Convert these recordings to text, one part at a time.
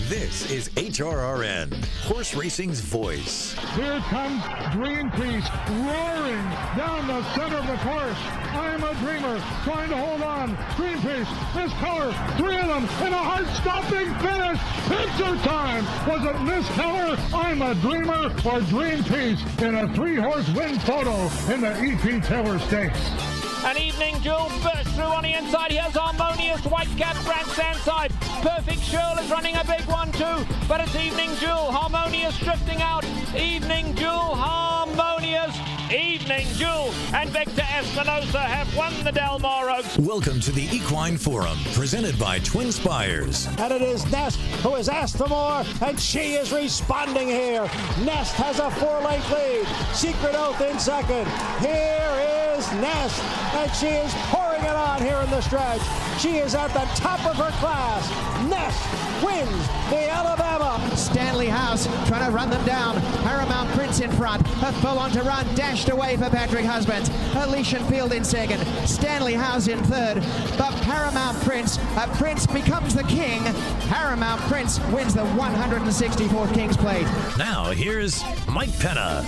This is HRRN, horse racing's voice. Here comes Dream Piece roaring down the center of the course. I'm a Dreamer trying to hold on. Dream Piece, Miss Keller, three of them in a heart-stopping finish. Picture time. Was it Miss Keller, I'm a Dreamer, or Dream Piece in a three-horse win photo in the E.P. Taylor Stakes? An Evening Jewel burst through on the inside. Here's Harmonious, Whitecap, Grandstand side. Perfect Shirl is running a big one too, but it's Evening Jewel. Harmonious drifting out. Evening Jewel, Harmonious, Evening Jewel, and Victor Espinosa have won the Del Mar Oaks. Welcome to the Equine Forum, presented by TwinSpires. And it is Nest who has asked for more, and she is responding here. Nest has a 4-length lead. Secret Oath in second. Here is Nest, and she is pouring it on here in the stretch. She is at the top of her class. Nest wins the Alabama. Stanley House trying to run them down. Paramount Prince in front. A full on to run, dashed away for Patrick Husbands. Elysian Field in second. Stanley House in third. But Paramount Prince becomes the king. Paramount Prince wins the 164th King's Plate. Now here's Mike Penna.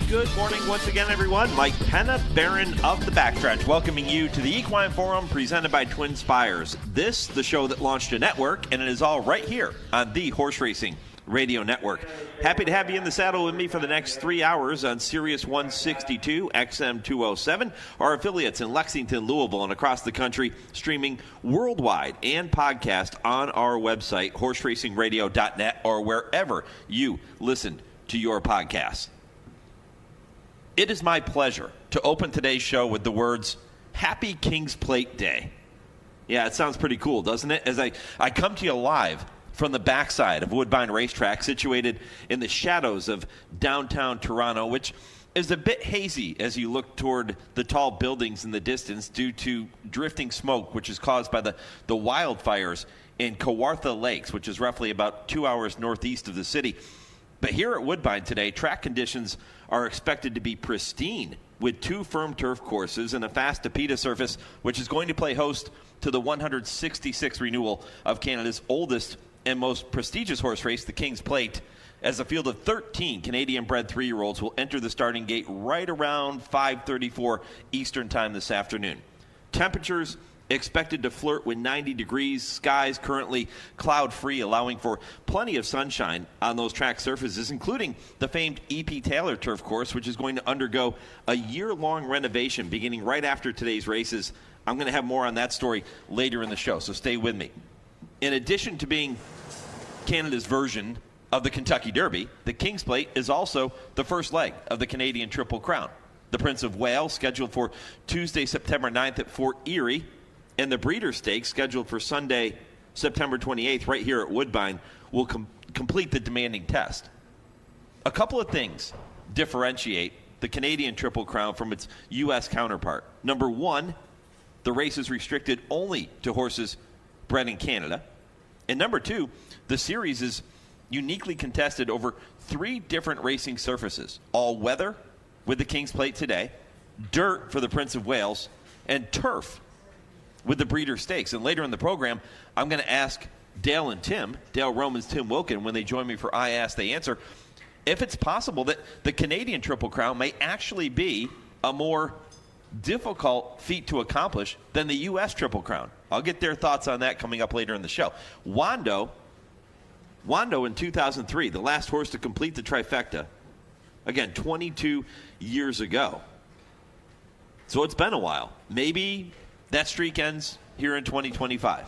Good morning once again, everyone. Mike Penna, Baron of the Backstretch, welcoming you to the Equine Forum presented by TwinSpires. This, the show that launched a network, and it is all right here on the Horse Racing Radio Network. Happy to have you in the saddle with me for the next 3 hours on Sirius 162, XM 207, our affiliates in Lexington, Louisville, and across the country, streaming worldwide and podcast on our website, horseracingradio.net, or wherever you listen to your podcasts. It is my pleasure to open today's show with the words, Happy King's Plate Day. Yeah, it sounds pretty cool, doesn't it? As I come to you live from the backside of Woodbine Racetrack, situated in the shadows of downtown Toronto, which is a bit hazy as you look toward the tall buildings in the distance due to drifting smoke, which is caused by the wildfires in Kawartha Lakes, which is roughly about 2 hours northeast of the city. But here at Woodbine today, track conditions are expected to be pristine with 2 firm turf courses and a fast Tapeta surface, which is going to play host to the 166th renewal of Canada's oldest and most prestigious horse race, the King's Plate, as a field of 13 Canadian-bred 3-year-olds will enter the starting gate right around 5:34 Eastern Time this afternoon. Temperatures expected to flirt with 90 degrees, skies currently cloud-free, allowing for plenty of sunshine on those track surfaces, including the famed E.P. Taylor turf course, which is going to undergo a year-long renovation beginning right after today's races. I'm going to have more on that story later in the show, so stay with me. In addition to being Canada's version of the Kentucky Derby, the King's Plate is also the first leg of the Canadian Triple Crown. The Prince of Wales, scheduled for Tuesday, September 9th at Fort Erie, and the Breeders' Stakes, scheduled for Sunday, September 28th, right here at Woodbine, will complete the demanding test. A couple of things differentiate the Canadian Triple Crown from its U.S. counterpart. Number one, the race is restricted only to horses bred in Canada. And number two, the series is uniquely contested over 3 different racing surfaces: all weather with the King's Plate today, dirt for the Prince of Wales, and turf with the Breeders' Stakes. And later in the program, I'm going to ask Dale Romans, Tim Wilkin, when they join me for I Ask, They Answer, if it's possible that the Canadian Triple Crown may actually be a more difficult feat to accomplish than the U.S. Triple Crown. I'll get their thoughts on that coming up later in the show. Wando in 2003, the last horse to complete the trifecta, again, 22 years ago. So it's been a while. Maybe that streak ends here in 2025.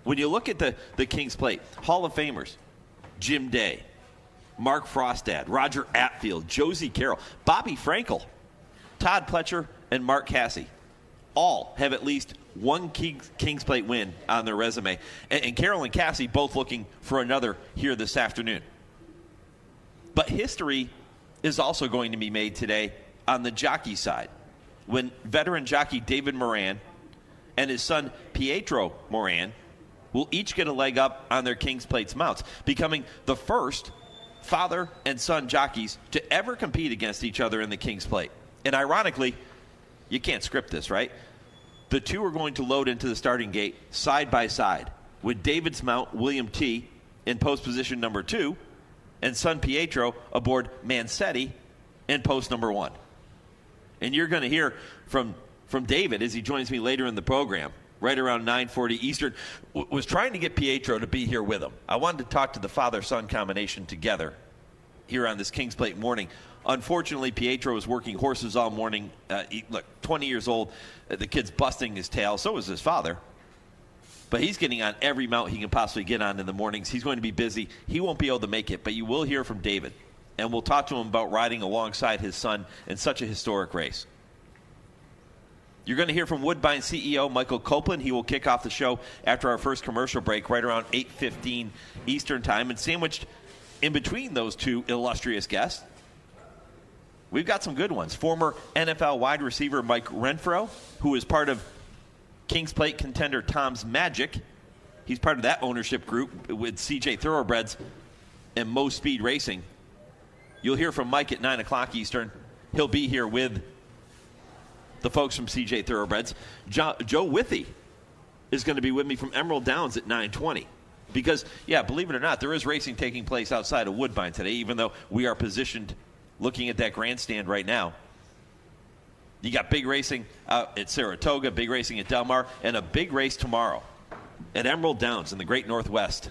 When you look at the King's Plate, Hall of Famers, Jim Day, Mark Frostad, Roger Atfield, Josie Carroll, Bobby Frankel, Todd Pletcher, and Mark Casse all have at least one King's Plate win on their resume. And Carroll and Casse both looking for another here this afternoon. But history is also going to be made today on the jockey side, when veteran jockey David Moran and his son Pietro Moran will each get a leg up on their King's Plates mounts, becoming the first father and son jockeys to ever compete against each other in the King's Plate. And ironically, you can't script this, right? The two are going to load into the starting gate side by side with David's mount, William T., in post position number 2, and son Pietro aboard Mancetti in post number 1. And you're going to hear from David as he joins me later in the program, right around 9:40 Eastern. Was trying to get Pietro to be here with him. I wanted to talk to the father-son combination together here on this King's Plate morning. Unfortunately, Pietro was working horses all morning. Look, 20 years old. The kid's busting his tail. So is his father. But he's getting on every mount he can possibly get on in the mornings. He's going to be busy. He won't be able to make it, but you will hear from David. And we'll talk to him about riding alongside his son in such a historic race. You're going to hear from Woodbine CEO Michael Copland. He will kick off the show after our first commercial break right around 8:15 Eastern time. And sandwiched in between those two illustrious guests, we've got some good ones. Former NFL wide receiver Mike Renfro, who is part of King's Plate contender Tom's Magic. He's part of that ownership group with CJ Thoroughbreds and Mo Speed Racing. You'll hear from Mike at 9 o'clock Eastern. He'll be here with the folks from CJ Thoroughbreds. Joe Withee is going to be with me from Emerald Downs at 9:20. Because, yeah, believe it or not, there is racing taking place outside of Woodbine today, even though we are positioned looking at that grandstand right now. You got big racing out at Saratoga, big racing at Del Mar, and a big race tomorrow at Emerald Downs in the Great Northwest,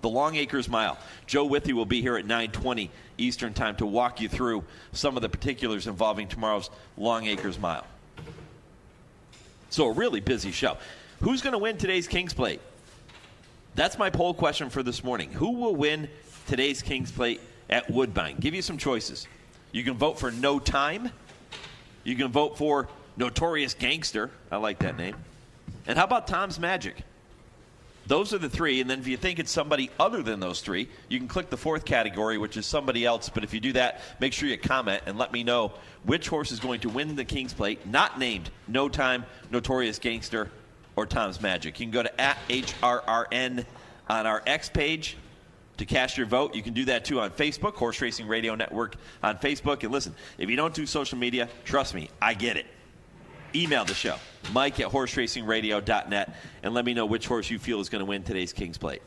the Longacres Mile. Joe Withee will be here at 9:20 Eastern time to walk you through some of the particulars involving tomorrow's Longacres Mile. So a really busy show. Who's going to win today's King's Plate? That's my poll question for this morning. Who will win today's King's Plate at Woodbine? Give you some choices. You can vote for No Time. You can vote for Notorious Gangster. I like that name. And how about Tom's Magic? Those are the three. And then if you think it's somebody other than those three, you can click the fourth category, which is somebody else. But if you do that, make sure you comment and let me know which horse is going to win the King's Plate, not named No Time, Notorious Gangster, or Tom's Magic. You can go to @HRRN on our X page to cast your vote. You can do that, too, on Facebook, Horse Racing Radio Network on Facebook. And listen, if you don't do social media, trust me, I get it. Email the show, mike@horseracingradio.net, and let me know which horse you feel is going to win today's King's Plate.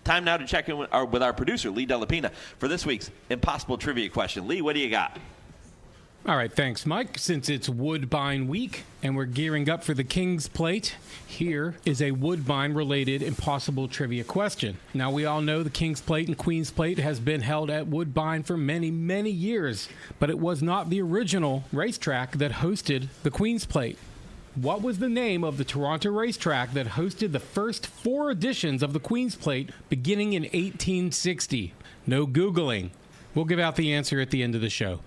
Time now to check in with our producer, Lee Delapina, for this week's Impossible Trivia question. Lee, what do you got? All right, thanks, Mike. Since it's Woodbine week and we're gearing up for the King's Plate, here is a Woodbine-related impossible trivia question. Now, we all know the King's Plate and Queen's Plate has been held at Woodbine for many, many years, but it was not the original racetrack that hosted the Queen's Plate. What was the name of the Toronto racetrack that hosted the first 4 editions of the Queen's Plate beginning in 1860? No Googling. We'll give out the answer at the end of the show.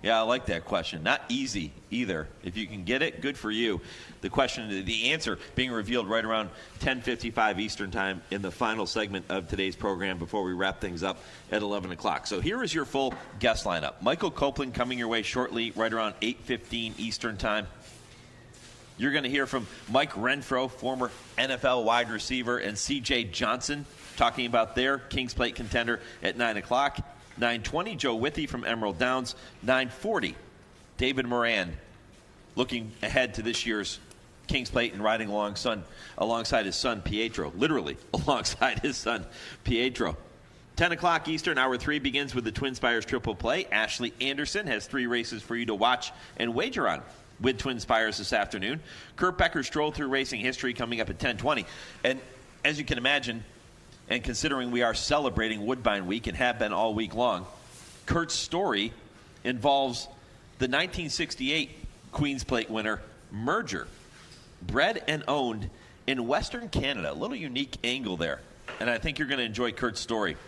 Yeah, I like that question. Not easy either. If you can get it, good for you. The answer being revealed right around 10:55 Eastern time in the final segment of today's program before we wrap things up at 11 o'clock. So here is your full guest lineup. Michael Copland coming your way shortly, right around 8:15 Eastern time. You're going to hear from Mike Renfro, former NFL wide receiver, and C.J. Johnson talking about their King's Plate contender at 9 o'clock. 9:20, Joe Withee from Emerald Downs. 9:40, David Moran, looking ahead to this year's King's Plate and riding alongside his son Pietro, literally alongside his son Pietro. 10 o'clock Eastern, Hour 3 begins with the TwinSpires Triple Play. Ashley Anderson has 3 races for you to watch and wager on with TwinSpires this afternoon. Kurt Becker, Stroll Through Racing History, coming up at 10:20. And as you can imagine, and considering we are celebrating Woodbine Week and have been all week long, Kurt's story involves the 1968 Queen's Plate winner, Merger, bred and owned in Western Canada. A little unique angle there. And I think you're going to enjoy Kurt's story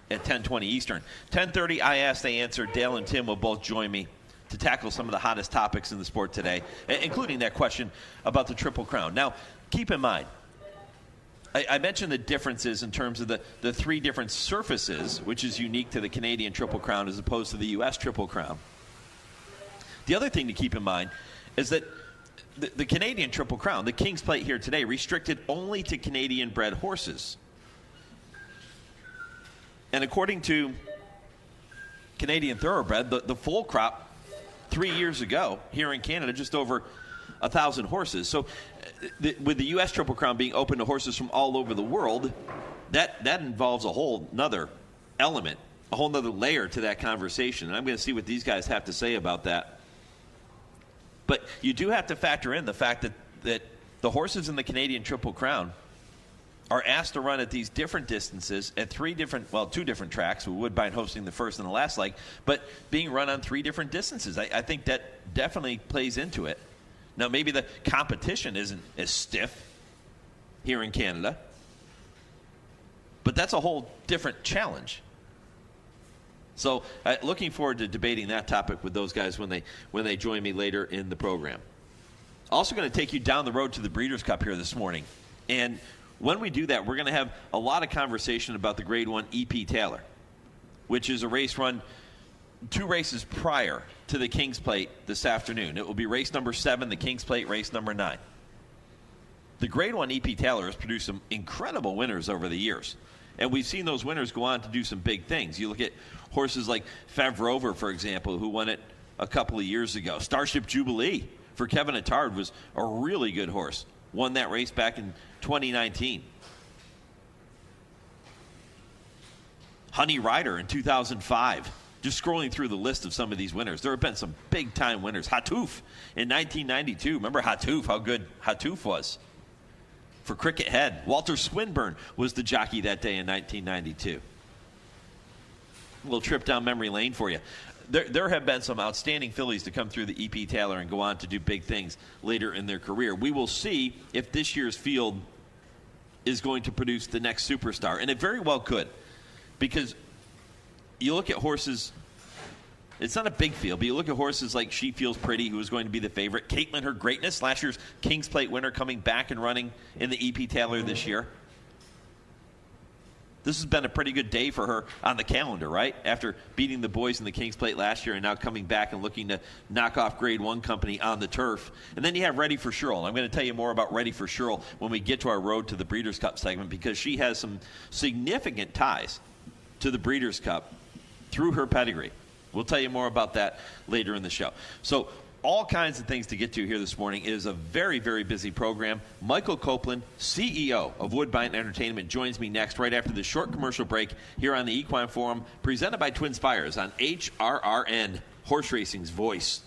at 10:20 Eastern. 10:30, I Ask, They Answer. Dale and Tim will both join me to tackle some of the hottest topics in the sport today, including that question about the Triple Crown. Now, keep in mind, I mentioned the differences in terms of the 3 different surfaces, which is unique to the Canadian Triple Crown as opposed to the U.S. Triple Crown. The other thing to keep in mind is that the Canadian Triple Crown, the King's Plate here today, restricted only to Canadian-bred horses. And according to Canadian Thoroughbred, the full crop 3 years ago here in Canada, just over 1,000 horses. So with the U.S. Triple Crown being open to horses from all over the world, that involves a whole nother element, a whole nother layer to that conversation. And I'm going to see what these guys have to say about that. But you do have to factor in the fact that the horses in the Canadian Triple Crown are asked to run at these different distances at two different tracks, with Woodbine hosting the first and the last leg, but being run on 3 different distances. I think that definitely plays into it. Now, maybe the competition isn't as stiff here in Canada, but that's a whole different challenge. So looking forward to debating that topic with those guys when they join me later in the program. Also going to take you down the road to the Breeders' Cup here this morning. And when we do that, we're going to have a lot of conversation about the Grade 1 EP Taylor, which is a race run 2 races prior to the King's Plate this afternoon. It will be race number 7, the King's Plate race number 9. The Grade 1 EP Taylor has produced some incredible winners over the years. And we've seen those winners go on to do some big things. You look at horses like Favrover, for example, who won it a couple of years ago. Starship Jubilee for Kevin Attard was a really good horse. Won that race back in 2019. Honey Rider in 2005. Just scrolling through the list of some of these winners. There have been some big-time winners. Hatouf in 1992. Remember Hatouf, how good Hatouf was for Cricket Head. Walter Swinburne was the jockey that day in 1992. A little trip down memory lane for you. There have been some outstanding fillies to come through the EP Taylor and go on to do big things later in their career. We will see if this year's field is going to produce the next superstar. And it very well could. Because you look at horses, it's not a big field, but you look at horses like She Feels Pretty, who is going to be the favorite. Caitlin Her Greatness, last year's King's Plate winner, coming back and running in the EP Taylor this year. This has been a pretty good day for her on the calendar, right? After beating the boys in the King's Plate last year and now coming back and looking to knock off Grade 1 company on the turf. And then you have Ready for Sherrill. I'm going to tell you more about Ready for Sherrill when we get to our Road to the Breeders' Cup segment, because she has some significant ties to the Breeders' Cup through her pedigree. We'll tell you more about that later in the show. So all kinds of things to get to here this morning. It is a very, very busy program. Michael Copland, CEO of Woodbine Entertainment, joins me next right after this short commercial break here on the Equine Forum, presented by TwinSpires on HRRN, horse racing's voice.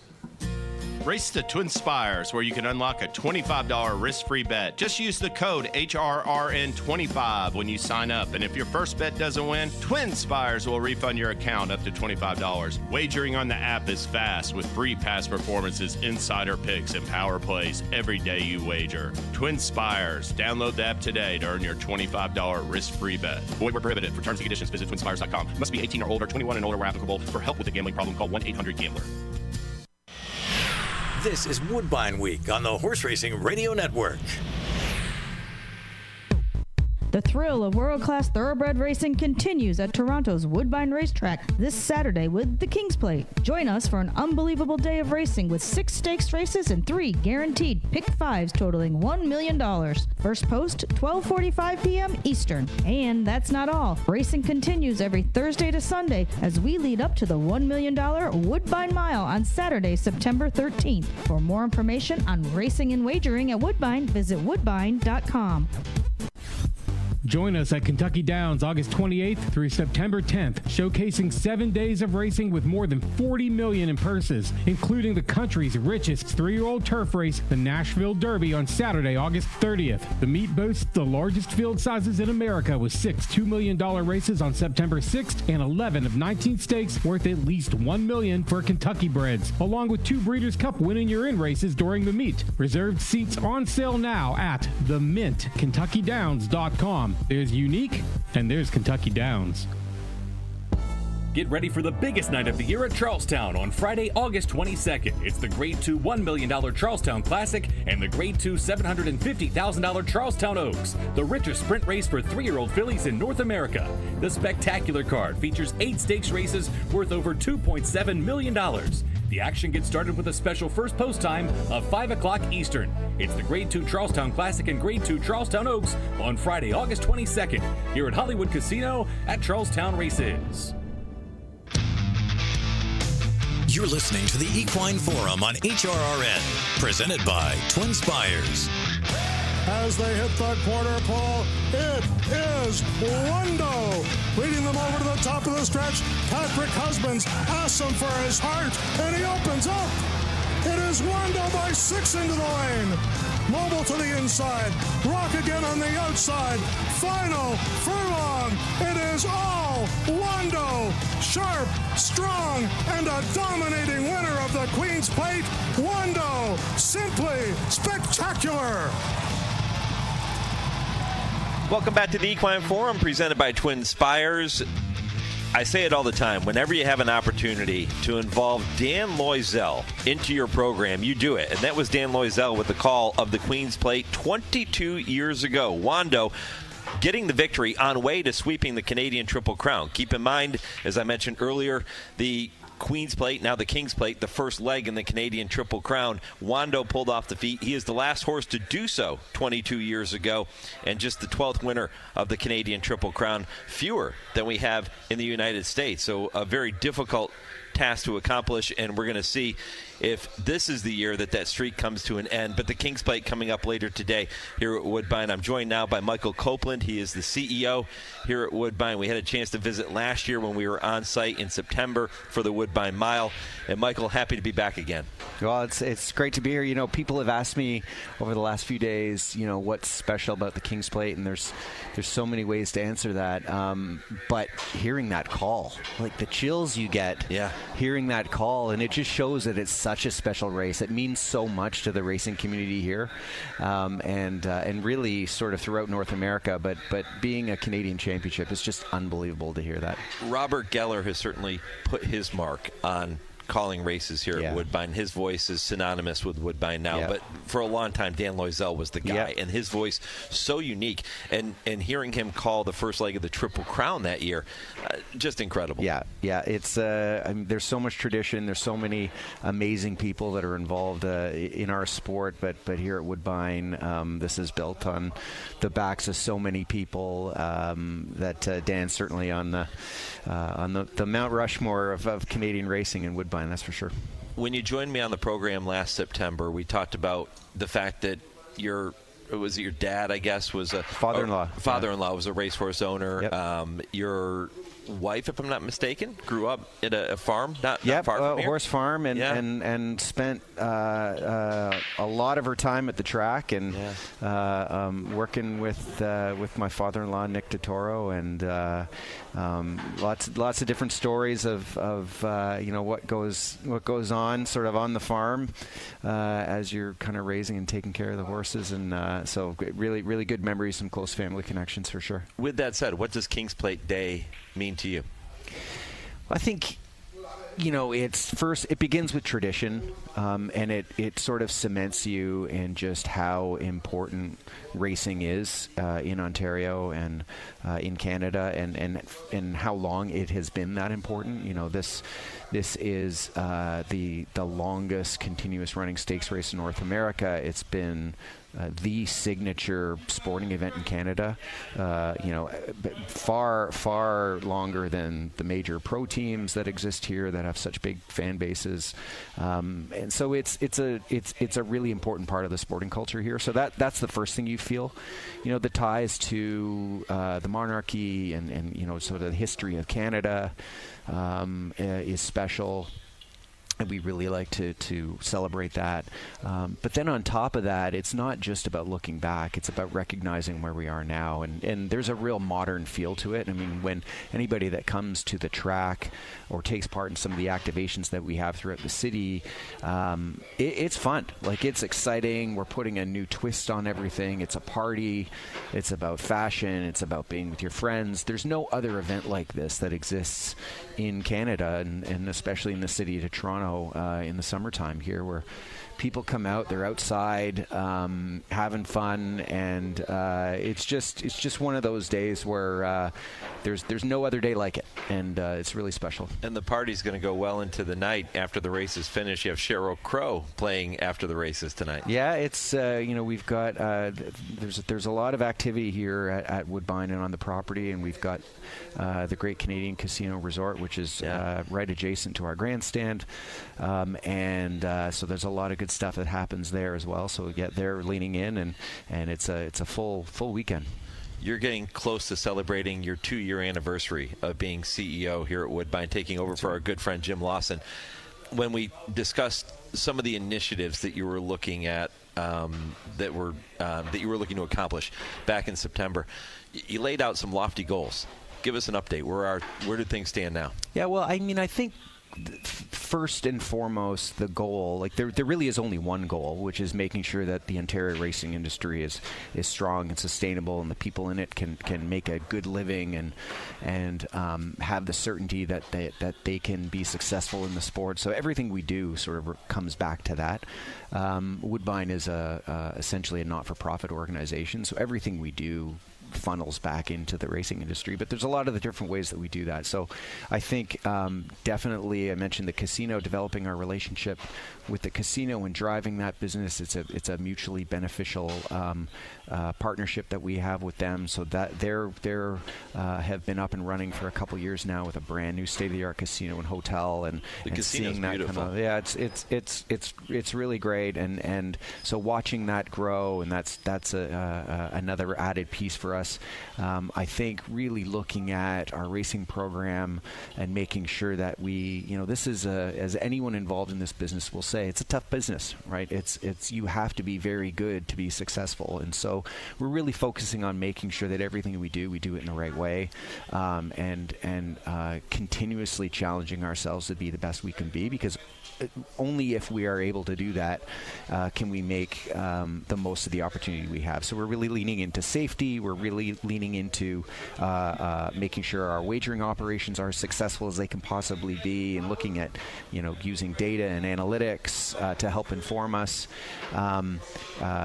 Race to TwinSpires, where you can unlock a $25 risk-free bet. Just use the code HRRN25 when you sign up. And if your first bet doesn't win, TwinSpires will refund your account up to $25. Wagering on the app is fast with free past performances, insider picks, and power plays every day you wager. TwinSpires. Download the app today to earn your $25 risk-free bet. Void where prohibited. For terms and conditions, visit TwinSpires.com. Must be 18 or older, 21 and older where applicable. For help with a gambling problem, call 1-800-GAMBLER. This is Woodbine Week on the Horse Racing Radio Network. The thrill of world-class thoroughbred racing continues at Toronto's Woodbine Racetrack this Saturday with the King's Plate. Join us for an unbelievable day of racing with 6 stakes races and 3 guaranteed pick 5s totaling $1 million. First post, 12:45 p.m. Eastern. And that's not all. Racing continues every Thursday to Sunday as we lead up to the $1 million Woodbine Mile on Saturday, September 13th. For more information on racing and wagering at Woodbine, visit woodbine.com. Join us at Kentucky Downs August 28th through September 10th, showcasing 7 days of racing with more than $40 million in purses, including the country's richest 3-year-old turf race, the Nashville Derby, on Saturday, August 30th. The meet boasts the largest field sizes in America with 6 $2 million races on September 6th and 11 of 19 stakes worth at least $1 million for Kentucky breds, along with 2 Breeders' Cup win-in-your-in races during the meet. Reserved seats on sale now at themintKentuckyDowns.com. There's Unique, and there's Kentucky Downs. Get ready for the biggest night of the year at Charlestown on Friday, August 22nd. It's the Grade 2 $1 million Charlestown Classic and the Grade 2 $750,000 Charlestown Oaks, the richest sprint race for 3-year-old fillies in North America. The spectacular card features 8 stakes races worth over $2.7 million. The action gets started with a special first post time of 5 o'clock Eastern. It's the Grade 2 Charlestown Classic and Grade 2 Charlestown Oaks on Friday, August 22nd, here at Hollywood Casino at Charlestown Races. You're listening to the Equine Forum on HRRN, presented by TwinSpires. As they hit the quarter pole, it is Wando. Leading them over to the top of the stretch, Patrick Husbands asks him for his heart, and he opens up. It is Wando by 6 into the lane. Mobile to the inside. Rock again on the outside. Final furlong. It is all Wando. Sharp, strong, and a dominating winner of the Queen's Plate. Wando. Simply spectacular. Welcome back to the Equine Forum, presented by TwinSpires. I say it all the time. Whenever you have an opportunity to involve Dan Loisel into your program, you do it. And that was Dan Loisel with the call of the Queen's Plate 22 years ago. Wando getting the victory on way to sweeping the Canadian Triple Crown. Keep in mind, as I mentioned earlier, the Queen's Plate, now the King's Plate, the first leg in the Canadian Triple Crown. Wando pulled off the feet. He is the last horse to do so 22 years ago, and just the 12th winner of the Canadian Triple Crown, fewer than we have in the United States. So a very difficult task to accomplish, and we're going to see if this is the year that streak comes to an end. But the King's Plate coming up later today here at Woodbine. I'm joined now by Michael Copland. He is the CEO here at Woodbine. We had a chance to visit last year when we were on site in September for the Woodbine Mile. And Michael, happy to be back again. Well, it's great to be here. You know, people have asked me over the last few days, you know, what's special about the King's Plate, and there's so many ways to answer that. But hearing that call, like the chills you get, hearing that call, and it just shows that it's such a special race. It means so much to the racing community here, and really sort of throughout North America. But being a Canadian championship is just unbelievable to hear that. Robert Geller has certainly put his mark on calling races here at Woodbine. His voice is synonymous with Woodbine now, but for a long time Dan Loisel was the guy, and his voice so unique, and hearing him call the first leg of the Triple Crown that year, just incredible. It's I mean, there's so much tradition, there's so many amazing people that are involved in our sport, but here at Woodbine, this is built on the backs of so many people that Dan's certainly on the Mount Rushmore of Canadian racing in Woodbine. That's for sure. When you joined me on the program last September, we talked about the fact that your dad, I guess, was a father-in-law. Father-in-law was a racehorse owner. Yep. Your wife, if I'm not mistaken, grew up at a farm, not far from here. Horse farm, and spent a lot of her time at the track and working with my father-in-law Nick DeToro, and lots of different stories of you know what goes on sort of on the farm as you're kind of raising and taking care of the horses, and so really good memories, some close family connections for sure. With that said, what does King's Plate Day mean to you? I think, you know, it begins with tradition, and it sort of cements you in just how important racing is in Ontario and in Canada, and how long it has been that important. You know, this is the longest continuous running stakes race in North America. It's been the signature sporting event in Canada, you know, far longer than the major pro teams that exist here that have such big fan bases, and so it's a really important part of the sporting culture here. So that's the first thing you feel, you know, the ties to the monarchy and you know, sort of the history of Canada is special. And we really like to celebrate that. But then on top of that, it's not just about looking back. It's about recognizing where we are now. And there's a real modern feel to it. I mean, when anybody that comes to the track or takes part in some of the activations that we have throughout the city, it's fun. Like, it's exciting. We're putting a new twist on everything. It's a party. It's about fashion. It's about being with your friends. There's no other event like this that exists in Canada, and especially in the city of Toronto in the summertime here, where people come out, they're outside having fun, and it's just one of those days where there's no other day like it, and it's really special. And the party's going to go well into the night after the races finish. You have Sheryl Crow playing after the races tonight. Yeah, it's we've got there's a lot of activity here at Woodbine and on the property, and we've got the Great Canadian Casino Resort, which is right adjacent to our grandstand, and so there's a lot of good stuff that happens there as well. So they're leaning in, and it's a full weekend. You're getting close to celebrating your 2-year anniversary of being CEO here at Woodbine, taking over for our good friend Jim Lawson. When we discussed some of the initiatives that you were looking at, that you were looking to accomplish back in September, you laid out some lofty goals. Give us an update. Where do things stand now? Yeah, well, I mean, I think first and foremost, the goal, like there really is only one goal, which is making sure that the Ontario racing industry is strong and sustainable, and the people in it can make a good living and have the certainty that they can be successful in the sport. So everything we do sort of comes back to that. Woodbine is essentially a not-for-profit organization, so everything we do funnels back into the racing industry, but there's a lot of the different ways that we do that. So I think definitely, I mentioned the casino, developing our relationship with the casino and driving that business. It's a mutually beneficial partnership that we have with them. So that they're have been up and running for a couple years now with a brand new state-of-the-art casino and hotel, and seeing that beautiful. It's really great, and so watching that grow, and that's another added piece for us. I think really looking at our racing program and making sure that we, this is as anyone involved in this business will say, it's a tough business, right? It's you have to be very good to be successful, and so we're really focusing on making sure that everything we do it in the right way, and continuously challenging ourselves to be the best we can be, because only if we are able to do that can we make the most of the opportunity we have. So we're really leaning into safety. We're really leaning into making sure our wagering operations are as successful as they can possibly be, and looking at using data and analytics to help inform us.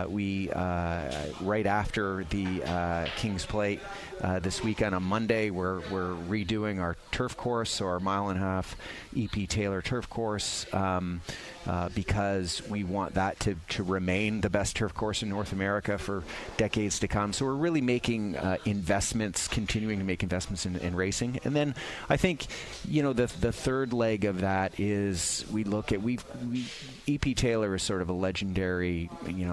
We right after the King's Plate this weekend on Monday, we're redoing our turf course, so our 1.5-mile EP Taylor turf course, because we want that to remain the best turf course in North America for decades to come. So we're really making continuing to make investments in racing. And then I think, the third leg of that is we look at, EP Taylor is sort of a legendary,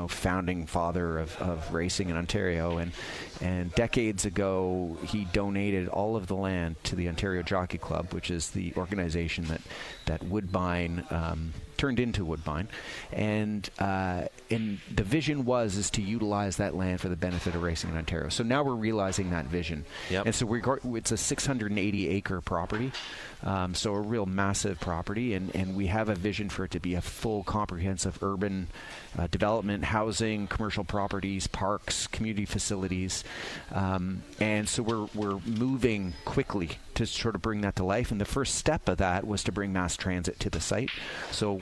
founding father of racing in Ontario, and decades ago he donated all of the land to the Ontario Jockey Club, which is the organization that Woodbine turned into Woodbine, and the vision is to utilize that land for the benefit of racing in Ontario. So now we're realizing that vision. Yep. And so it's a 680-acre property, so a real massive property, and we have a vision for it to be a full, comprehensive urban development, housing, commercial properties, parks, community facilities, and so we're moving quickly to sort of bring that to life. And the first step of that was to bring mass transit to the site. So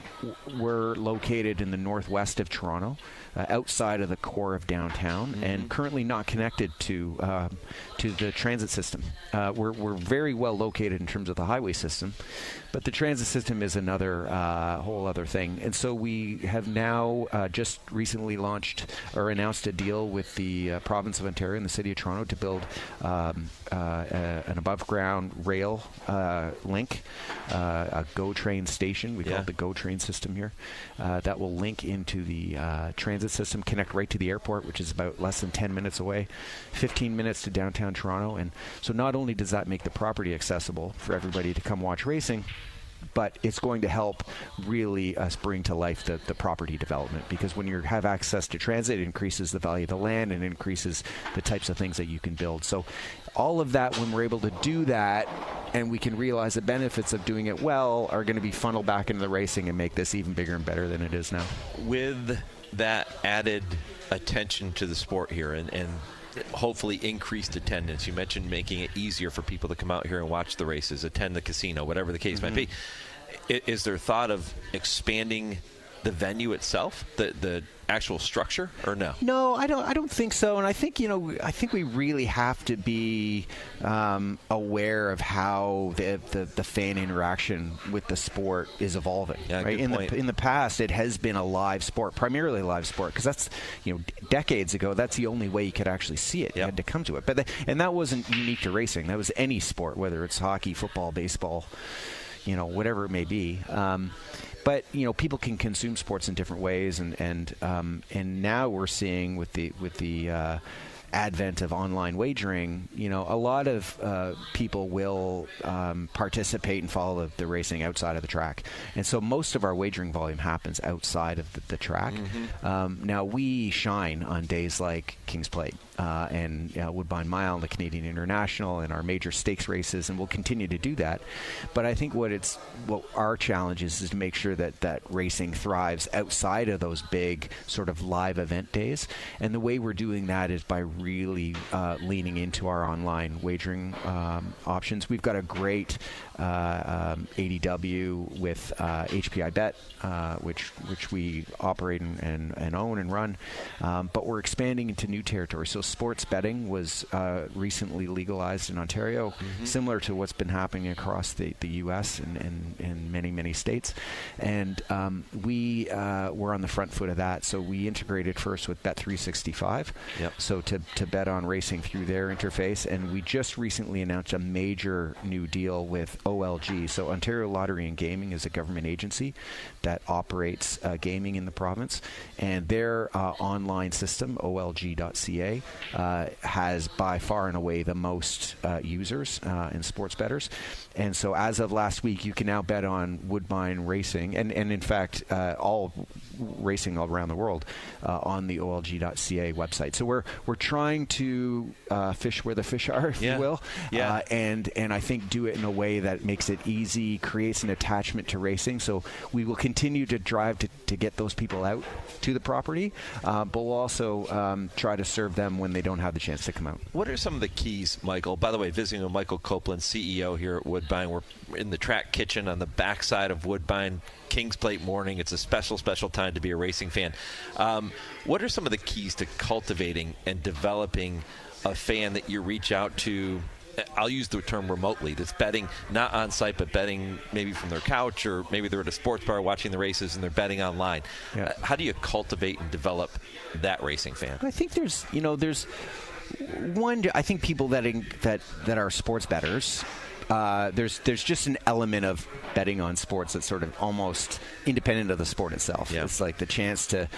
we're located in the northwest of Toronto, outside of the core of downtown, and currently not connected to the transit system. We're very well located in terms of the highway system, but the transit system is another whole other thing. And so we have now just recently launched or announced a deal with the province of Ontario and the city of Toronto to build an above-ground rail link, a GO train station. We call it the GO train system here, that will link into the transit system, connect right to the airport, which is about less than 10 minutes away, 15 minutes to downtown Toronto. And so not only does that make the property accessible for everybody to come watch racing, but it's going to help really us bring to life the property development, because when you have access to transit, it increases the value of the land and increases the types of things that you can build. So all of that, when we're able to do that and we can realize the benefits of doing it well, are going to be funneled back into the racing and make this even bigger and better than it is now. With that added attention to the sport here and hopefully increased attendance, you mentioned making it easier for people to come out here and watch the races, attend the casino, whatever the case might be. Is there thought of expanding the venue itself, the actual structure, or no? No, I don't think so. And I think we really have to be aware of how the fan interaction with the sport is evolving. Yeah, right? In the past, it has been a live sport, primarily a live sport, because that's decades ago. That's the only way you could actually see it. You had to come to it. And that wasn't unique to racing. That was any sport, whether it's hockey, football, baseball, whatever it may be. But people can consume sports in different ways, and now we're seeing with the advent of online wagering, a lot of people will participate and follow the racing outside of the track, and so most of our wagering volume happens outside of the track. Now we shine on days like King's Plate and Woodbine Mile and the Canadian International and our major stakes races, and we'll continue to do that. But I think what our challenge is to make sure that racing thrives outside of those big sort of live event days, and the way we're doing that is by really leaning into our online wagering options. We've got a great ADW with HPI Bet, which we operate and own and run, but we're expanding into new territory. So sports betting was recently legalized in Ontario, similar to what's been happening across the U.S. and many states. And we were on the front foot of that. So we integrated first with Bet365, so to bet on racing through their interface. And we just recently announced a major new deal with OLG. So Ontario Lottery and Gaming is a government agency that operates gaming in the province. And their online system, olg.ca, has by far and away the most users and sports bettors. And so as of last week, you can now bet on Woodbine racing, and in fact, all racing all around the world on the olg.ca website. So we're trying to fish where the fish are, if you will, and I think do it in a way that makes it easy, creates an attachment to racing. So we will continue to drive to get those people out to the property, but we'll also try to serve them when they don't have the chance to come out. What are some of the keys, Michael? By the way, visiting with Michael Copland, CEO here at Woodbine. We're in the track kitchen on the backside of Woodbine. King's Plate morning. It's a special time to be a racing fan. What are some of the keys to cultivating and developing a fan that you reach out to? I'll use the term remotely, that's betting not on site, but betting maybe from their couch, or maybe they're at a sports bar watching the races and they're betting online. How do you cultivate and develop that racing fan? I think there's one. I think people that are sports bettors. There's just an element of betting on sports that's sort of almost independent of the sport itself. It's like the chance to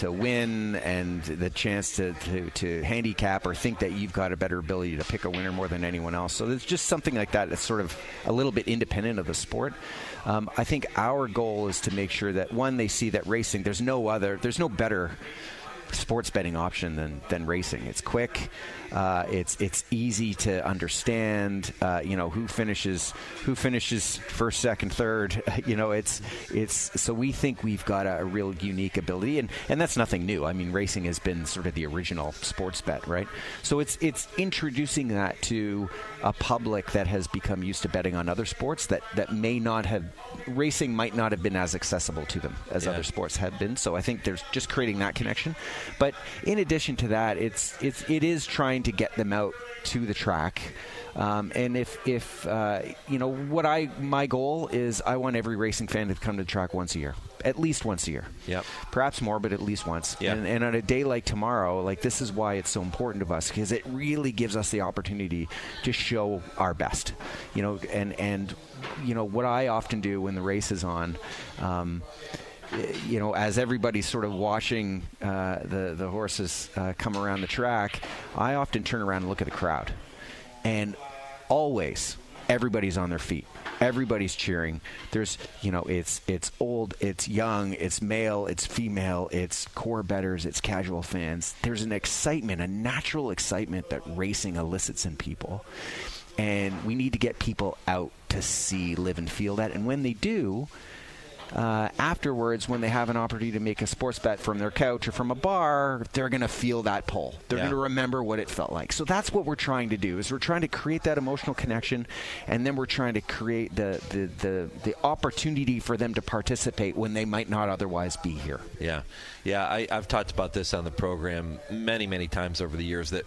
win and the chance to handicap or think that you've got a better ability to pick a winner more than anyone else. So there's just something like that that's sort of a little bit independent of the sport. I think our goal is to make sure that, one, they see that racing, there's no better sports betting option than racing. It's quick. It's easy to understand. Who finishes first, second, third. It's so we think we've got a real unique ability, and that's nothing new. I mean, racing has been sort of the original sports bet, right? So it's introducing that to a public that has become used to betting on other sports that may not have, racing might not have been as accessible to them as other sports have been. So I think there's just creating that connection. But in addition to that, it is trying to get them out to the track. And if my goal is, I want every racing fan to come to the track once a year, at least once a year. Perhaps more, but at least once. And on a day like tomorrow, this is why it's so important to us, because it really gives us the opportunity to show our best. And what I often do when the race is on, as everybody's sort of watching the horses come around the track, I often turn around and look at the crowd. And always, everybody's on their feet. Everybody's cheering. There's, it's old, it's young, it's male, it's female, it's core bettors, it's casual fans. There's an excitement, a natural excitement that racing elicits in people. And we need to get people out to see, live, and feel that. And when they do, afterwards, when they have an opportunity to make a sports bet from their couch or from a bar, they're going to feel that pull. They're going to remember what it felt like. So that's what we're trying to do, is we're trying to create that emotional connection, and then we're trying to create the opportunity for them to participate when they might not otherwise be here. Yeah, I've talked about this on the program many, many times over the years, that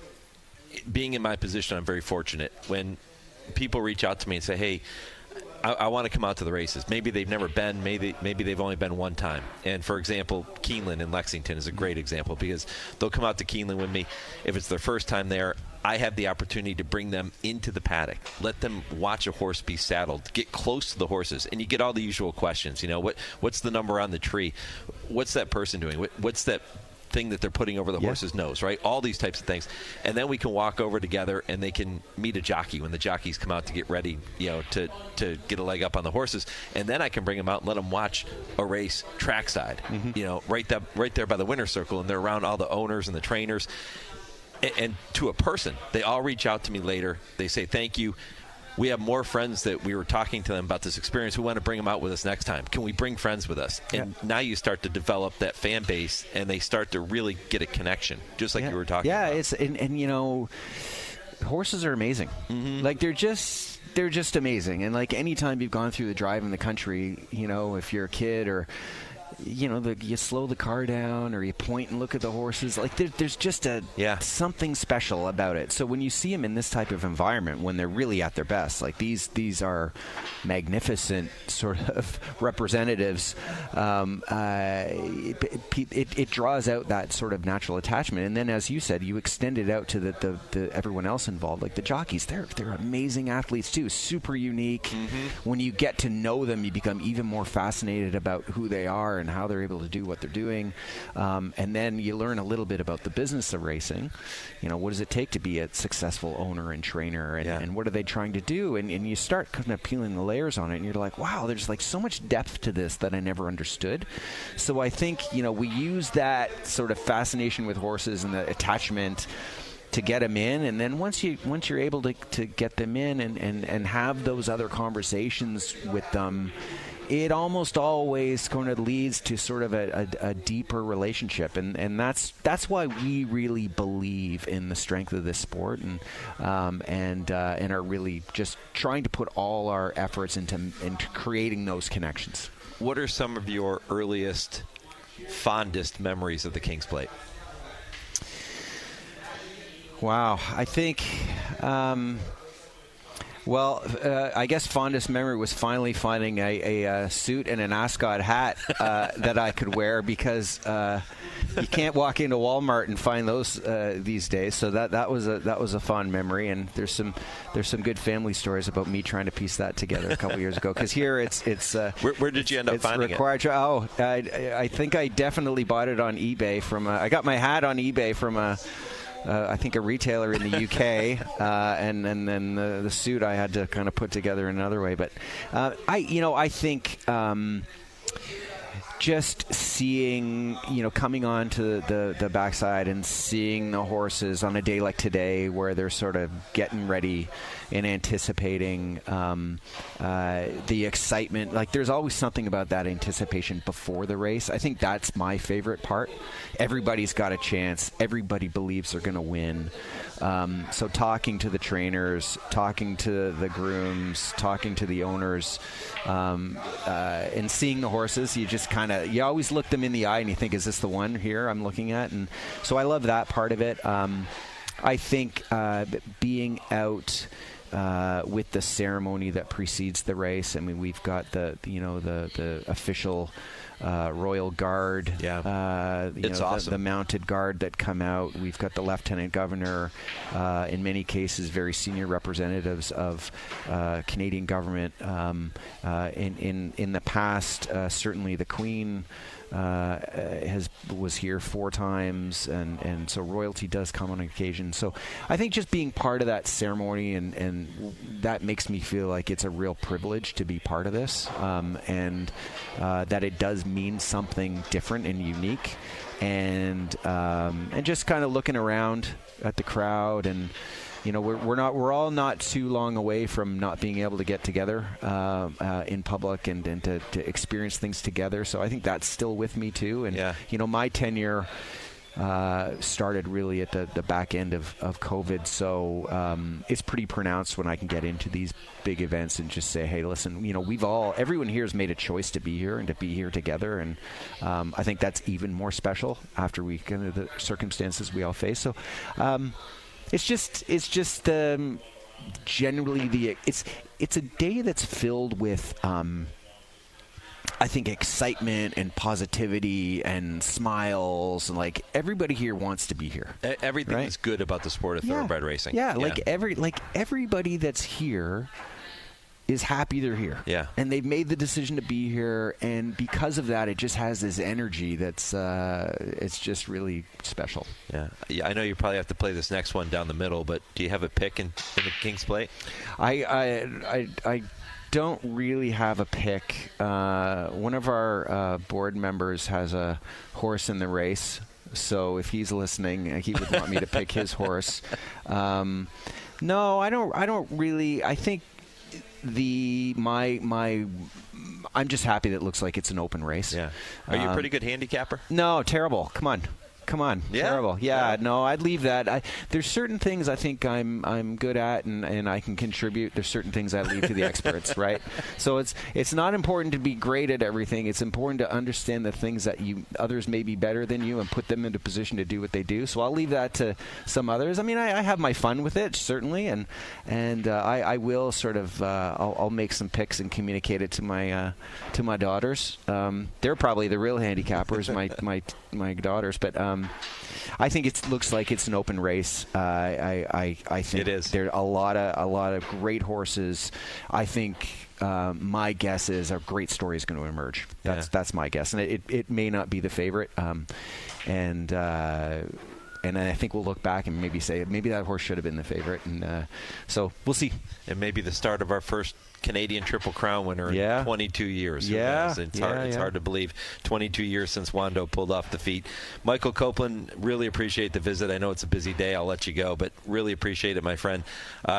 being in my position, I'm very fortunate. When people reach out to me and say, hey, I want to come out to the races. Maybe they've never been. Maybe they've only been one time. And, for example, Keeneland in Lexington is a great example, because they'll come out to Keeneland with me. If it's their first time there, I have the opportunity to bring them into the paddock, let them watch a horse be saddled, get close to the horses, and you get all the usual questions. What's the number on the tree? What's that person doing? What's that thing that they're putting over the horse's nose, right? All these types of things. And then we can walk over together, and they can meet a jockey when the jockeys come out to get ready, to get a leg up on the horses. And then I can bring them out and let them watch a race trackside, right there by the winner's circle, and they're around all the owners and the trainers. And to a person, they all reach out to me later. They say, thank you. We have more friends that we were talking to them about this experience. We want to bring them out with us next time. Can we bring friends with us? And now you start to develop that fan base, and they start to really get a connection, just like you were talking about. Yeah, and horses are amazing. Like, they're just amazing. And like, anytime you've gone through the drive in the country, if you're a kid, or you slow the car down, or you point and look at the horses. Like, there's just something special about it. So when you see them in this type of environment, when they're really at their best, like these are magnificent sort of representatives. It draws out that sort of natural attachment. And then, as you said, you extend it out to the everyone else involved, like the jockeys. They're amazing athletes too, super unique. When you get to know them, you become even more fascinated about who they are and how they're able to do what they're doing. And then you learn a little bit about the business of racing. What does it take to be a successful owner and trainer, and what are they trying to do? And you start kind of peeling the layers on it, and you're like, wow, there's like so much depth to this that I never understood. So I think, we use that sort of fascination with horses and the attachment to get them in, and then once you're able to get them in and have those other conversations with them, it almost always kind of leads to sort of a deeper relationship, and that's why we really believe in the strength of this sport, and are really just trying to put all our efforts into creating those connections. What are some of your earliest, fondest memories of the King's Plate? Wow, I think. I guess fondest memory was finally finding a suit and an ascot hat that I could wear, because you can't walk into Walmart and find those these days. So that was a fond memory, and there's some good family stories about me trying to piece that together a couple years ago. Because here it's where did you end up finding it? I think I definitely bought it on eBay I got my hat on eBay from I think a retailer in the UK, and then the suit I had to kind of put together in another way. But I think just seeing, coming on to the backside and seeing the horses on a day like today, where they're sort of getting ready and anticipating the excitement. Like, there's always something about that anticipation before the race. I think that's my favorite part. Everybody's got a chance. Everybody believes they're going to win. So talking to the trainers, talking to the grooms, talking to the owners, and seeing the horses, you always look them in the eye and you think, is this the one here I'm looking at? And so I love that part of it. I think being out with the ceremony that precedes the race. I mean, we've got the official Royal Guard, it's awesome. The mounted guard that come out. We've got the Lieutenant Governor, in many cases very senior representatives of Canadian government. In the past, certainly the Queen was here 4 times, and so royalty does come on occasion. So I think just being part of that ceremony, and that makes me feel like it's a real privilege to be part of this, and that it does mean something different and unique, and just kind of looking around at the crowd and we're all not too long away from not being able to get together in public and to experience things together. So I think that's still with me too. And my tenure started really at the back end of COVID, so it's pretty pronounced when I can get into these big events and just say, hey, listen, everyone here has made a choice to be here and to be here together, and I think that's even more special after we get into the circumstances we all face. So it's just generally it's a day that's filled with I think excitement and positivity and smiles, and like everybody here wants to be here. Everything is good about the sport of thoroughbred racing. Yeah, everybody that's here is happy they're here. Yeah. And they've made the decision to be here, and because of that, it just has this energy that's it's just really special. Yeah. I know you probably have to play this next one down the middle, but do you have a pick in the King's Plate? I don't really have a pick. One of our board members has a horse in the race, so if he's listening, he would want me to pick his horse. No, I don't really. I think I'm just happy that it looks like it's an open race. Yeah. Are you a pretty good handicapper? No, terrible. Come on. Yeah? Terrible. Yeah, no, I'd leave that. There's certain things I think I'm good at and I can contribute. There's certain things I leave to the experts, right? So it's not important to be great at everything. It's important to understand the things that others may be better than you and put them into position to do what they do. So I'll leave that to some others. I mean, I have my fun with it, certainly, and I will sort of I'll make some picks and communicate it to my daughters. They're probably the real handicappers, my daughters, but I think it looks like it's an open race. I think it is. There are a lot of great horses. I think my guess is a great story is going to emerge. That's my guess, and it may not be the favorite. And I think we'll look back and maybe say maybe that horse should have been the favorite. And so we'll see. And maybe the start of our first Canadian Triple Crown winner in 22 years. It's hard to believe. 22 years since Wando pulled off defeat. Michael Copland, really appreciate the visit. I know it's a busy day. I'll let you go, but really appreciate it, my friend.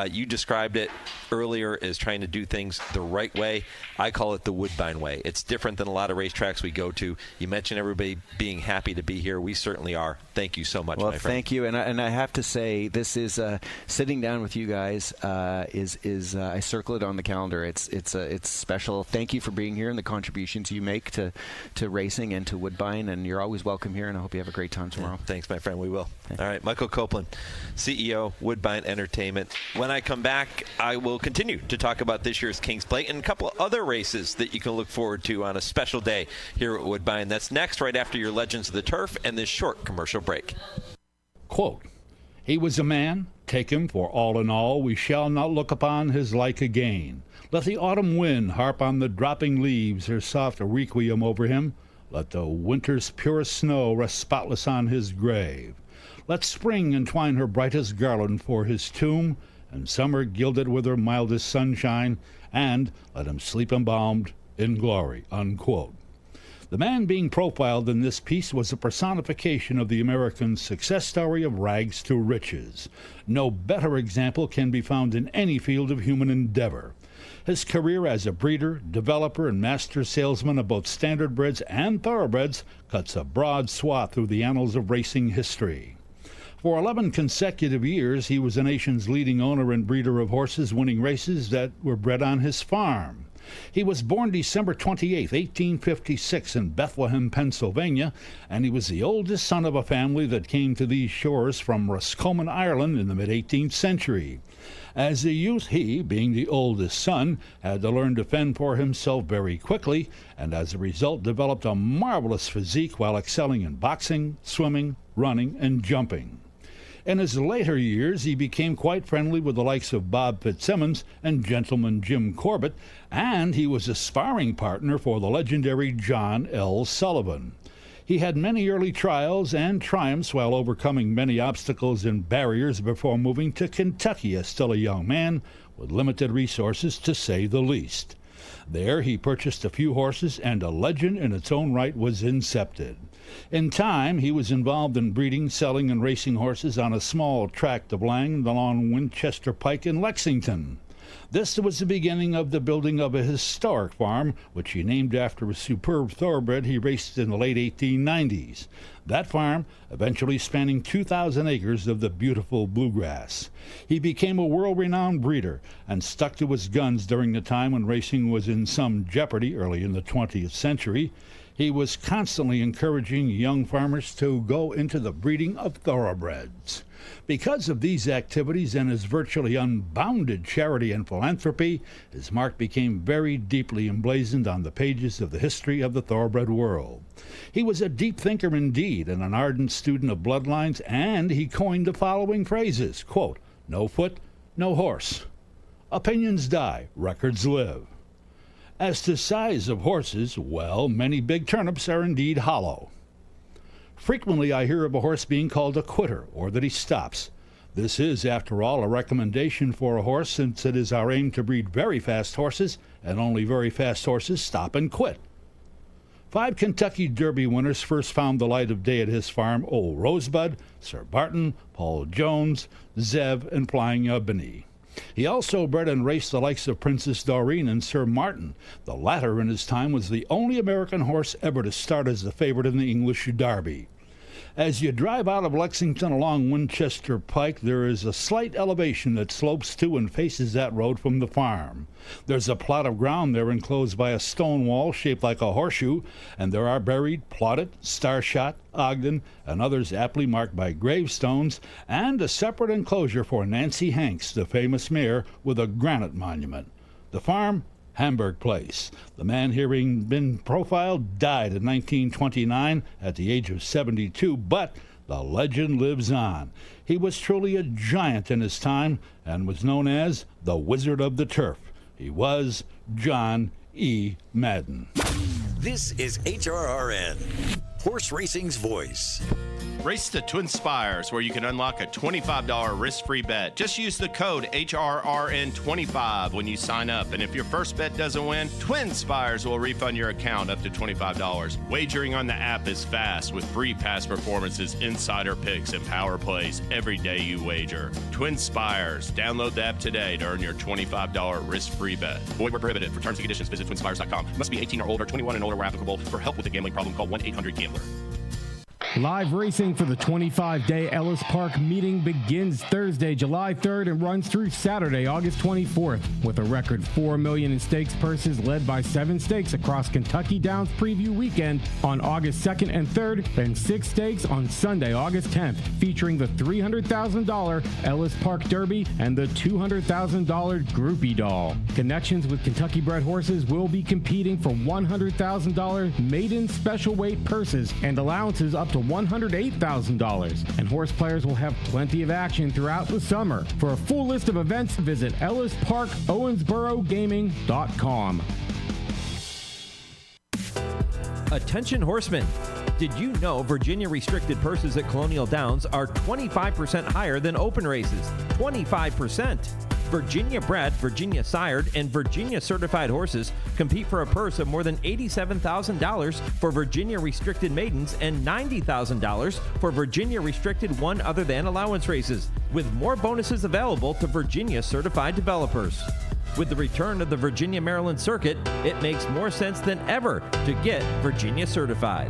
You described it earlier as trying to do things the right way. I call it the Woodbine way. It's different than a lot of racetracks we go to. You mentioned everybody being happy to be here. We certainly are. Thank you so much, my friend. Well, thank you. And I have to say, this is sitting down with you guys is I circle it on the calendar. It's special. Thank you for being here and the contributions you make to racing and to Woodbine, and you're always welcome here, and I hope you have a great time tomorrow. Yeah, thanks, my friend. We will. All right, Michael Copland, CEO, Woodbine Entertainment. When I come back, I will continue to talk about this year's King's Plate and a couple of other races that you can look forward to on a special day here at Woodbine. That's next, right after your Legends of the Turf and this short commercial break. Quote, "He was a man, take him for all in all, we shall not look upon his like again. Let the autumn wind harp on the dropping leaves her soft requiem over him. Let the winter's purest snow rest spotless on his grave. Let spring entwine her brightest garland for his tomb, and summer gild it with her mildest sunshine, and let him sleep embalmed in glory." Unquote. The man being profiled in this piece was a personification of the American success story of rags to riches. No better example can be found in any field of human endeavor. His career as a breeder, developer, and master salesman of both standardbreds and thoroughbreds cuts a broad swath through the annals of racing history. For 11 consecutive years, he was the nation's leading owner and breeder of horses, winning races that were bred on his farm. He was born December 28, 1856 in Bethlehem, Pennsylvania, and he was the oldest son of a family that came to these shores from Roscommon, Ireland in the mid-18th century. As a youth, he, being the oldest son, had to learn to fend for himself very quickly, and as a result developed a marvelous physique while excelling in boxing, swimming, running, and jumping. In his later years, he became quite friendly with the likes of Bob Fitzsimmons and Gentleman Jim Corbett, and he was a sparring partner for the legendary John L. Sullivan. He had many early trials and triumphs while overcoming many obstacles and barriers before moving to Kentucky as still a young man with limited resources, to say the least. There he purchased a few horses, and a legend in its own right was incepted. In time, he was involved in breeding, selling, and racing horses on a small tract of land along Winchester Pike in Lexington. This was the beginning of the building of a historic farm, which he named after a superb thoroughbred he raced in the late 1890s. That farm eventually spanning 2,000 acres of the beautiful bluegrass. He became a world-renowned breeder and stuck to his guns during the time when racing was in some jeopardy early in the 20th century. He was constantly encouraging young farmers to go into the breeding of thoroughbreds. Because of these activities and his virtually unbounded charity and philanthropy, his mark became very deeply emblazoned on the pages of the history of the thoroughbred world. He was a deep thinker indeed and an ardent student of bloodlines, and he coined the following phrases, quote, "No foot, no horse. Opinions die, records live." As to size of horses, well, many big turnips are indeed hollow. Frequently I hear of a horse being called a quitter, or that he stops. This is, after all, a recommendation for a horse, since it is our aim to breed very fast horses, and only very fast horses stop and quit. 5 Kentucky Derby winners first found the light of day at his farm: Old Rosebud, Sir Barton, Paul Jones, Zev, and Flying Ebony. He also bred and raced the likes of Princess Doreen and Sir Martin. The latter in his time was the only American horse ever to start as the favorite in the English Derby. As you drive out of Lexington along Winchester Pike, there is a slight elevation that slopes to and faces that road from the farm. There's a plot of ground there enclosed by a stone wall shaped like a horseshoe, and there are buried Ploddet, Starshot, Ogden, and others aptly marked by gravestones, and a separate enclosure for Nancy Hanks, the famous mare, with a granite monument. The farm, Hamburg Place. The man hearing been profiled died in 1929 at the age of 72, but the legend lives on. He was truly a giant in his time and was known as the Wizard of the Turf. He was John E. Madden. This is HRRN, horse racing's voice. Race to TwinSpires, where you can unlock a $25 risk-free bet. Just use the code HRRN25 when you sign up. And if your first bet doesn't win, TwinSpires will refund your account up to $25. Wagering on the app is fast with free past performances, insider picks, and power plays every day you wager. TwinSpires. Download the app today to earn your $25 risk-free bet. Void where prohibited. For terms and conditions, visit TwinSpires.com. Must be 18 or older, 21 and older where applicable. For help with a gambling problem, call 1-800-GAMBLER. Live racing for the 25-day Ellis Park meeting begins Thursday, July 3rd and runs through Saturday, August 24th, with a record $4 million in stakes purses led by 7 stakes across Kentucky Downs Preview Weekend on August 2nd and 3rd, and 6 stakes on Sunday, August 10th, featuring the $300,000 Ellis Park Derby and the $200,000 Groupie Doll. Connections with Kentucky-bred horses will be competing for $100,000 maiden special weight purses and allowances up to $108,000, and horse players will have plenty of action throughout the summer. For a full list of events, visit EllisParkOwensboroGaming.com. Attention horsemen! Did you know Virginia restricted purses at Colonial Downs are 25% higher than open races? 25%! Virginia bred, Virginia sired, and Virginia certified horses compete for a purse of more than $87,000 for Virginia restricted maidens and $90,000 for Virginia restricted one other than allowance races, with more bonuses available to Virginia certified developers. With the return of the Virginia-Maryland circuit, it makes more sense than ever to get Virginia certified.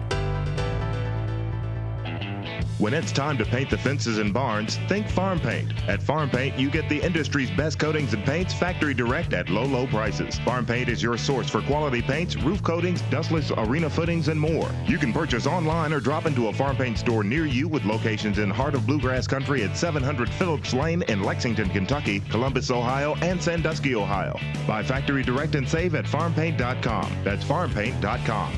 When it's time to paint the fences and barns, think Farm Paint. At Farm Paint, you get the industry's best coatings and paints factory direct at low, low prices. Farm Paint is your source for quality paints, roof coatings, dustless arena footings, and more. You can purchase online or drop into a Farm Paint store near you with locations in heart of bluegrass country at 700 Phillips Lane in Lexington, Kentucky, Columbus, Ohio, and Sandusky, Ohio. Buy factory direct and save at farmpaint.com. That's farmpaint.com.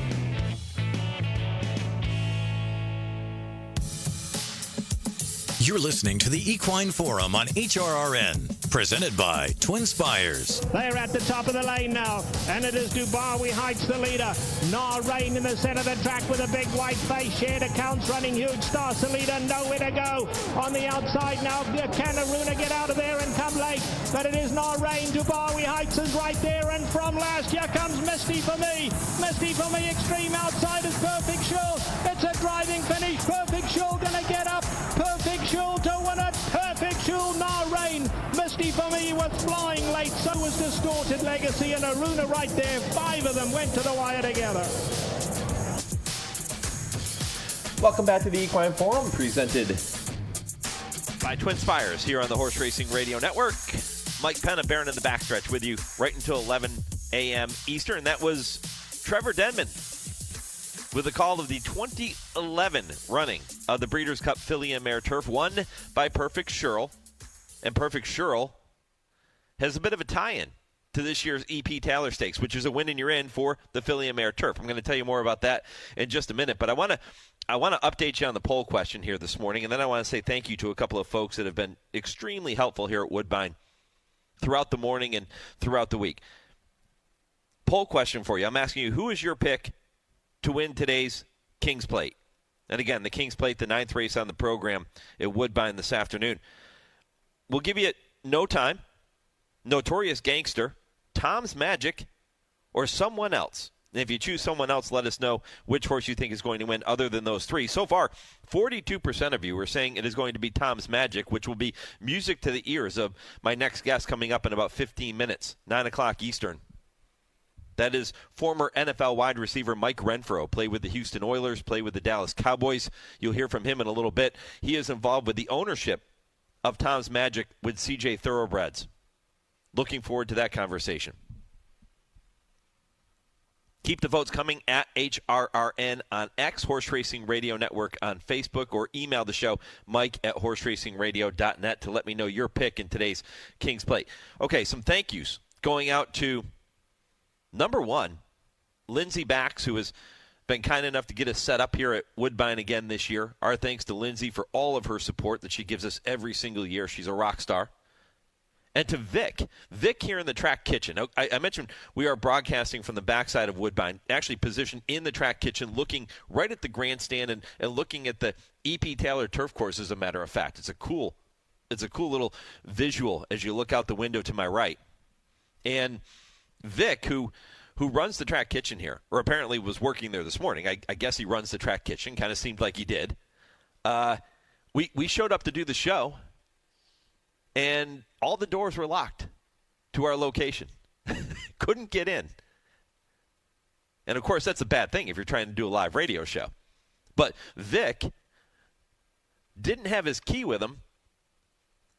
You're listening to the Equine Forum on HRRN, Presented by TwinSpires. They're at the top of the lane now, and it is Dubarwi Heights the leader. Nah Rain in the center of the track with a big white face. Shared accounts running huge. Star Salida nowhere to go. On the outside now, can Aruna get out of there and come late? But it is Nah Rain. Dubarwi Heights is right there, and from last, here comes Misty for me. Misty for me, extreme outside is Perfect Shul. It's a driving finish. Perfect Shul gonna get up. Perfect Shul to win it. Perfect Shul, Nah Rain. Misty for me was flying late, so was Distorted Legacy and Aruna right there. 5 of them went to the wire together. Welcome back to the Equine Forum, presented by TwinSpires here on the Horse Racing Radio Network. Mike Penna, Baron in the backstretch with you right until 11 a.m. Eastern. That was Trevor Denman with the call of the 2011 running of the Breeders' Cup Filly and Mare Turf, won by Perfect Shurl. And Perfect Shurl has a bit of a tie-in to this year's EP Taylor Stakes, which is a win and you're in for the Filly and Mare Turf. I'm going to tell you more about that in just a minute, but I want to update you on the poll question here this morning, and then I want to say thank you to a couple of folks that have been extremely helpful here at Woodbine throughout the morning and throughout the week. Poll question for you. I'm asking you, who is your pick to win today's King's Plate? And again, the King's Plate, the 9th race on the program at Woodbine this afternoon. We'll give you No Time, Notorious Gangster, Tom's Magic, or someone else. And if you choose someone else, let us know which horse you think is going to win other than those 3. So far, 42% of you are saying it is going to be Tom's Magic, which will be music to the ears of my next guest coming up in about 15 minutes, 9 o'clock Eastern. That is former NFL wide receiver Mike Renfro, played with the Houston Oilers, played with the Dallas Cowboys. You'll hear from him in a little bit. He is involved with the ownership of Tom's Magic with CJ Thoroughbreds. Looking forward to that conversation. Keep the votes coming at HRRN on X, Horse Racing Radio Network on Facebook, or email the show, mike@horseracingradio.net, to let me know your pick in today's King's Plate. Okay, some thank yous going out to number 1, Lindsay Bax, who has been kind enough to get us set up here at Woodbine again this year. Our thanks to Lindsay for all of her support that she gives us every single year. She's a rock star. And to Vic here in the track kitchen. I mentioned we are broadcasting from the backside of Woodbine, actually positioned in the track kitchen, looking right at the grandstand and looking at the EP Taylor turf course, as a matter of fact. It's a cool little visual as you look out the window to my right. And Vic, who runs the track kitchen here, or apparently was working there this morning. I guess he runs the track kitchen. Kind of seemed like he did. We showed up to do the show, and all the doors were locked to our location. Couldn't get in. And, of course, that's a bad thing if you're trying to do a live radio show. But Vic didn't have his key with him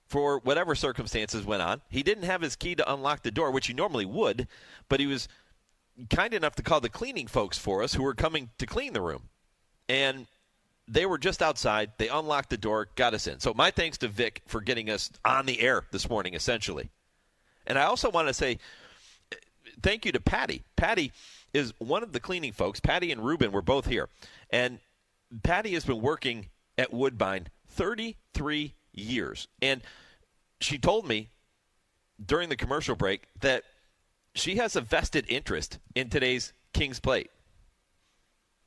for whatever circumstances went on. He didn't have his key to unlock the door, which he normally would, but he was kind enough to call the cleaning folks for us who were coming to clean the room. And they were just outside. They unlocked the door, got us in. So my thanks to Vic for getting us on the air this morning, essentially. And I also want to say thank you to Patty. Patty is one of the cleaning folks. Patty and Ruben were both here. And Patty has been working at Woodbine 33 years. And she told me during the commercial break that she has a vested interest in today's King's Plate.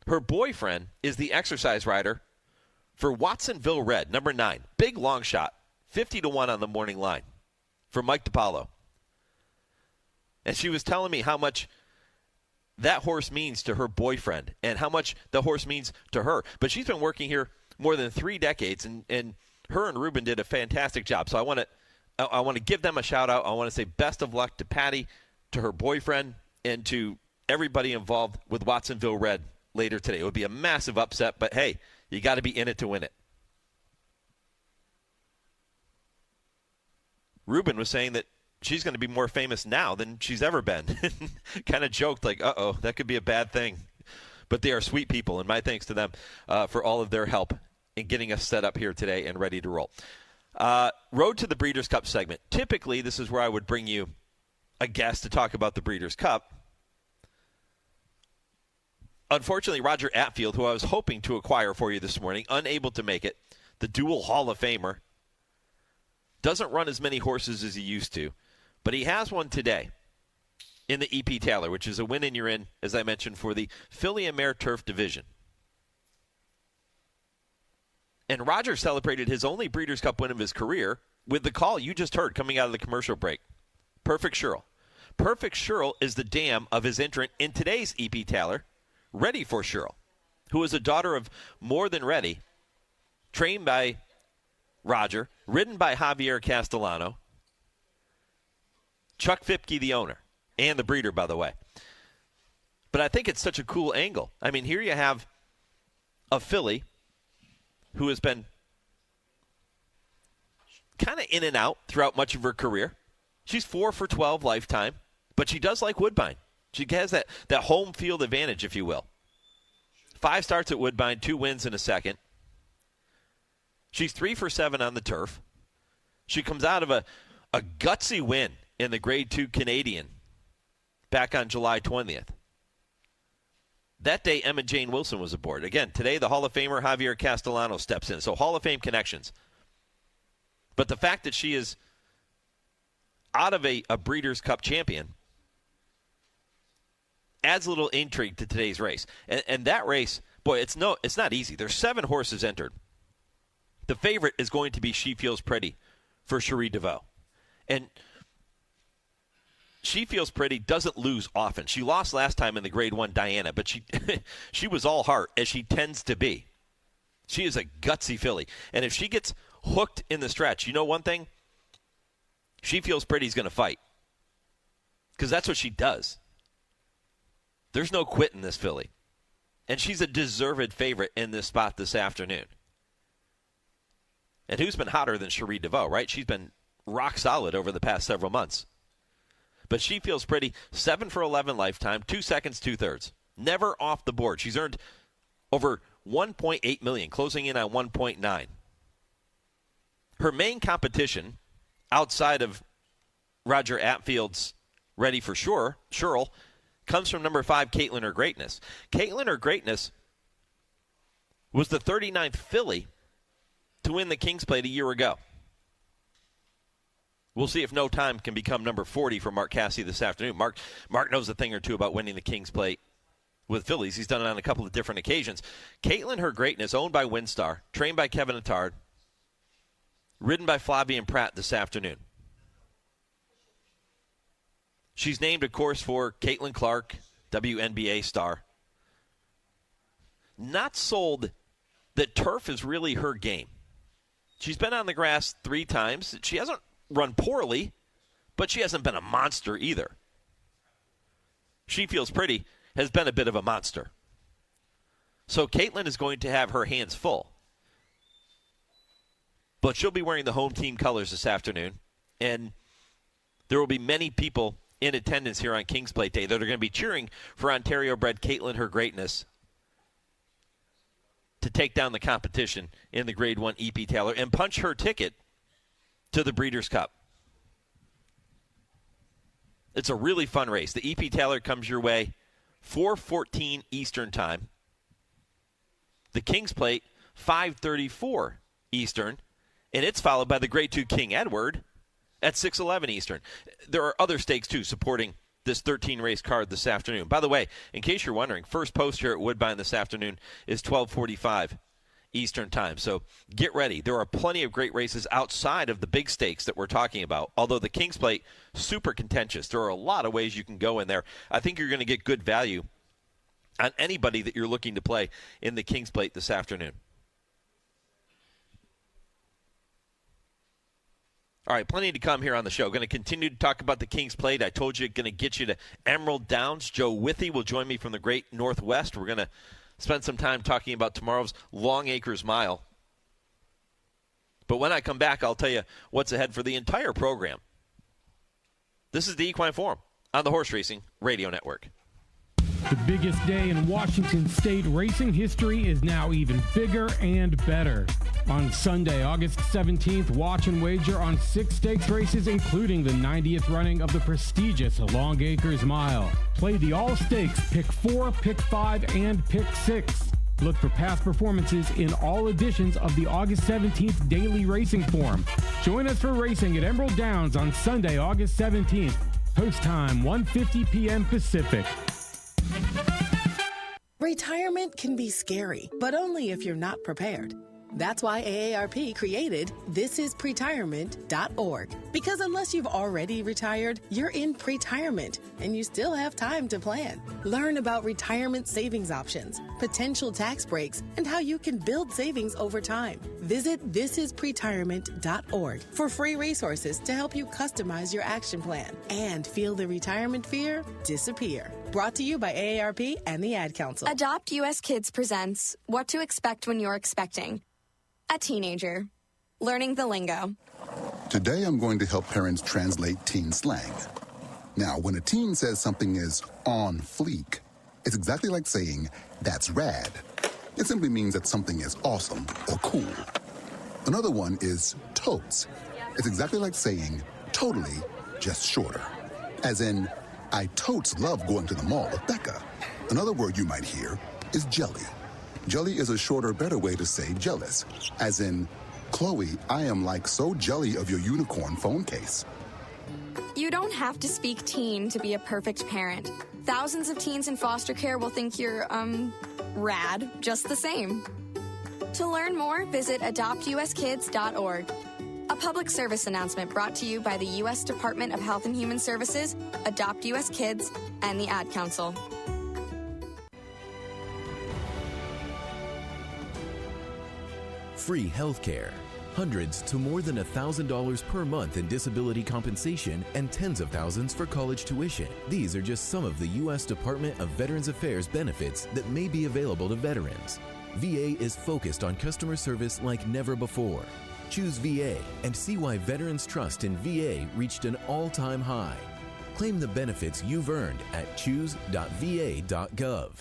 Her boyfriend is the exercise rider for Watsonville Red, number 9. Big long shot, 50-1 on the morning line for Mike DiPaolo. And she was telling me how much that horse means to her boyfriend and how much the horse means to her. But she's been working here more than 3 decades, and her and Ruben did a fantastic job. So I want to give them a shout-out. I want to say best of luck to Patty, to her boyfriend, and to everybody involved with Watsonville Red later today. It would be a massive upset, but hey, you got to be in it to win it. Ruben was saying that she's going to be more famous now than she's ever been. Kind of joked like, uh-oh, that could be a bad thing. But they are sweet people, and my thanks to them for all of their help in getting us set up here today and ready to roll. Road to the Breeders' Cup segment. Typically, this is where I would bring you a guest to talk about the Breeders' Cup. Unfortunately, Roger Atfield, who I was hoping to acquire for you this morning, unable to make it, the dual Hall of Famer, Doesn't run as many horses as he used to, but he has one today in the EP Taylor, which is a win and you're in, as I mentioned, for the Filly and Mare Turf Division. And Roger celebrated his only Breeders' Cup win of his career with the call you just heard coming out of the commercial break. Perfect Sherrill. Perfect Sherrill is the dam of his entrant in today's EP Taylor, Ready for Sherrill, who is a daughter of More Than Ready, trained by Roger, ridden by Javier Castellano, Chuck Fipke, the owner, and the breeder, by the way. But I think it's such a cool angle. I mean, here you have a filly who has been kind of in and out throughout much of her career. She's 4 for 12 lifetime, but she does like Woodbine. She has that home field advantage, if you will. 5 starts at Woodbine, 2 wins in a second. She's 3 for 7 on the turf. She comes out of a gutsy win in the Grade 2 Canadian back on July 20th. That day, Emma Jane Wilson was aboard. Again, today, the Hall of Famer Javier Castellano steps in. So Hall of Fame connections. But the fact that she is out of a Breeders' Cup champion adds a little intrigue to today's race. And that race, boy, it's not easy. There's 7 horses entered. The favorite is going to be She Feels Pretty for Cherie DeVaux. And She Feels Pretty doesn't lose often. She lost last time in the Grade 1 Diana, but she was all heart, as she tends to be. She is a gutsy filly. And if she gets hooked in the stretch, you know one thing? She Feels Pretty is going to fight. Because that's what she does. There's no quit in this filly. And she's a deserved favorite in this spot this afternoon. And who's been hotter than Cherie DeVaux, right? She's been rock solid over the past several months. But She Feels Pretty, 7 for 11 lifetime, 2 seconds, 2/3. Never off the board. She's earned over $1.8 million, closing in on 1.9. Her main competition, outside of Roger Atfield's Ready for Sherrill, comes from number 5, Caitlin Her Greatness. Caitlin Her Greatness was the 39th filly to win the King's Plate a year ago. We'll see if No Time can become number 40 for Mark Cassidy this afternoon. Mark knows a thing or two about winning the King's Plate with fillies. He's done it on a couple of different occasions. Caitlin Her Greatness, owned by Windstar, trained by Kevin Attard, ridden by Flavian Pratt this afternoon. She's named, of course, for Caitlin Clark, WNBA star. Not sold that turf is really her game. She's been on the grass 3 times. She hasn't run poorly, but she hasn't been a monster either. She Feels Pretty has been a bit of a monster. So Caitlin is going to have her hands full. But she'll be wearing the home team colors this afternoon, and there will be many people in attendance here on King's Plate Day that are going to be cheering for Ontario-bred Caitlin Her Greatness to take down the competition in the Grade 1 EP Taylor and punch her ticket to the Breeders' Cup. It's a really fun race. The EP Taylor comes your way 4:14 Eastern Time. The King's Plate, 5:34 Eastern. And it's followed by the Grade 2 King Edward at 6:11 Eastern. There are other stakes, too, supporting this 13-race card this afternoon. By the way, in case you're wondering, first post here at Woodbine this afternoon is 12:45 Eastern Time. So get ready. There are plenty of great races outside of the big stakes that we're talking about. Although the King's Plate, super contentious. There are a lot of ways you can go in there. I think you're going to get good value on anybody that you're looking to play in the King's Plate this afternoon. All right, plenty to come here on the show. Going to continue to talk about the King's Plate. I told you, going to get you to Emerald Downs. Joe Withee will join me from the Great Northwest. We're going to spend some time talking about tomorrow's Longacres Mile. But when I come back, I'll tell you what's ahead for the entire program. This is the Equine Forum on the Horse Racing Radio Network. The biggest day in Washington State racing history is now even bigger and better. On Sunday, August 17th, watch and wager on 6 stakes races, including the 90th running of the prestigious Longacres Mile. Play the all-stakes, Pick 4, Pick 5, and Pick 6. Look for past performances in all editions of the August 17th Daily Racing Form. Check Join us for racing at Emerald Downs on Sunday, August 17th. Post time, 1:50 p.m. Pacific. Retirement can be scary, but only if you're not prepared. That's why AARP created thisispretirement.org. Because unless you've already retired, you're in pretirement, and you still have time to plan. Learn about retirement savings options, potential tax breaks, and how you can build savings over time. Visit thisispretirement.org for free resources to help you customize your action plan and feel the retirement fear disappear. Brought to you by AARP and the Ad Council. Adopt US Kids presents What to Expect When You're Expecting a Teenager. Learning the lingo. Today I'm going to help parents translate teen slang. Now, when a teen says something is on fleek, it's exactly like saying, that's rad. It simply means that something is awesome or cool. Another one is totes. It's exactly like saying, totally, just shorter. As in, I totes love going to the mall with Becker. Another word you might hear is jelly. Jelly is a shorter, better way to say jealous. As in, Chloe, I am like so jelly of your unicorn phone case. You don't have to speak teen to be a perfect parent. Thousands of teens in foster care will think you're, rad, just the same. To learn more, visit adoptuskids.org. A public service announcement brought to you by the U.S. Department of Health and Human Services, Adopt U.S. Kids, and the Ad Council. Free health care, hundreds to more than $1,000 per month in disability compensation, and tens of thousands for college tuition. These are just some of the U.S. Department of Veterans Affairs benefits that may be available to veterans. VA is focused on customer service like never before. Choose VA and see why veterans' trust in VA reached an all-time high. Claim the benefits you've earned at choose.va.gov.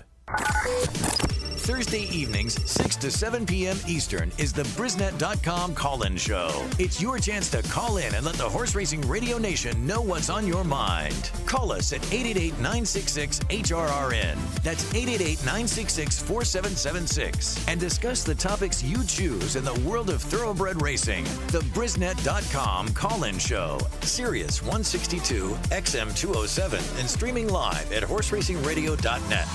Thursday evenings, 6 to 7 p.m. Eastern, is the Brisnet.com call-in show. It's your chance to call in and let the Horse Racing Radio Nation know what's on your mind. Call us at 888-966-HRRN. That's 888-966-4776. And discuss the topics you choose in the world of thoroughbred racing. The Brisnet.com call-in show. Sirius 162, XM 207, and streaming live at horseracingradio.net.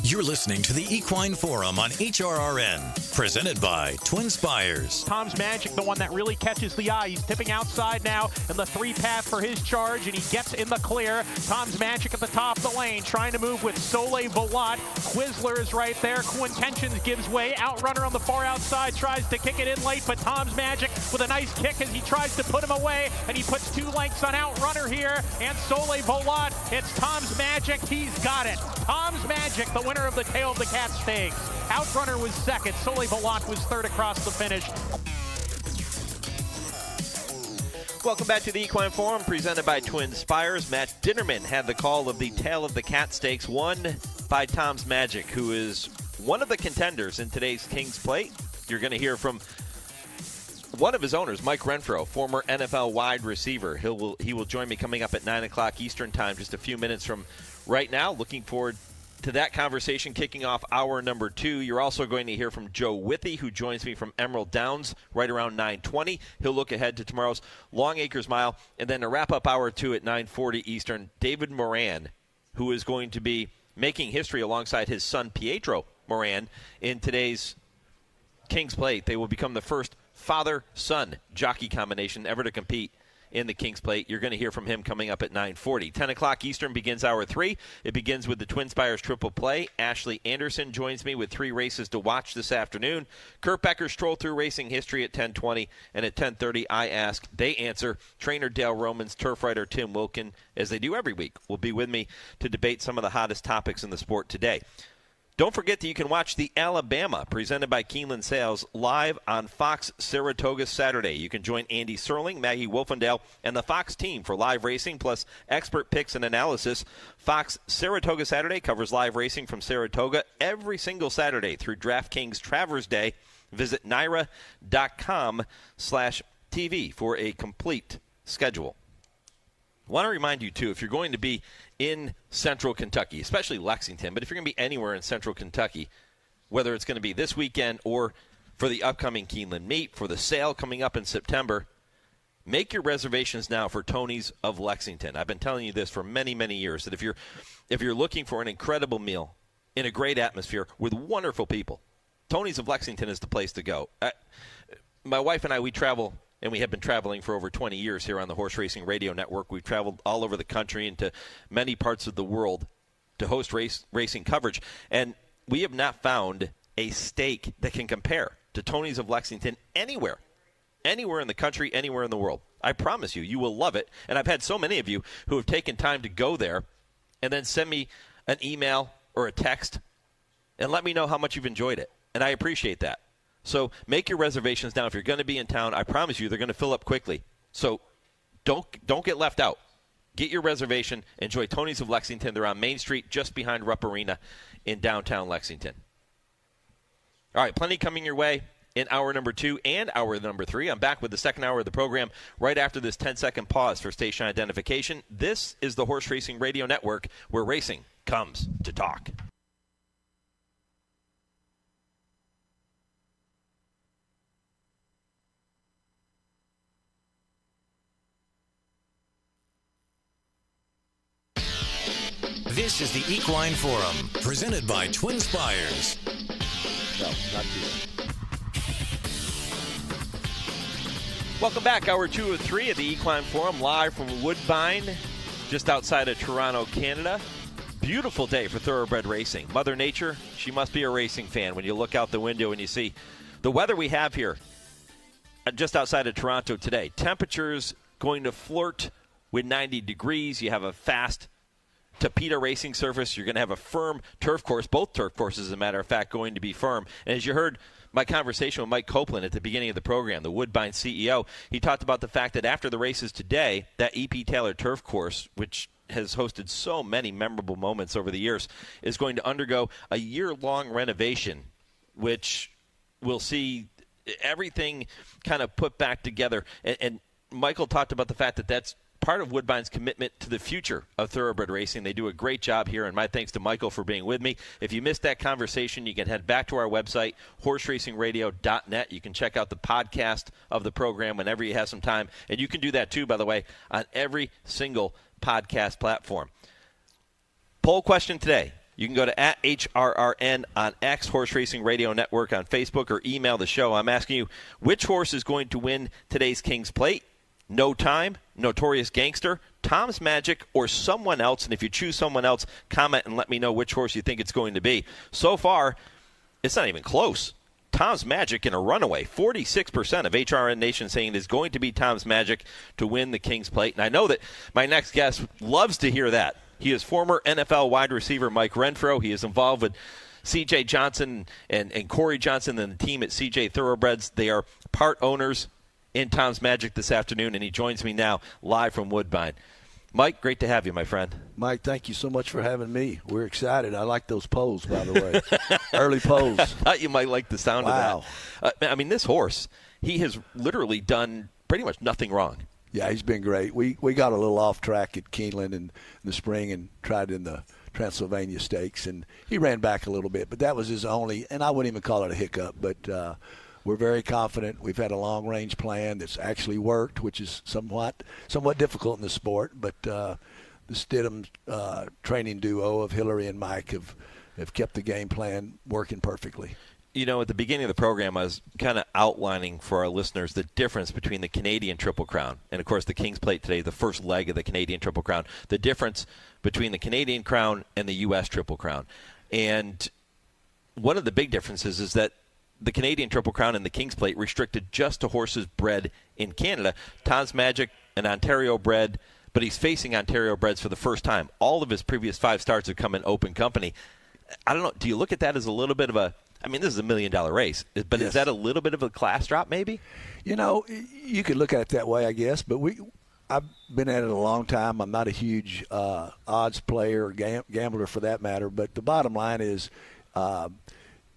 You're listening to the Equine Forum on HRRN, presented by TwinSpires. Tom's Magic, the one that really catches the eye. He's tipping outside now in the three path for his charge, and he gets in the clear. Tom's Magic at the top of the lane, trying to move with Soleil Volant. Quizler is right there. Quintentions gives way. Outrunner on the far outside tries to kick it in late, but Tom's Magic with a nice kick as he tries to put him away, and he puts 2 lengths on Outrunner here, and Soleil Volant. It's Tom's Magic. He's got it. Tom's Magic, the winner of the Tail of the Cat Stakes. Outrunner was second. Soleil Volant was third across the finish. Welcome back to the Equine Forum, presented by TwinSpires. Matt Dinnerman had the call of the Tail of the Cat Stakes, won by Tom's Magic, who is one of the contenders in today's King's Plate. You're going to hear from one of his owners, Mike Renfro, former NFL wide receiver. He will join me coming up at 9 o'clock Eastern Time, just a few minutes from right now. Looking forward to that conversation kicking off hour number 2. You're also going to hear from Joe Withee, who joins me from Emerald Downs right around 9:20. He'll look ahead to tomorrow's Longacres Mile. And then to wrap up hour 2 at 9:40 Eastern, David Moran, who is going to be making history alongside his son Pietro Moran in today's King's Plate. They will become the first father-son jockey combination ever to compete in the King's Plate. You're going to hear from him coming up at 9:40. 10 o'clock Eastern begins hour 3. It begins with the TwinSpires Triple Play. Ashley Anderson joins me with 3 races to watch this afternoon. Kurt Becker, Stroll Through Racing History at 10:20. And at 10:30, I Ask, They Answer. Trainer Dale Romans, turf writer Tim Wilkin, as they do every week, will be with me to debate some of the hottest topics in the sport today. Don't forget that you can watch the Alabama, presented by Keeneland Sales, live on Fox Saratoga Saturday. You can join Andy Serling, Maggie Wolfendale, and the Fox team for live racing, plus expert picks and analysis. Fox Saratoga Saturday covers live racing from Saratoga every single Saturday through DraftKings Travers Day. Visit NYRA.com/TV for a complete schedule. I want to remind you, too, if you're going to be in central Kentucky, especially Lexington, but if you're going to be anywhere in central Kentucky, whether it's going to be this weekend or for the upcoming Keeneland meet, for the sale coming up in September. Make your reservations now for Tony's of Lexington. I've been telling you this for many, many years, that if you're looking for an incredible meal in a great atmosphere with wonderful people, Tony's of Lexington is the place to go. My wife and I, we travel, and we have been traveling for over 20 years here on the Horse Racing Radio Network. We've traveled all over the country and to many parts of the world to host racing coverage, and we have not found a steak that can compare to Tony's of Lexington anywhere in the country, anywhere in the world. I promise you, you will love it. And I've had so many of you who have taken time to go there and then send me an email or a text and let me know how much you've enjoyed it. And I appreciate that. So make your reservations now. If you're going to be in town, I promise you they're going to fill up quickly. So don't get left out. Get your reservation. Enjoy Tony's of Lexington. They're on Main Street, just behind Rupp Arena in downtown Lexington. All right, plenty coming your way in hour number 2 and hour number 3. I'm back with the second hour of the program right after this 10-second pause for station identification. This is the Horse Racing Radio Network, where racing comes to talk. This is the Equine Forum, presented by TwinSpires. No, not you. Welcome back, hour 2 of 3 of the Equine Forum, live from Woodbine, just outside of Toronto, Canada. Beautiful day for thoroughbred racing. Mother Nature, she must be a racing fan when you look out the window and you see the weather we have here just outside of Toronto today. Temperatures going to flirt with 90 degrees. You have a fast Tapeta racing surface. You're going to have a firm turf course. Both turf courses, as a matter of fact, going to be firm. And as you heard my conversation with Mike Copland at the beginning of the program, the Woodbine CEO, he talked about the fact that after the races today, that E.P. Taylor turf course, which has hosted so many memorable moments over the years, is going to undergo a year-long renovation, which will see everything kind of put back together. And Michael talked about the fact that that's part of Woodbine's commitment to the future of thoroughbred racing. They do a great job here, and my thanks to Michael for being with me. If you missed that conversation, you can head back to our website, horseracingradio.net. You can check out the podcast of the program whenever you have some time, and you can do that too, by the way, on every single podcast platform. Poll question today. You can go to @HRRN on X, Horse Racing Radio Network on Facebook, or email the show. I'm asking you, which horse is going to win today's King's Plate? No Time, Notorious Gangster, Tom's Magic, or someone else? And if you choose someone else, comment and let me know which horse you think it's going to be. So far, it's not even close. Tom's Magic in a runaway. 46% of HRRN Nation saying it is going to be Tom's Magic to win the King's Plate. And I know that my next guest loves to hear that. He is former NFL wide receiver Mike Renfro. He is involved with C.J. Johnson and Corey Johnson and the team at C.J. Thoroughbreds. They are part owners in Tom's Magic this afternoon, and he joins me now live from Woodbine. Mike, great to have you, my friend. Mike, thank you so much for having me. We're excited. I like those polls, by the way. Early polls. I thought you might like the sound of that. I mean, this horse, he has literally done pretty much nothing wrong. Yeah, he's been great. We got a little off track at Keeneland in the spring and tried in the Transylvania Stakes, and he ran back a little bit, but that was his only, and I wouldn't even call it a hiccup, but we're very confident. We've had a long-range plan that's actually worked, which is somewhat difficult in the sport. But the Stidham training duo of Hillary and Mike have kept the game plan working perfectly. You know, at the beginning of the program, I was kind of outlining for our listeners the difference between the Canadian Triple Crown and, of course, the King's Plate today, the first leg of the Canadian Triple Crown, the difference between the Canadian Crown and the U.S. Triple Crown. And one of the big differences is that the Canadian Triple Crown and the King's Plate restricted just to horses bred in Canada. Tom's Magic, an Ontario bred, but he's facing Ontario breds for the first time. All of his previous 5 starts have come in open company. I don't know. Do you look at that as a little bit of a – I mean, this is $1 million race, but yes. Is that a little bit of a class drop maybe? You know, you could look at it that way, I guess, but I've been at it a long time. I'm not a huge odds player or gambler for that matter, but the bottom line is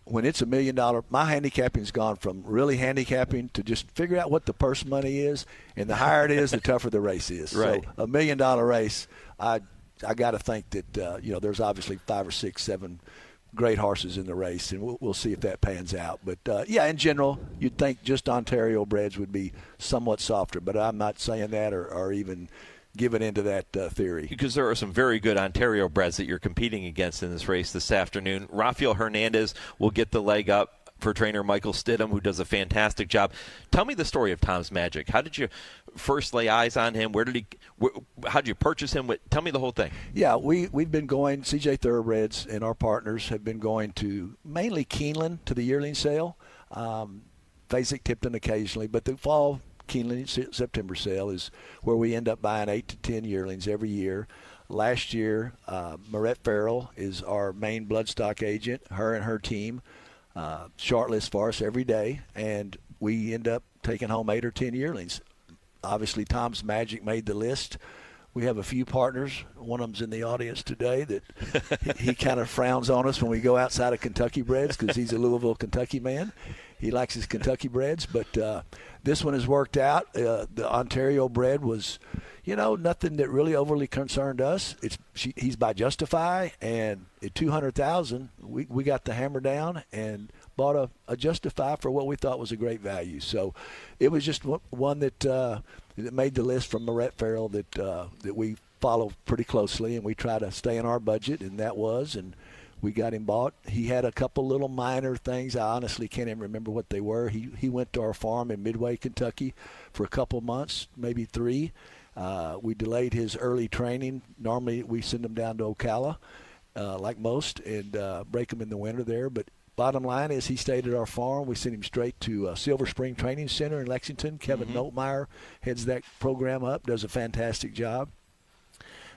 when it's $1 million, my handicapping's gone from really handicapping to just figure out what the purse money is, and the higher it is, the tougher the race is. Right. So $1 million race, I got to think that there's obviously 5 or 6, 7 great horses in the race, and we'll see if that pans out. But, in general, you'd think just Ontario breds would be somewhat softer, but I'm not saying that or even giving into that theory. Because there are some very good Ontario breds that you're competing against in this race this afternoon. Rafael Hernandez will get the leg up for trainer Michael Stidham, who does a fantastic job. Tell me the story of Tom's Magic. How did you first lay eyes on him? How did you purchase him? Tell me the whole thing. Yeah, we've been going, CJ Thoroughbreds and our partners have been going to mainly Keeneland to the yearling sale, basic Tipton occasionally, but the fall Keeneland September sale is where we end up buying 8 to 10 yearlings every year. Last year, Marette Farrell is our main bloodstock agent. Her and her team shortlist for us every day, and we end up taking home 8 or 10 yearlings. Obviously, Tom's Magic made the list. We have a few partners. One of them's in the audience today that he kind of frowns on us when we go outside of Kentucky breds because he's a Louisville, Kentucky man. He likes his Kentucky breds, but this one has worked out. The Ontario bred was, nothing that really overly concerned us. He's by Justify, and at $200,000, we got the hammer down and bought a Justify for what we thought was a great value. So it was just one that made the list from Marette Farrell that we follow pretty closely, and we try to stay in our budget, and that was, and we got him bought. He had a couple little minor things. I honestly can't even remember what they were. He went to our farm in Midway, Kentucky for a couple months, maybe 3. We delayed his early training. Normally we send him down to Ocala, like most, and break him in the winter there. But bottom line is he stayed at our farm. We sent him straight to Silver Spring Training Center in Lexington. Kevin Noltmeyer heads that program up, does a fantastic job.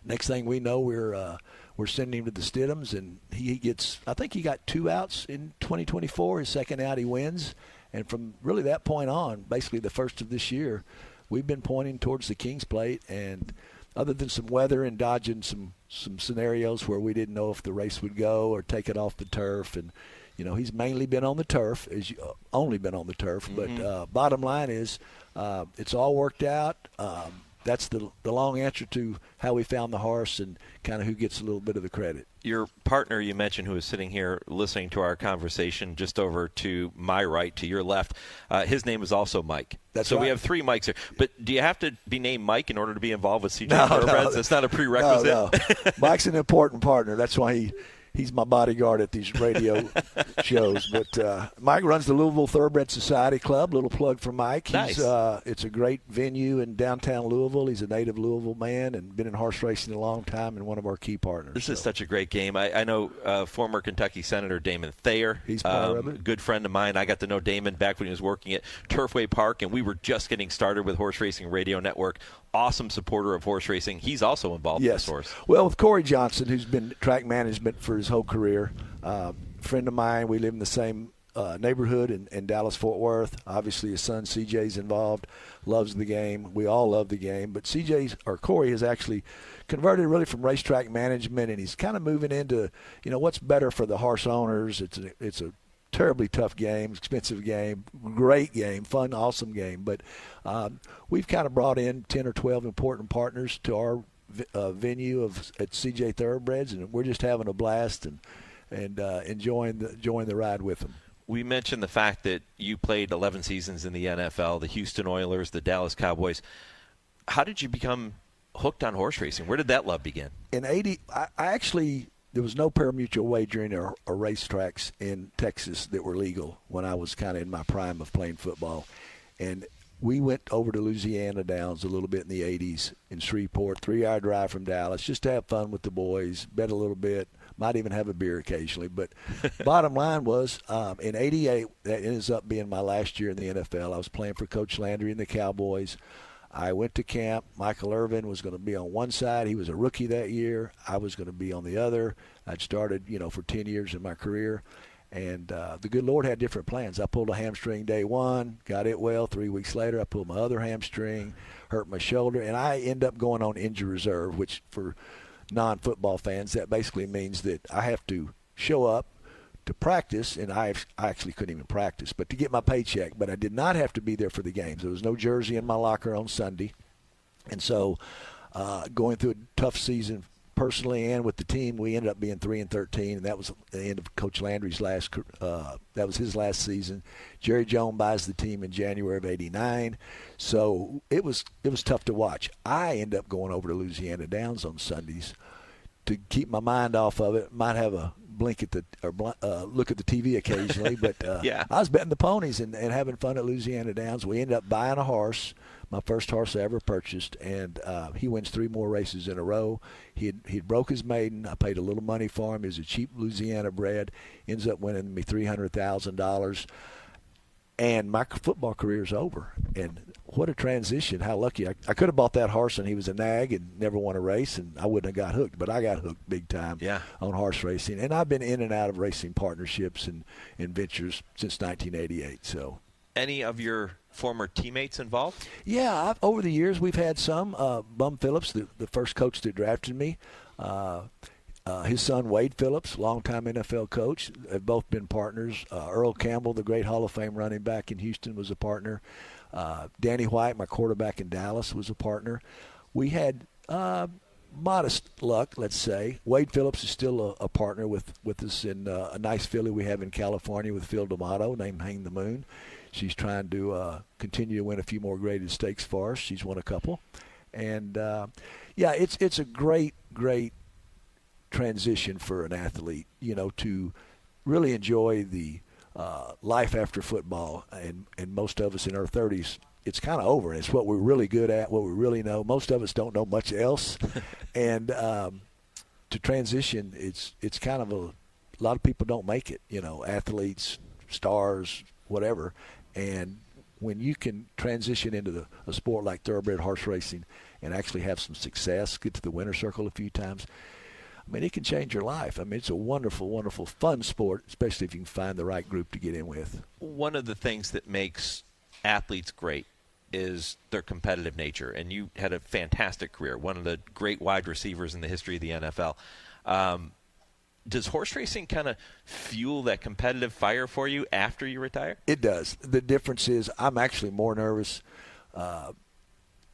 Next thing we know, we're sending him to the Stidhams, and he gets, I think he got 2 outs in 2024. His second out he wins. And from really that point on, basically the first of this year, we've been pointing towards the King's Plate. And other than some weather and dodging some scenarios where we didn't know if the race would go or take it off the turf, and he's mainly been on the turf, only been on the turf. But bottom line is it's all worked out. That's the long answer to how we found the horse and kind of who gets a little bit of the credit. Your partner you mentioned, who is sitting here listening to our conversation just over to my right, to your left, his name is also Mike. That's so right. We have 3 Mikes here. But do you have to be named Mike in order to be involved with CJ Thoroughbreds? That's not a prerequisite? No. Mike's an important partner. That's why he's my bodyguard at these radio shows. But Mike runs the Louisville Thoroughbred Society Club. Little plug for Mike. Nice. It's a great venue in downtown Louisville. He's a native Louisville man and been in horse racing a long time and one of our key partners. This is such a great game. I know former Kentucky Senator Damon Thayer. He's part of it. Good friend of mine. I got to know Damon back when he was working at Turfway Park, and we were just getting started with Horse Racing Radio Network. Awesome supporter of horse racing. He's also involved in this horse. Well, with Corey Johnson, who's been track management for his whole career, friend of mine, we live in the same neighborhood in Dallas-Fort Worth. Obviously, his son CJ's involved, loves the game. We all love the game. But Corey has actually converted really from racetrack management, and he's kind of moving into, what's better for the horse owners. It's a terribly tough game, expensive game, great game, fun, awesome game. But we've kind of brought in 10 or 12 important partners to our venue at CJ Thoroughbreds, and we're just having a blast and enjoying the ride with them. We mentioned the fact that you played 11 seasons in the NFL, the Houston Oilers, the Dallas Cowboys. How did you become hooked on horse racing? Where did that love begin? In 80, I actually – there was no pari-mutuel wagering or racetracks in Texas that were legal when I was kind of in my prime of playing football. And we went over to Louisiana Downs a little bit in the 80s in Shreveport, 3-hour drive from Dallas, just to have fun with the boys, bet a little bit, might even have a beer occasionally. But bottom line was, in 88, that ends up being my last year in the NFL. I was playing for Coach Landry and the Cowboys. I went to camp. Michael Irvin was going to be on one side. He was a rookie that year. I was going to be on the other. I'd started, for 10 years in my career. And the good Lord had different plans. I pulled a hamstring day 1, got it well. 3 weeks later, I pulled my other hamstring, hurt my shoulder. And I end up going on injury reserve, which for non-football fans, that basically means that I have to show up to practice, and I actually couldn't even practice, but to get my paycheck. But I did not have to be there for the games. There was no jersey in my locker on Sunday. And so going through a tough season personally and with the team, we ended up being 3-13, and that was the end of Coach Landry's that was his last season. Jerry Jones buys the team in January of '89, so it was tough to watch. I end up going over to Louisiana Downs on Sundays to keep my mind off of it. Might have a look at the TV occasionally, but yeah. I was betting the ponies and having fun at Louisiana Downs. We ended up buying a horse, my first horse I ever purchased, and he wins 3 more races in a row. He'd broke his maiden. I paid a little money for him. He was a cheap Louisiana bred. Ends up winning me $300,000. And my football career is over. And what a transition. How lucky. I could have bought that horse and he was a nag and never won a race, and I wouldn't have got hooked. But I got hooked big time on horse racing. And I've been in and out of racing partnerships and ventures since 1988. So, any of your former teammates involved? Yeah, over the years we've had some. Bum Phillips, the first coach that drafted me, his son Wade Phillips, longtime NFL coach, have both been partners. Earl Campbell, the great Hall of Fame running back in Houston, was a partner. Danny White, my quarterback in Dallas, was a partner. We had modest luck, let's say. Wade Phillips is still a partner with us in a nice filly we have in California with Phil D'Amato named Hang the Moon. She's trying to continue to win a few more graded stakes for us. She's won a couple. And, it's a great transition for an athlete, to really enjoy the life after football. And most of us in our 30s, it's kind of over. It's what we're really good at, what we really know. Most of us don't know much else. And to transition, it's kind of a lot of people don't make it, athletes, stars, whatever. And when you can transition into a sport like thoroughbred horse racing and actually have some success, get to the winner's circle a few times, I mean, it can change your life. I mean, it's a wonderful, wonderful, fun sport, especially if you can find the right group to get in with. One of the things that makes athletes great is their competitive nature. And you had a fantastic career, one of the great wide receivers in the history of the NFL. Does horse racing kind of fuel that competitive fire for you after you retire? It does. The difference is I'm actually more nervous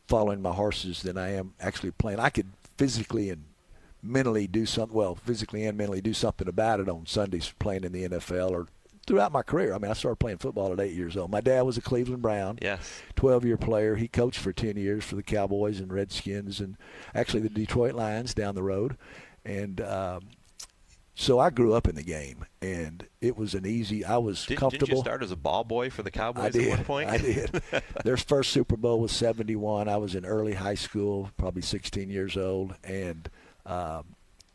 following my horses than I am actually playing. I could physically and mentally do something, physically and mentally do something about it on Sundays playing in the NFL or throughout my career. I mean, I started playing football at 8 years old. My dad was a Cleveland Brown, 12-year player. He coached for 10 years for the Cowboys and Redskins and actually the Detroit Lions down the road. And so I grew up in the game, and it was I was comfortable. Didn't you start as a ball boy for the Cowboys at one point? I did. Their first Super Bowl was 71. I was in early high school, probably 16 years old, and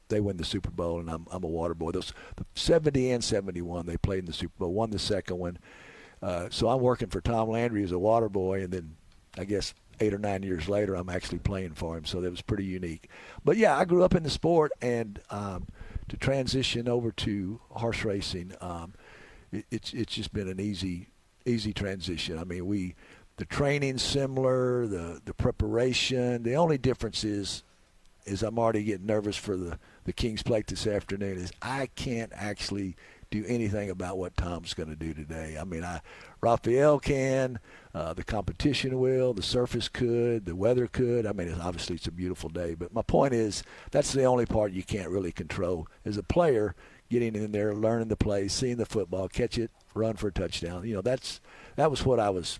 they win the Super Bowl, and I'm a water boy. Those 70 and 71, they played in the Super Bowl, won the second one. So I'm working for Tom Landry as a water boy, and then I guess 8 or 9 years later, I'm actually playing for him. So that was pretty unique. But, yeah, I grew up in the sport, and to transition over to horse racing, it's just been an easy transition. I mean, the training's similar, the preparation. The only difference is I'm already getting nervous for the King's Plate this afternoon, is I can't actually do anything about what Tom's going to do today. I mean, Raphael can, the competition will, the surface could, the weather could. I mean, obviously it's a beautiful day. But my point is that's the only part you can't really control. As a player, getting in there, learning the plays, seeing the football, catch it, run for a touchdown. That was what I was,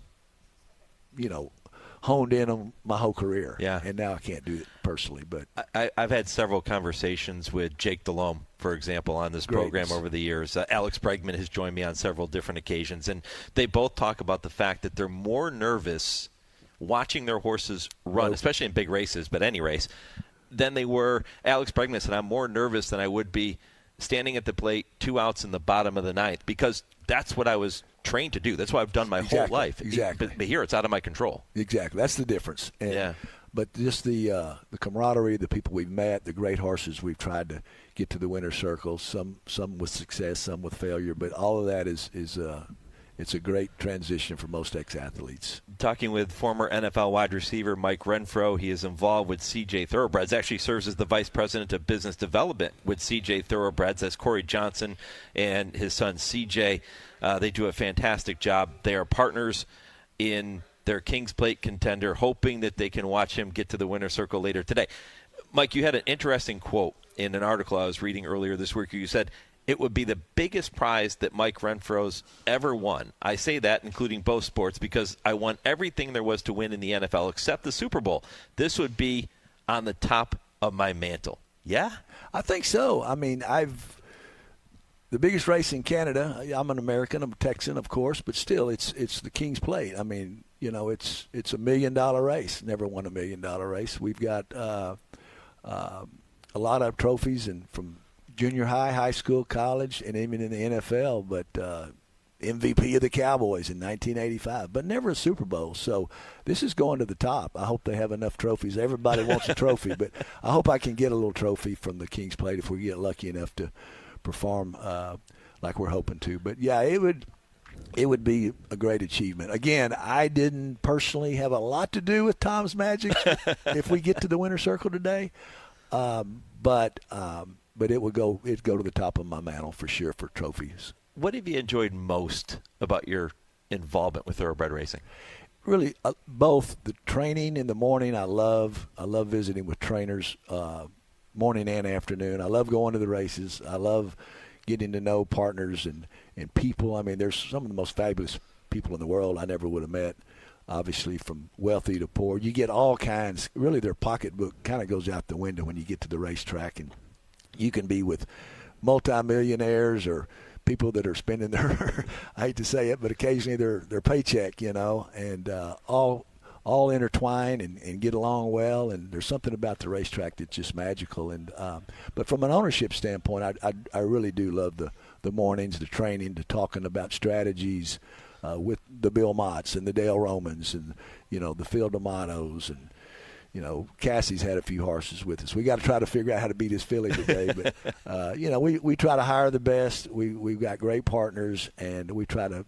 honed in on my whole career. Yeah. And now I can't do it personally. But I've had several conversations with Jake Delhomme, for example, on this program over the years. Alex Bregman has joined me on several different occasions, and they both talk about the fact that they're more nervous watching their horses run, especially in big races, but any race, than they were. Alex Bregman said, I'm more nervous than I would be standing at the plate 2 outs in the bottom of the ninth, because that's what I was trained to do. That's what I've done my whole life. Exactly. But here it's out of my control. Exactly. That's the difference. But just the camaraderie, the people we've met, the great horses we've tried to get to the winner's circle, some with success, some with failure, but all of that is it's a great transition for most ex-athletes. Talking with former NFL wide receiver Mike Renfro. He is involved with CJ Thoroughbreds, actually serves as the vice president of business development with CJ Thoroughbreds. That's Corey Johnson and his son CJ. They do a fantastic job. They are partners in their King's Plate contender, hoping that they can watch him get to the winner's circle later today. Mike, you had an interesting quote in an article I was reading earlier this week. You said, it would be the biggest prize that Mike Renfro's ever won. I say that, including both sports, because I won everything there was to win in the NFL except the Super Bowl. This would be on the top of my mantle. Yeah? I think so. I mean, the biggest race in Canada. I'm an American. I'm a Texan, of course, but still, it's the King's Plate. I mean, you know, it's $1 million race. Never won $1 million race. We've got a lot of trophies, and from junior high, high school, college, and even in the NFL. But MVP of the Cowboys in 1985, but never a Super Bowl. So this is going to the top. I hope they have enough trophies. Everybody wants a trophy, but I hope I can get a little trophy from the King's Plate if we get lucky enough to perform like we're hoping to. But yeah, it would be a great achievement. Again, I didn't personally have a lot to do with Tom's Magic if we get to the winner's circle today, but it'd go to the top of my mantle for sure for trophies. What have you enjoyed most about your involvement with thoroughbred racing? Really, both. The training in the morning, I love visiting with trainers morning and afternoon. I love going to the races. I love getting to know partners and people. I mean, there's some of the most fabulous people in the world I never would have met, obviously, from wealthy to poor. You get all kinds. Really, their pocketbook kind of goes out the window when you get to the racetrack, and you can be with multimillionaires or people that are spending their, I hate to say it, but occasionally their paycheck, you know, and all intertwine and get along well. And there's something about the racetrack that's just magical. And but from an ownership standpoint, I really do love the mornings, the training, the talking about strategies with the Bill Motts and the Dale Romans and, you know, the Phil D'Amatos, and, you know, Cassie's had a few horses with us. We got to try to figure out how to beat his filly today. But, you know, we try to hire the best. We've got great partners, and we try to,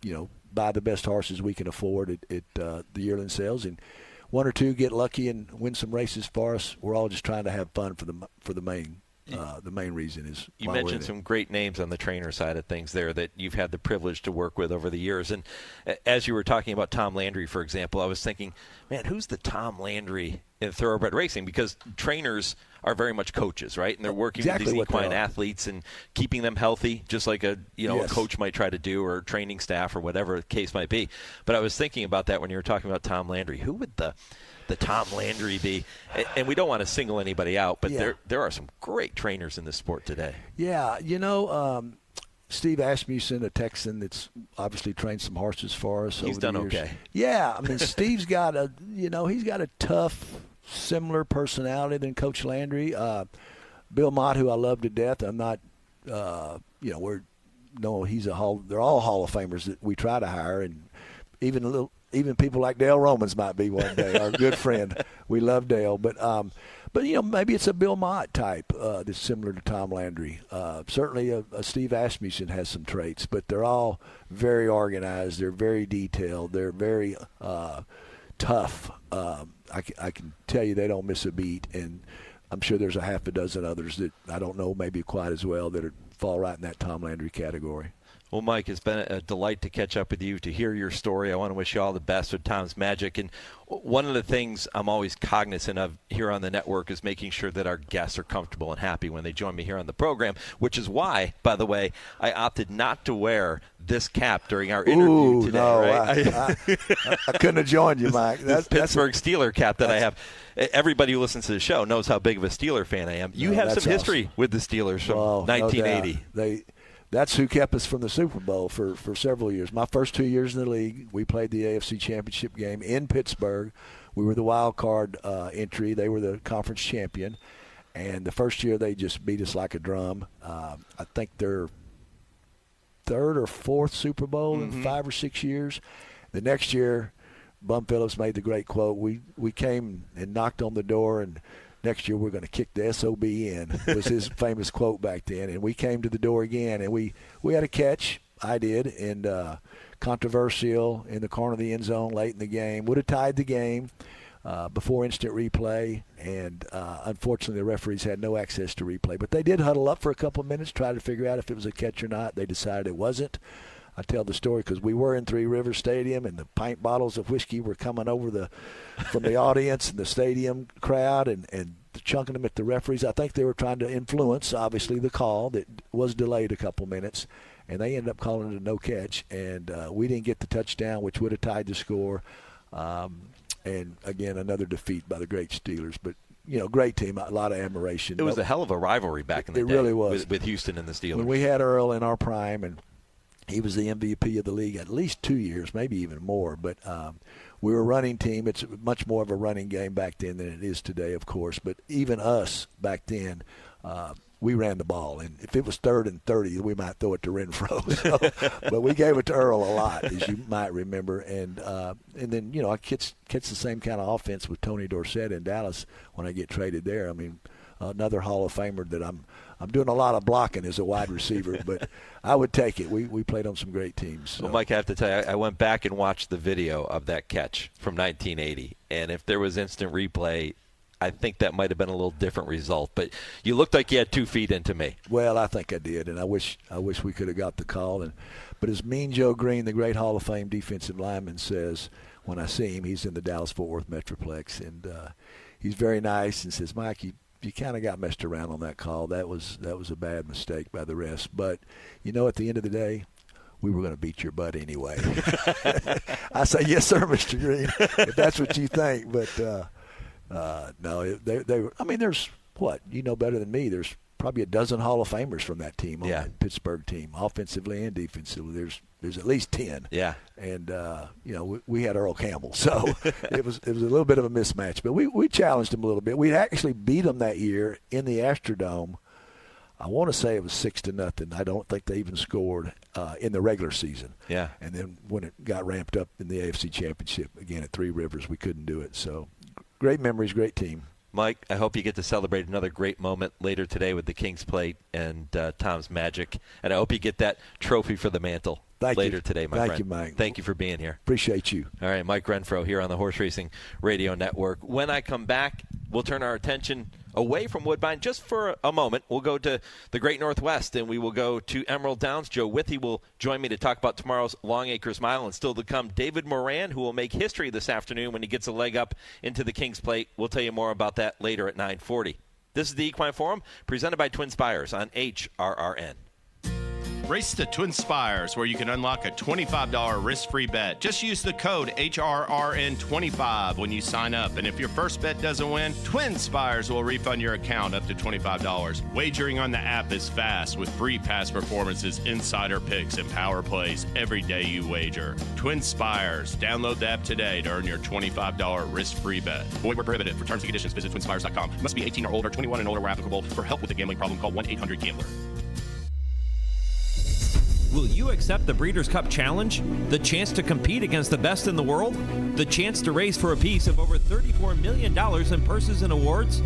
you know, buy the best horses we can afford at the yearling sales. And one or two get lucky and win some races for us. We're all just trying to have fun for the main. The main reason is you mentioned some great names on the trainer side of things there that you've had the privilege to work with over the years. And as you were talking about Tom Landry, for example, I was thinking, man, who's the Tom Landry in thoroughbred racing? Because trainers are very much coaches, right? And they're working with these equine athletes and keeping them healthy, just like a coach might try to do, or training staff, or whatever the case might be. But I was thinking about that when you were talking about Tom Landry. Who would the Tom Landry be? And we don't want to single anybody out, but there are some great trainers in this sport today. Yeah, you know, Steve Asmussen, a Texan that's obviously trained some horses for us. He's done okay. Yeah, I mean, Steve's got he's got a tough, similar personality than Coach Landry. Bill Mott, who I love to death. I'm not, they're all Hall of Famers that we try to hire, and even people like Dale Romans might be one day. Our good friend, we love Dale, but you know, maybe it's a Bill Mott type that's similar to Tom Landry. Certainly, a Steve Asmussen has some traits, but they're all very organized. They're very detailed. They're very tough. I can tell you they don't miss a beat, and I'm sure there's a half a dozen others that I don't know maybe quite as well that fall right in that Tom Landry category. Well, Mike, it's been a delight to catch up with you, to hear your story. I want to wish you all the best with Tom's Magic. And one of the things I'm always cognizant of here on the network is making sure that our guests are comfortable and happy when they join me here on the program, which is why, by the way, I opted not to wear this cap during our interview today. No, right? I couldn't have joined you, Mike. That's Pittsburgh Steeler cap that I have. Everybody who listens to the show knows how big of a Steeler fan I am. You have some history with the Steelers from 1980. No, that's who kept us from the Super Bowl for several years. My first 2 years in the league, we played the AFC Championship game in Pittsburgh. We were the wild card entry. They were the conference champion. And the first year, they just beat us like a drum. I think their third or fourth Super Bowl in 5 or 6 years. The next year, Bum Phillips made the great quote, we came and knocked on the door, and next year we're going to kick the SOB in, was his famous quote back then. And we came to the door again, and we had a catch. I did, and controversial in the corner of the end zone late in the game. Would have tied the game before instant replay, and unfortunately the referees had no access to replay. But they did huddle up for a couple of minutes, try to figure out if it was a catch or not. They decided it wasn't. I tell the story because we were in Three Rivers Stadium, and the pint bottles of whiskey were coming over from the audience and the stadium crowd, and chunking them at the referees. I think they were trying to influence, obviously, the call that was delayed a couple minutes, and they ended up calling it a no catch. And we didn't get the touchdown, which would have tied the score. And, again, another defeat by the great Steelers. But, great team, a lot of admiration. It was a hell of a rivalry back in the day. It really was. With Houston and the Steelers. When we had Earl in our prime, and he was the MVP of the league at least 2 years, maybe even more. But we were a running team. It's much more of a running game back then than it is today, of course. But even us back then, we ran the ball. And if it was 3rd and 30, we might throw it to Renfro. So, but we gave it to Earl a lot, as you might remember. And then, I catch the same kind of offense with Tony Dorsett in Dallas when I get traded there. I mean, another Hall of Famer that I'm doing a lot of blocking as a wide receiver, but I would take it. We played on some great teams. So. Well, Mike, I have to tell you, I went back and watched the video of that catch from 1980, and if there was instant replay, I think that might have been a little different result. But you looked like you had 2 feet into me. Well, I think I did, and I wish we could have got the call. But as Mean Joe Green, the great Hall of Fame defensive lineman, says, when I see him, he's in the Dallas-Fort Worth Metroplex, and he's very nice and says, Mike, you kind of got messed around on that call. That was a bad mistake by the refs. But, at the end of the day, we were going to beat your butt anyway. I say, yes, sir, Mr. Green, if that's what you think. But, no, they were – I mean, there's what? You know better than me. There's probably a dozen Hall of Famers from that team on that Pittsburgh team, offensively and defensively. There's at least 10. Yeah. And, we had Earl Campbell. So it was a little bit of a mismatch. But we challenged them a little bit. We actually beat them that year in the Astrodome. I want to say it was 6-0. I don't think they even scored in the regular season. Yeah. And then when it got ramped up in the AFC Championship, again at Three Rivers, we couldn't do it. So great memories, great team. Mike, I hope you get to celebrate another great moment later today with the King's Plate and Tom's Magic. And I hope you get that trophy for the mantle later today, my friend. Thank you, Mike. Thank you for being here. Appreciate you. All right, Mike Renfro here on the Horse Racing Radio Network. When I come back, we'll turn our attention away from Woodbine just for a moment. We'll go to the Great Northwest, and we will go to Emerald Downs. Joe Withee will join me to talk about tomorrow's Longacres Mile, and still to come, David Moran, who will make history this afternoon when he gets a leg up into the King's Plate. We'll tell you more about that later at 9:40. This is the Equine Forum, presented by TwinSpires on HRRN. Race to TwinSpires, where you can unlock a $25 risk-free bet. Just use the code HRRN25 when you sign up. And if your first bet doesn't win, TwinSpires will refund your account up to $25. Wagering on the app is fast with free past performances, insider picks, and power plays every day you wager. TwinSpires. Download the app today to earn your $25 risk-free bet. Void where prohibited. For terms and conditions, visit TwinSpires.com. Must be 18 or older, 21 and older where applicable. For help with a gambling problem, call 1-800-GAMBLER. Will you accept the Breeders' Cup Challenge? The chance to compete against the best in the world? The chance to race for a piece of over $34 million in purses and awards?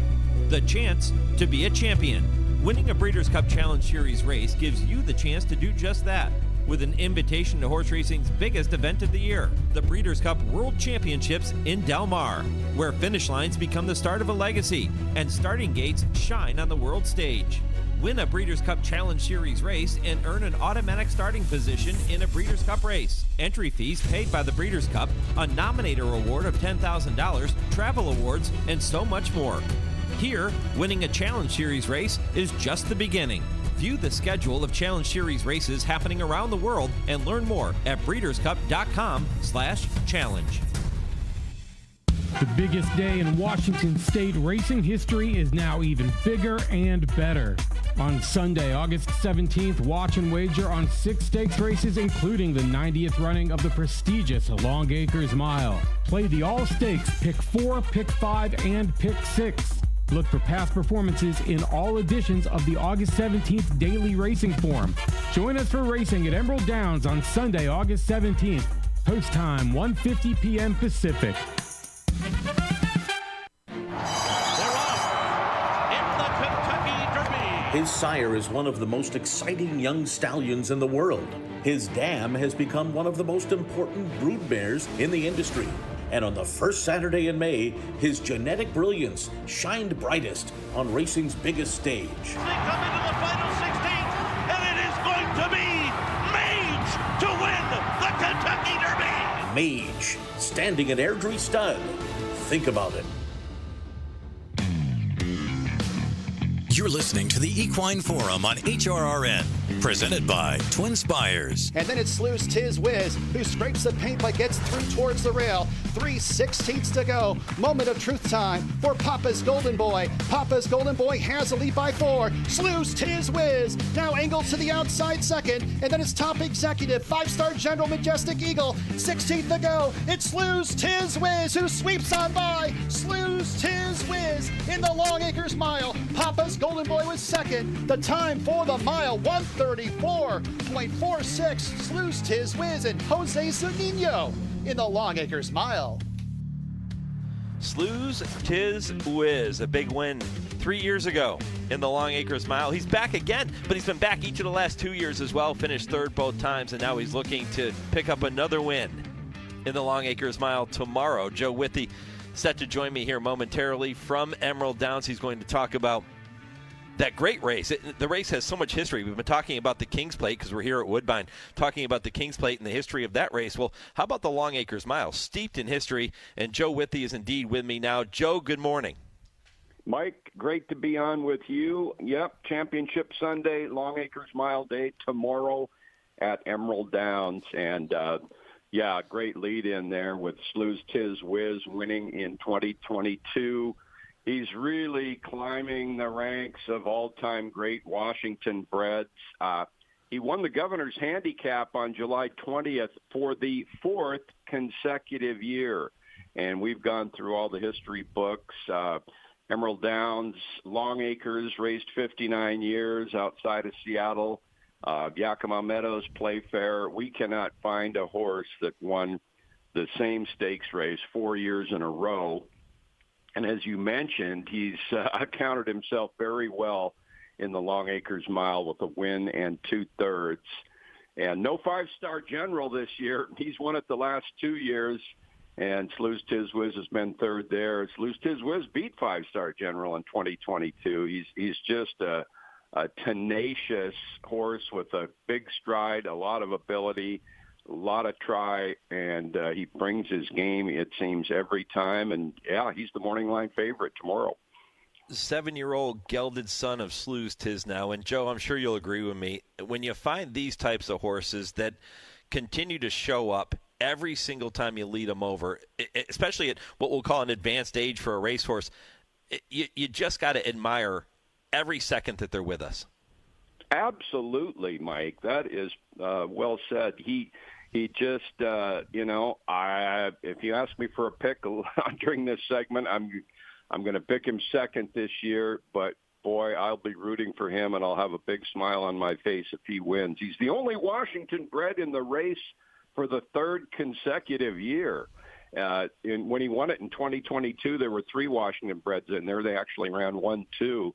The chance to be a champion. Winning a Breeders' Cup Challenge Series race gives you the chance to do just that, with an invitation to horse racing's biggest event of the year, the Breeders' Cup World Championships in Del Mar, where finish lines become the start of a legacy and starting gates shine on the world stage. Win a Breeders' Cup Challenge Series race and earn an automatic starting position in a Breeders' Cup race. Entry fees paid by the Breeders' Cup, a Nominator Award of $10,000, travel awards, and so much more. Here, winning a Challenge Series race is just the beginning. View the schedule of Challenge Series races happening around the world and learn more at breederscup.com/challenge. The biggest day in Washington State racing history is now even bigger and better. On Sunday, August 17th, watch and wager on 6 stakes races, including the 90th running of the prestigious Longacres Mile. Play the all-stakes Pick 4, Pick 5, and Pick 6. Look for past performances in all editions of the August 17th Daily Racing Form. Join us for racing at Emerald Downs on Sunday, August 17th. Post time, 1:50 p.m. Pacific. His sire is one of the most exciting young stallions in the world. His dam has become one of the most important broodmares in the industry. And on the first Saturday in May, his genetic brilliance shined brightest on racing's biggest stage. They come into the final 16th, and it is going to be Mage to win the Kentucky Derby. Mage, standing at Airdrie Stud. Think about it. You're listening to the Equine Forum on HRRN, presented by TwinSpires. And then it's Slews Tiz Wiz, who scrapes the paint but gets through towards the rail. 3/16 to go. Moment of truth time for Papa's Golden Boy. Papa's Golden Boy has a lead by 4. Slews Tiz Wiz now angles to the outside second. And then it's Top Executive, 5-star General Majestic Eagle. 16th to go. It's Slews Tiz Wiz who sweeps on by. Slews Tiz Wiz in the Longacres mile. Papa's Golden Boy was second. The time for the mile, 1:34.46. Slews Tiz Wiz and Jose Zunino in the Longacres mile. Slews Tiz Wiz, a big win 3 years ago in the Longacres mile. He's back again, but he's been back each of the last 2 years as well. Finished third both times, and now he's looking to pick up another win in the Longacres mile tomorrow. Joe Withee set to join me here momentarily from Emerald Downs. He's going to talk about that great race. The race has so much history. We've been talking about the King's Plate because we're here at Woodbine, talking about the King's Plate and the history of that race. Well, how about the Longacres mile? Steeped in history, and Joe Withee is indeed with me now. Joe, good morning. Mike, great to be on with you. Yep, Championship Sunday, Longacres Mile Day tomorrow at Emerald Downs. And, yeah, great lead in there with Slews Tiz Wiz winning in 2022. He's really climbing the ranks of all-time great Washington breds. He won the Governor's Handicap on July 20th for the 4th consecutive year. And we've gone through all the history books. Emerald Downs, Longacres raced 59 years outside of Seattle. Yakima Meadows, Playfair. We cannot find a horse that won the same stakes race 4 years in a row. And as you mentioned, he's accounted himself very well in the Longacres mile with a win and 2/3. And no 5-star General this year. He's won it the last 2 years, and Slews Tiz Wiz has been third there. Slews Tiz Wiz beat 5-star General in 2022. He's just a tenacious horse with a big stride, a lot of ability, a lot of try, and he brings his game, it seems, every time. And, yeah, he's the morning line favorite tomorrow. 7-year-old gelded son of Slews Tiz now. And, Joe, I'm sure you'll agree with me. When you find these types of horses that continue to show up every single time you lead them over, especially at what we'll call an advanced age for a racehorse, you just got to admire every second that they're with us. Absolutely, Mike. That is well said. He just, if you ask me for a pick during this segment, I'm going to pick him second this year. But, boy, I'll be rooting for him, and I'll have a big smile on my face if he wins. He's the only Washington bred in the race for the 3rd consecutive year. When he won it in 2022, there were 3 Washington breds in there. They actually ran 1-2.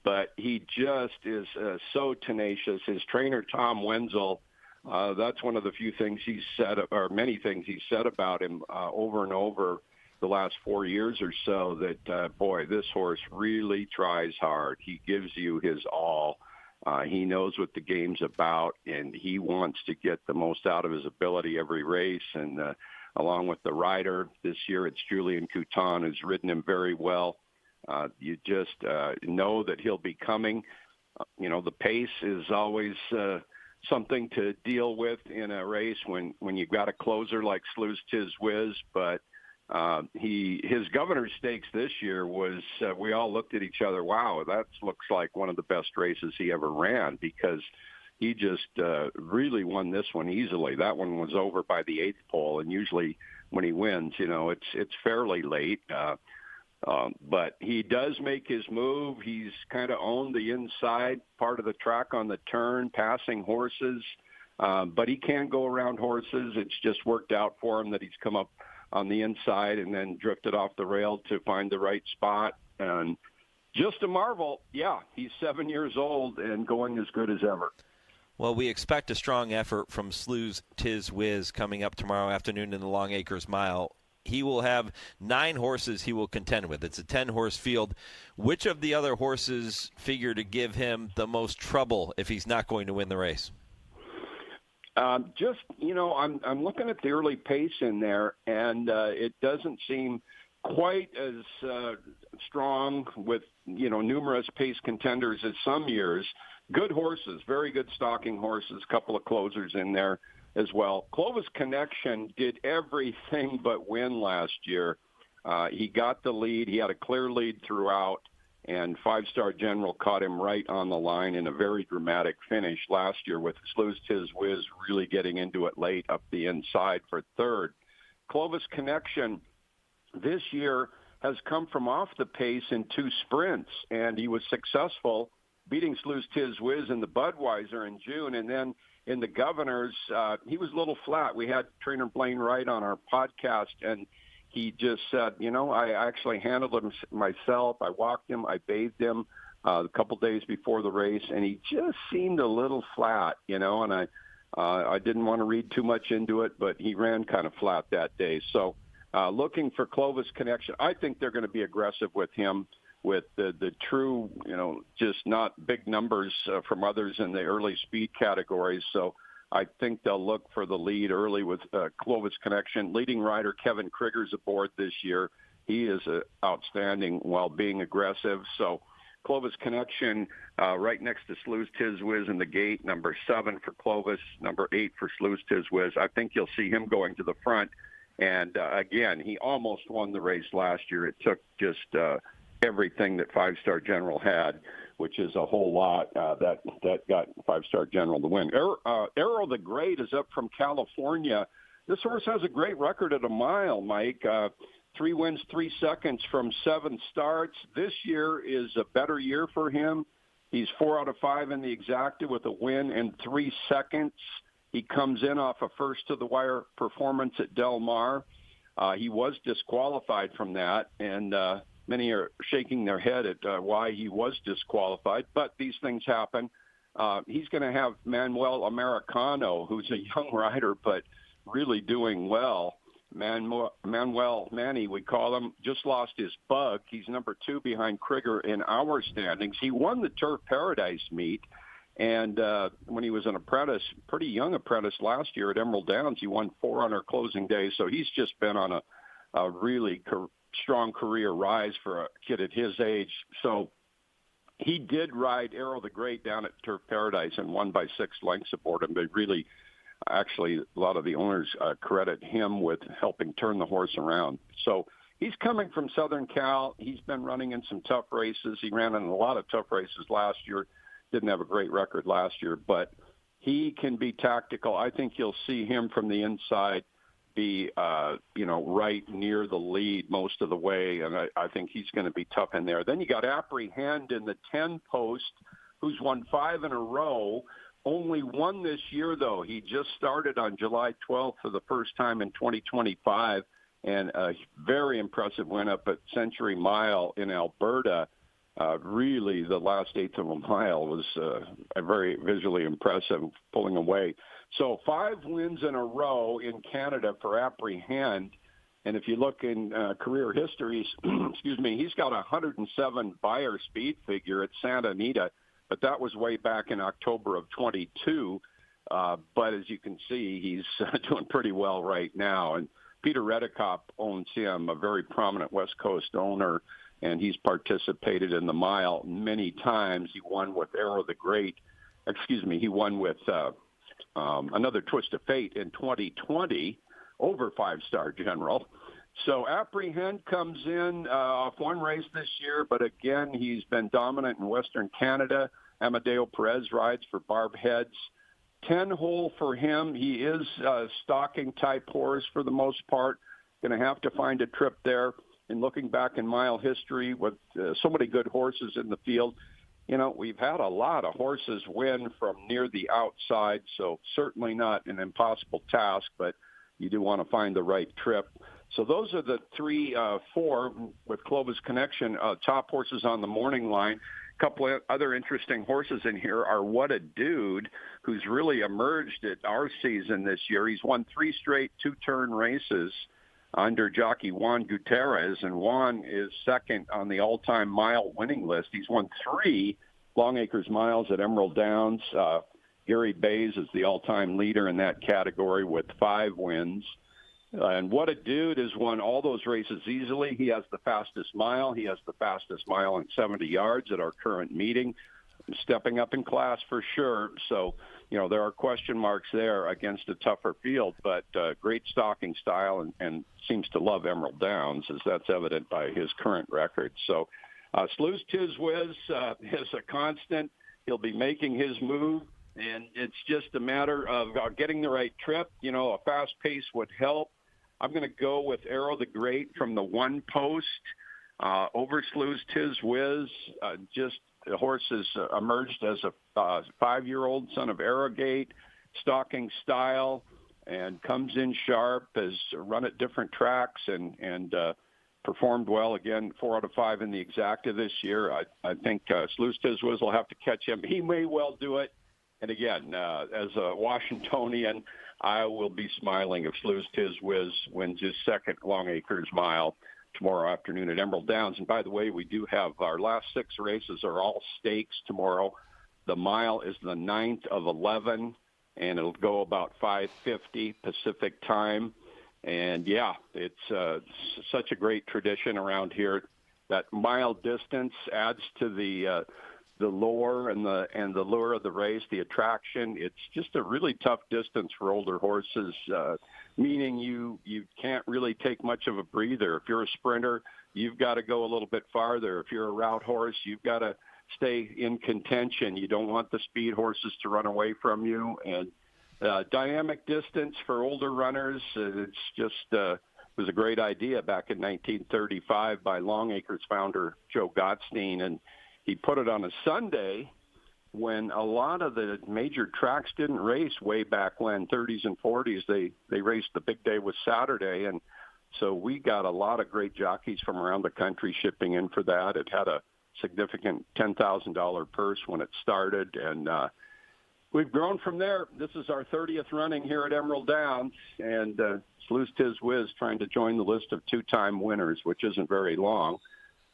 But he just is so tenacious. His trainer, Tom Wenzel, that's one of the few things he's said, or many things he's said about him over and over the last 4 years or so, that, boy, this horse really tries hard. He gives you his all. He knows what the game's about, and he wants to get the most out of his ability every race. And along with the rider this year, it's Julian Couton, who's ridden him very well. You just know that he'll be coming. The pace is always something to deal with in a race when you've got a closer like Slews Tiz Wiz. But his Governor's Stakes this year was, we all looked at each other, wow, that looks like one of the best races he ever ran, because he just really won this one easily. That one was over by the 8th pole, and usually when he wins, it's fairly late. But he does make his move. He's kind of owned the inside part of the track on the turn, passing horses. But he can go around horses. It's just worked out for him that he's come up on the inside and then drifted off the rail to find the right spot. And just a marvel. Yeah, he's 7 years old and going as good as ever. Well, we expect a strong effort from Slews Tiz Wiz coming up tomorrow afternoon in the Longacres Mile. He will have 9 horses he will contend with. It's a 10-horse field. Which of the other horses figure to give him the most trouble if he's not going to win the race? I'm looking at the early pace in there, and it doesn't seem quite as strong with, numerous pace contenders as some years. Good horses, very good stalking horses, a couple of closers in there as well. Clovis Connection did everything but win last year. He got the lead. He had a clear lead throughout, and 5-Star General caught him right on the line in a very dramatic finish last year with Sleuth Tiz Whiz really getting into it late up the inside for third. Clovis Connection this year has come from off the pace in 2 sprints, and he was successful beating Sleuth Tiz Whiz in the Budweiser in June, and then in the Governors, he was a little flat. We had trainer Blaine Wright on our podcast, and he just said, I actually handled him myself. I walked him. I bathed him a couple days before the race, and he just seemed a little flat, and I didn't want to read too much into it, but he ran kind of flat that day. So looking for Clovis Connection. I think they're going to be aggressive with him with the true, just not big numbers from others in the early speed categories. So I think they'll look for the lead early with Clovis Connection. Leading rider Kevin Krieger's aboard this year. He is outstanding while being aggressive. So Clovis Connection right next to Sleuth Tiz Whiz in the gate, number 7 for Clovis, number 8 for Sleuth Tiz Whiz. I think you'll see him going to the front. And, again, he almost won the race last year. It took just everything that 5-Star General had, which is a whole lot that got 5-Star General to win. Arrow the Great is up from California. This horse has a great record at a mile, Mike. 3 wins, 3 seconds from 7 starts. This year is a better year for him. He's 4 out of 5 in the exacta with a win and 3 seconds. He comes in off a first-to-the-wire performance at Del Mar. He was disqualified from that, and many are shaking their head at why he was disqualified, but these things happen. He's going to have Manuel Americano, who's a young rider, but really doing well. Manuel Manny, we call him, just lost his bug. He's number 2 behind Krieger in our standings. He won the Turf Paradise meet, and when he was an apprentice, pretty young apprentice last year at Emerald Downs, he won 4 on our closing day. So he's just been on a really strong career rise for a kid at his age. So he did ride Arrow the Great down at Turf Paradise and won by 6 lengths aboard him. They really, actually, a lot of the owners credit him with helping turn the horse around. So he's coming from Southern Cal. He's been running in some tough races. He ran in a lot of tough races last year. Didn't have a great record last year, but he can be tactical. I think you'll see him from the inside be, right near the lead most of the way, and I think he's going to be tough in there. Then you got Apprehend in the 10 post, who's won 5 in a row. Only one this year, though. He just started on July 12th for the first time in 2025, and a very impressive win up at Century Mile in Alberta. Really, the last eighth of a mile was very visually impressive, pulling away. So 5 wins in a row in Canada for Apprehend. And if you look in career histories, he's got a 107 buyer speed figure at Santa Anita, but that was way back in October of 22. But as you can see, he's doing pretty well right now. And Peter Redekop owns him, a very prominent West Coast owner, and he's participated in the mile many times. He won with Arrow the Great. He won with another Twist of Fate in 2020 over 5-Star General. So Apprehend comes in off one race this year, but again, he's been dominant in Western Canada. Amadeo Perez rides for Barb Heads. 10-hole for him. He is a stalking type horse for the most part. Going to have to find a trip there. And looking back in mile history with so many good horses in the field, we've had a lot of horses win from near the outside, so certainly not an impossible task, but you do want to find the right trip. So those are the 4 with Clovis Connection, top horses on the morning line. A couple of other interesting horses in here are What a Dude, who's really emerged at our season this year. He's won 3 straight 2-turn races under jockey Juan Gutierrez, and Juan is second on the all-time mile winning list. He's won 3 Longacres miles at Emerald Downs. Gary Bays is the all-time leader in that category with 5 wins. And What a Dude has won all those races easily. He has the fastest mile. He has the fastest mile in 70 yards at our current meeting. Stepping up in class for sure. So, there are question marks there against a tougher field, but great stalking style and seems to love Emerald Downs, as that's evident by his current record. So, Slew's Tiz Whiz is a constant. He'll be making his move, and it's just a matter of getting the right trip. A fast pace would help. I'm going to go with Arrow the Great from the one post over Slew's Tiz Whiz. The horse has emerged as a 5-year-old son of Arrogate, stalking style, and comes in sharp, has run at different tracks and performed well. Again, 4 out of 5 in the exacta this year. I think Slew's Tiz Whiz will have to catch him. He may well do it. And again, as a Washingtonian, I will be smiling if Slew's Tiz Whiz wins his second Longacres mile tomorrow afternoon at Emerald Downs. And by the way, we do have our last 6 races are all stakes tomorrow. The mile is the 9th of 11, and it'll go about 5:50 Pacific time. And yeah, it's such a great tradition around here. That mile distance adds to the lore and the lure of the race, the attraction. It's just a really tough distance for older horses, meaning you can't really take much of a breather. If you're a sprinter, you've got to go a little bit farther. If you're a route horse, you've got to stay in contention. You don't want the speed horses to run away from you. And dynamic distance for older runners, it's just it was a great idea back in 1935 by Longacres founder Joe Gottstein, and he put it on a Sunday when a lot of the major tracks didn't race way back when, 30s and 40s. They raced the big day was Saturday, and so we got a lot of great jockeys from around the country shipping in for that. It had a significant $10,000 purse when it started, and we've grown from there. This is our 30th running here at Emerald Downs, and Slew's Tiz Whiz trying to join the list of 2-time winners, which isn't very long.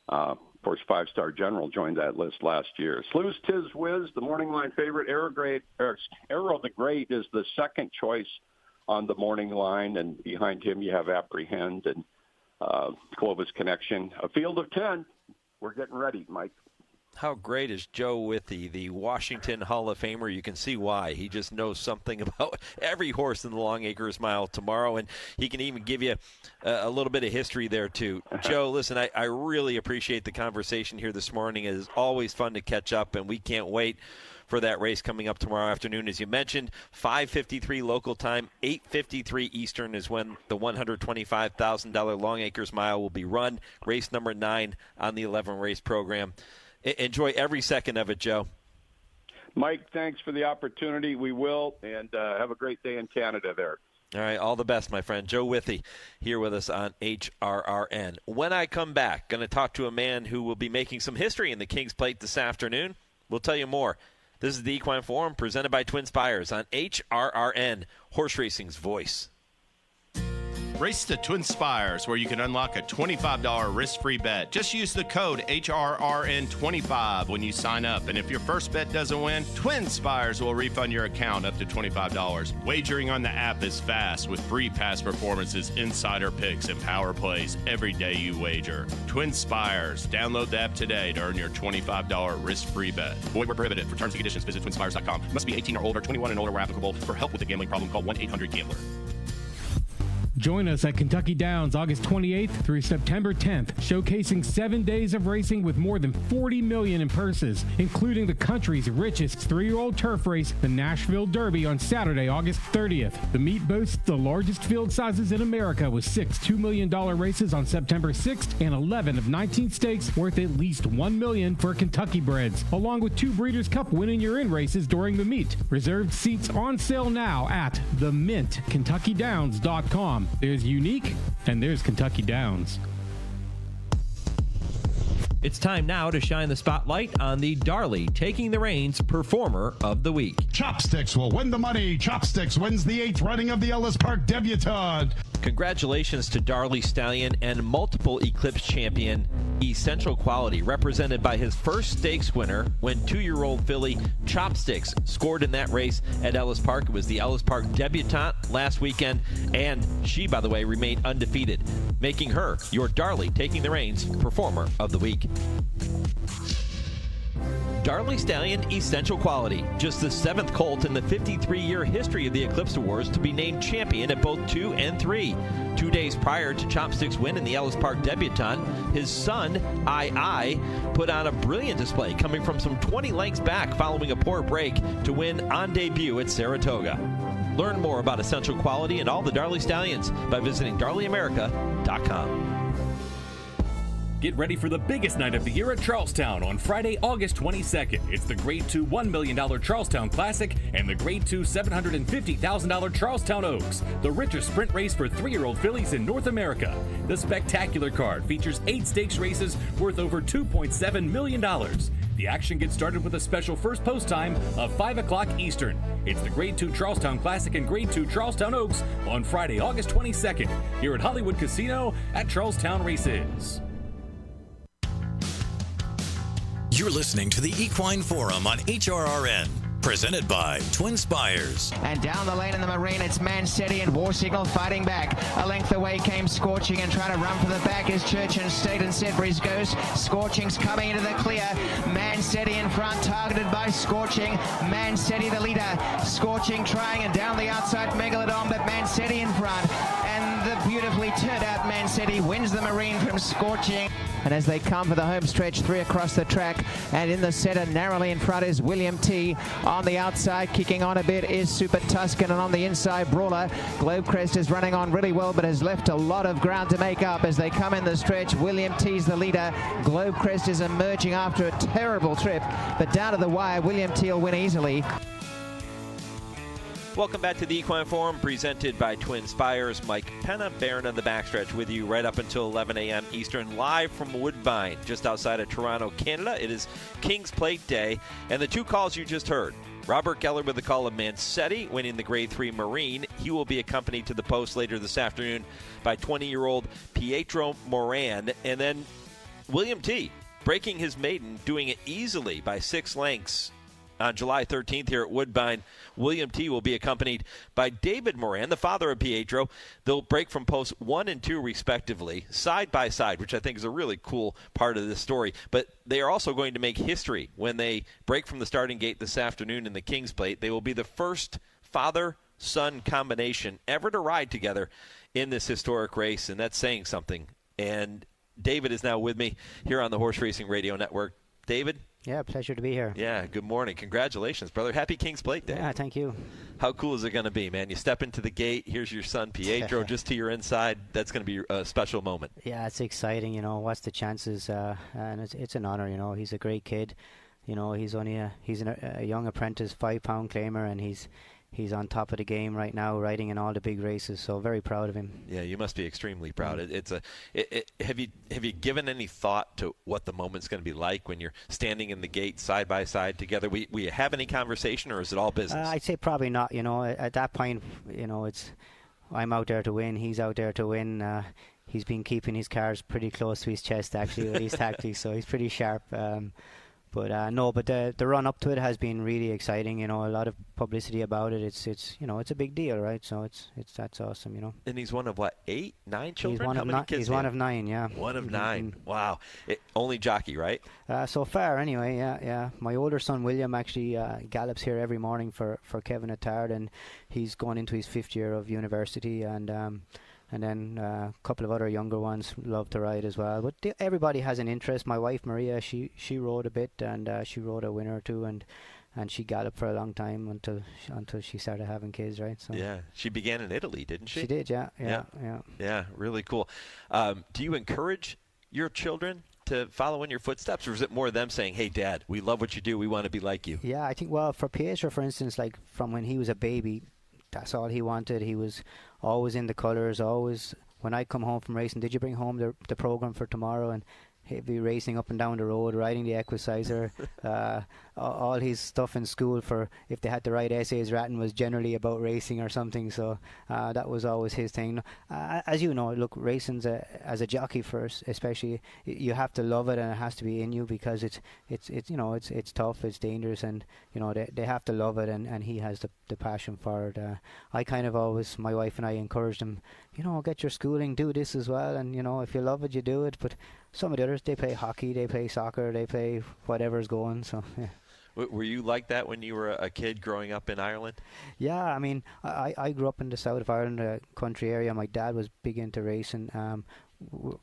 Of course, 5-star General joined that list last year. Slew's Tiz Whiz, the morning line favorite. Arrow the Great is the second choice on the morning line, and behind him you have Apprehend and Clovis Connection. A field of 10. We're getting ready, Mike. How great is Joe Withee, the Washington Hall of Famer? You can see why. He just knows something about every horse in the Longacres Mile tomorrow, and he can even give you a little bit of history there, too. Joe, listen, I really appreciate the conversation here this morning. It is always fun to catch up, and we can't wait for that race coming up tomorrow afternoon. As you mentioned, 5:53 local time, 8:53 Eastern is when the $125,000 Longacres Mile will be run. Race number 9 on the 11-race program. Enjoy every second of it, Joe. Mike, thanks for the opportunity. We will, and have a great day in Canada there. All right, all the best, my friend. Joe Withee here with us on HRRN. When I come back, going to talk to a man who will be making some history in the King's Plate this afternoon. We'll tell you more. This is the Equine Forum presented by TwinSpires on HRRN, horse racing's voice. Race to TwinSpires, where you can unlock a $25 risk-free bet. Just use the code HRRN25 when you sign up. And if your first bet doesn't win, TwinSpires will refund your account up to $25. Wagering on the app is fast with free past performances, insider picks, and power plays every day you wager. TwinSpires. Download the app today to earn your $25 risk-free bet. Void where prohibited. For terms and conditions, visit TwinSpires.com. Must be 18 or older, 21 and older where applicable. For help with a gambling problem, call 1-800-GAMBLER. Join us at Kentucky Downs August 28th through September 10th, showcasing 7 days of racing with more than $40 million in purses, including the country's richest 3-year-old turf race, the Nashville Derby, on Saturday, August 30th. The meet boasts the largest field sizes in America, with 6 $2 million races on September 6th and 11 of 19 stakes worth at least $1 million for Kentucky breds, along with 2 Breeders' Cup win-in-your-in races during the meet. Reserved seats on sale now at themintKentuckyDowns.com. There's Unique, and there's Kentucky Downs. It's time now to shine the spotlight on the Darley Taking the Reins Performer of the Week. Chopsticks will win the money. Chopsticks wins the 8th running of the Ellis Park Debutante. Congratulations to Darley Stallion and multiple Eclipse champion Essential Quality, represented by his first stakes winner when 2-year-old filly Chopsticks scored in that race at Ellis Park. It was the Ellis Park debutante last weekend, and she, by the way, remained undefeated, making her your Darley Taking the Reins Performer of the Week. Darley Stallion Essential Quality, just the 7th colt in the 53-year history of the Eclipse Awards to be named champion at both 2 and 3. 2 days prior to Chopstick's win in the Ellis Park debutante, his son, I, put on a brilliant display, coming from some 20 lengths back following a poor break to win on debut at Saratoga. Learn more about Essential Quality and all the Darley Stallions by visiting darleyamerica.com. Get ready for the biggest night of the year at Charlestown on Friday, August 22nd. It's the Grade 2 $1 million Charlestown Classic and the Grade 2 $750,000 Charlestown Oaks, the richest sprint race for 3-year-old fillies in North America. The spectacular card features 8 stakes races worth over $2.7 million. The action gets started with a special first post time of 5 o'clock Eastern. It's the Grade 2 Charlestown Classic and Grade 2 Charlestown Oaks on Friday, August 22nd, here at Hollywood Casino at Charlestown Races. You're listening to the Equine Forum on HRRN, presented by TwinSpires. And down the lane in the Marine, it's Man City and War Signal fighting back. A length away came Scorching and trying to run for the back is Church and State and Sedbury's Ghost. Scorching's coming into the clear. Man City in front, targeted by Scorching. Man City the leader. Scorching trying and down the outside Megalodon, but Man City in front. And the beautifully turned out Man City wins the Marine from Scorching. And as they come for the home stretch, 3 across the track, and in the center, narrowly in front is William T. On the outside, kicking on a bit, is Super Tuscan, and on the inside, Brawler. Globecrest is running on really well, but has left a lot of ground to make up as they come in the stretch. William T's the leader. Globecrest is emerging after a terrible trip, but down to the wire, William T will win easily. Welcome back to the Equine Forum, presented by TwinSpires. Mike Penna, Baron on the backstretch with you right up until 11 a.m. Eastern, live from Woodbine, just outside of Toronto, Canada. It is King's Plate Day, and the 2 calls you just heard. Robert Geller with the call of Mancetti, winning the Grade 3 Marine. He will be accompanied to the post later this afternoon by 20-year-old Pietro Moran. And then William T, breaking his maiden, doing it easily by 6 lengths. On July 13th here at Woodbine, William T will be accompanied by David Moran, the father of Pietro. They'll break from posts 1 and 2 respectively, side by side, which I think is a really cool part of this story. But they are also going to make history when they break from the starting gate this afternoon in the King's Plate. They will be the first father-son combination ever to ride together in this historic race, and that's saying something. And David is now with me here on the Horse Racing Radio Network. David? Yeah, pleasure to be here. Yeah, good morning. Congratulations, brother. Happy King's Plate Day. Yeah, thank you. How cool is it going to be, man? You step into the gate, here's your son Pietro just to your inside. That's going to be a special moment. Yeah, it's exciting, you know. What's the chances? And it's an honor, you know. He's a great kid. You know, he's only a young apprentice, 5-pound claimer, and he's on top of the game right now, riding in all the big races. So very proud of him. Yeah, you must be extremely proud. Have you given any thought to what the moment's going to be like when you're standing in the gate side by side together? We have any conversation, or is it all business? I'd say probably not. You know, at that point, you know, I'm out there to win. He's out there to win. He's been keeping his cards pretty close to his chest actually with his tactics, so he's pretty sharp. But the run up to it has been really exciting. You know, a lot of publicity about it. It's you know, it's a big deal, right? So that's awesome. You know. And he's one of what, 8, 9 children? How many kids? He's one of 9. Yeah. One of 9. Wow. Only jockey, right? So far, anyway. Yeah. My older son William actually gallops here every morning for Kevin Attard, and he's going into his 5th year of university, and then a couple of other younger ones love to ride as well. But everybody has an interest. My wife Maria, she rode a bit, and she rode a winner or two, and she galloped for a long time until she started having kids, right? So yeah, she began in Italy, didn't she? She did, yeah. Yeah, really cool. Do you encourage your children to follow in your footsteps, or is it more them saying, "Hey, Dad, we love what you do. We want to be like you"? Yeah, I think, well, for Pietro, for instance, like from when he was a baby, that's all he wanted. He was always in the colours, always. When I come home from racing, did you bring home the program for tomorrow? And he'd be racing up and down the road, riding the Equicizer, all his stuff in school for if they had to write essays written was generally about racing or something. So that was always his thing. As you know, look, racing's as a jockey first, especially you have to love it and it has to be in you because it's tough, it's dangerous, and they have to love it, and he has the passion for it. I kind of always, my wife and I encouraged him, get your schooling, do this as well, and if you love it, you do it. But some of the others, they play hockey, they play soccer, they play whatever's going. So yeah. Were you like that when you were a kid growing up in Ireland? Yeah, I mean, I grew up in the south of Ireland, a country area. My dad was big into racing.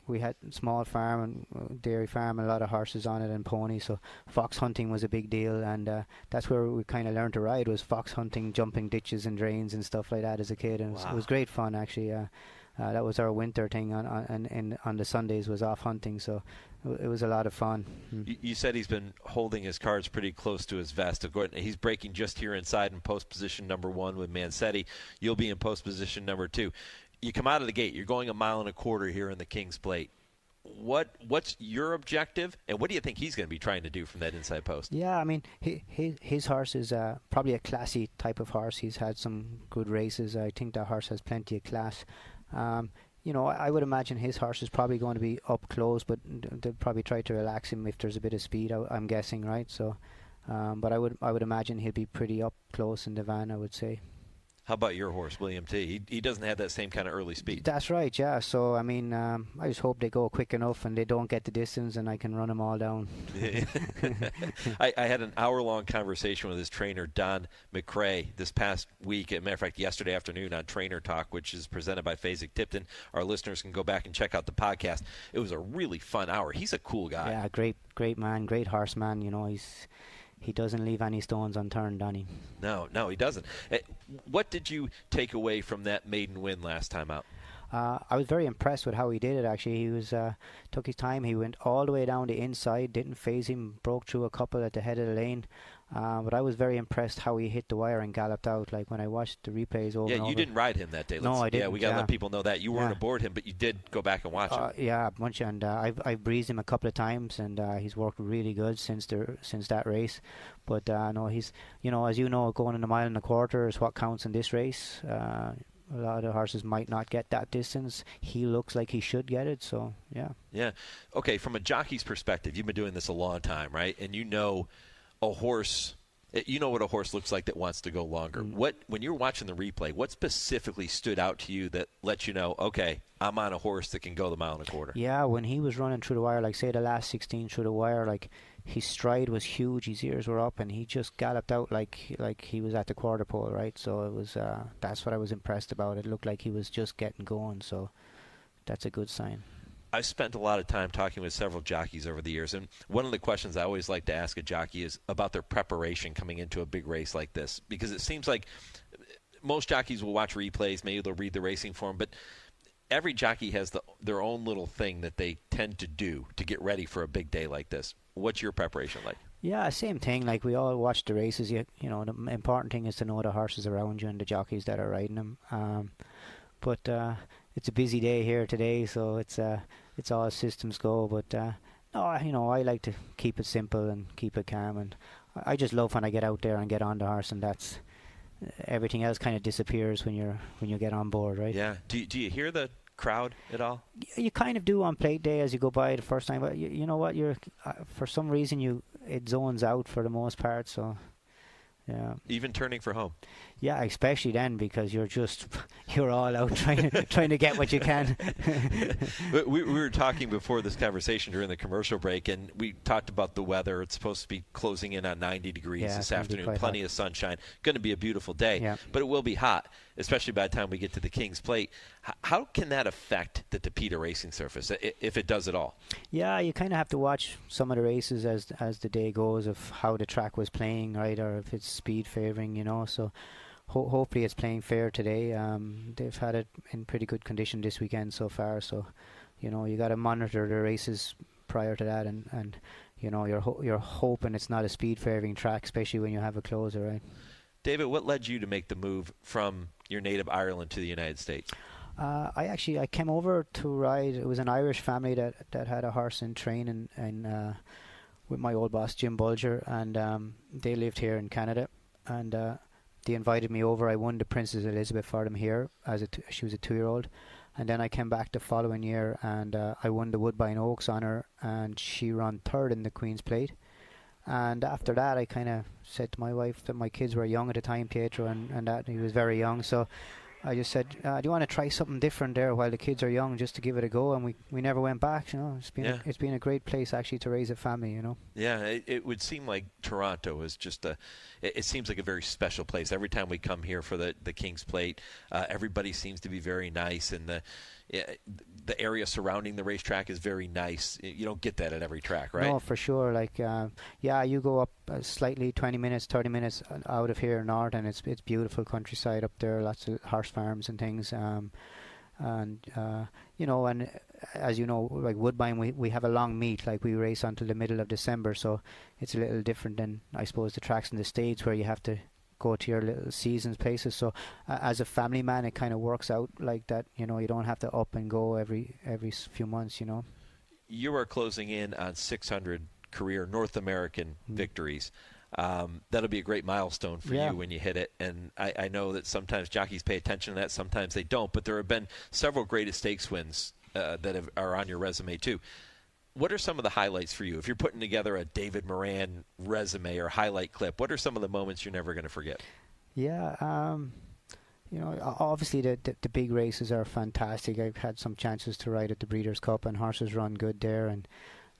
We had a small farm and dairy farm, and a lot of horses on it and ponies. So fox hunting was a big deal, and that's where we kind of learned to ride, was fox hunting, jumping ditches and drains and stuff like that as a kid. And it was great fun, actually. That was our winter thing, on the Sundays was off hunting, so it was a lot of fun. You said he's been holding his cards pretty close to his vest. He's breaking just here inside in post position number 1 with Mancetti. You'll be in post position number 2. You come out of the gate, you're going 1.25 miles here in the King's Plate. What's your objective, and what do you think he's going to be trying to do from that inside post? Yeah, I mean, his horse is probably a classy type of horse. He's had some good races. I think that horse has plenty of class. I would imagine his horse is probably going to be up close, but they'll probably try to relax him if there's a bit of speed, I'm guessing, right? So, but I would imagine he'll be pretty up close in the van, I would say. How about your horse, William T? He doesn't have that same kind of early speed. That's right, yeah. So, I mean, I just hope they go quick enough and they don't get the distance and I can run them all down. I had an hour-long conversation with his trainer, Don McRae, this past week. As a matter of fact, yesterday afternoon on Trainer Talk, which is presented by Fasig-Tipton. Our listeners can go back and check out the podcast. It was a really fun hour. He's a cool guy. Yeah, great man, great horseman. He doesn't leave any stones unturned, Donnie. No, he doesn't. What did you take away from that maiden win last time out? I was very impressed with how he did it, actually. He was took his time. He went all the way down the inside, didn't phase him, broke through a couple at the head of the lane. But I was very impressed how he hit the wire and galloped out. Like when I watched the replays over and over. Yeah, you didn't ride him that day. No, I didn't. Yeah, we got to let people know that. You weren't aboard him, but you did go back and watch him. Yeah, a bunch. And I've breezed him a couple of times, and he's worked really good since that race. But no, he's, as you know, going in 1.25 miles is what counts in this race. A lot of horses might not get that distance. He looks like he should get it, so yeah. Yeah. Okay, from a jockey's perspective, you've been doing this a long time, right? And you know a horse, what a horse looks like that wants to go longer. When you're watching the replay, what specifically stood out to you that lets you know, okay, I'm on a horse that can go 1.25 miles? Yeah, when he was running through the wire, like say the last 16 through the wire, like his stride was huge, his ears were up, and he just galloped out like he was at the quarter pole, right? So it was that's what I was impressed about. It looked like he was just getting going, so that's a good sign. I've spent a lot of time talking with several jockeys over the years, and one of the questions I always like to ask a jockey is about their preparation coming into a big race like this, because it seems like most jockeys will watch replays, maybe they'll read the racing form, but every jockey has their own little thing that they tend to do to get ready for a big day like this. What's your preparation like? Yeah, same thing. Like we all watch the races. The important thing is to know the horses around you and the jockeys that are riding them. But it's a busy day here today, so it's all systems go. But no, I like to keep it simple and keep it calm, and I just love when I get out there and get on the horse, and that's everything else kind of disappears when you get on board, right? Yeah. Do you hear the crowd at all? You kind of do on plate day as you go by the first time, but you know what, you're for some reason it zones out for the most part, so yeah. Even turning for home? Yeah, especially then, because you're all out trying to get what you can. we were talking before this conversation during the commercial break, and we talked about the weather. It's supposed to be closing in on 90 degrees this afternoon. Plenty of sunshine. Going to be a beautiful day, but it will be hot, especially by the time we get to the King's Plate. How can that affect the Tapeta racing surface, if it does at all? Yeah, you kind of have to watch some of the races as the day goes, of how the track was playing, right, or if it's speed favoring, so hopefully it's playing fair today. They've had it in pretty good condition this weekend so far, so you got to monitor the races prior to that, and you're hoping it's not a speed favoring track, especially when you have a closer, right? David, what led you to make the move from your native Ireland to the United States? I came over to ride. It was an Irish family that had a horse in training, and with my old boss Jim Bulger, and they lived here in Canada, and they invited me over. I won the Princess Elizabeth for them here she was a 2-year-old, and then I came back the following year and I won the Woodbine Oaks on her, and she ran 3rd in the Queen's Plate. And after that, I kind of said to my wife that my kids were young at the time, Pietro, and that he was very young. So I just said, do you want to try something different there while the kids are young, just to give it a go? And we never went back. You know, it's been a great place actually to raise a family. You know. Yeah, it would seem like Toronto is just it seems like a very special place. Every time we come here for the King's Plate, everybody seems to be very nice, and the area surrounding the racetrack is very nice. You don't get that at every track, right? No, for sure. Like, you go up slightly 20 minutes, 30 minutes out of here north, and it's beautiful countryside up there, lots of horse farms and things. And as you know, like Woodbine, we have a long meet, like we race until the middle of December, so it's a little different than, I suppose, the tracks in the States where you have to go to your little seasons places. So as a family man, it kind of works out like that. You know, you don't have to up and go every few months. You know, you are closing in on 600 career North American victories. That'll be a great milestone for you when you hit it. And I know that sometimes jockeys pay attention to that, sometimes they don't. But there have been several great stakes wins that are on your resume too. What are some of the highlights for you? If you're putting together a David Moran resume or highlight clip, what are some of the moments you're never going to forget? Yeah, obviously the big races are fantastic. I've had some chances to ride at the Breeders' Cup, and horses run good there. And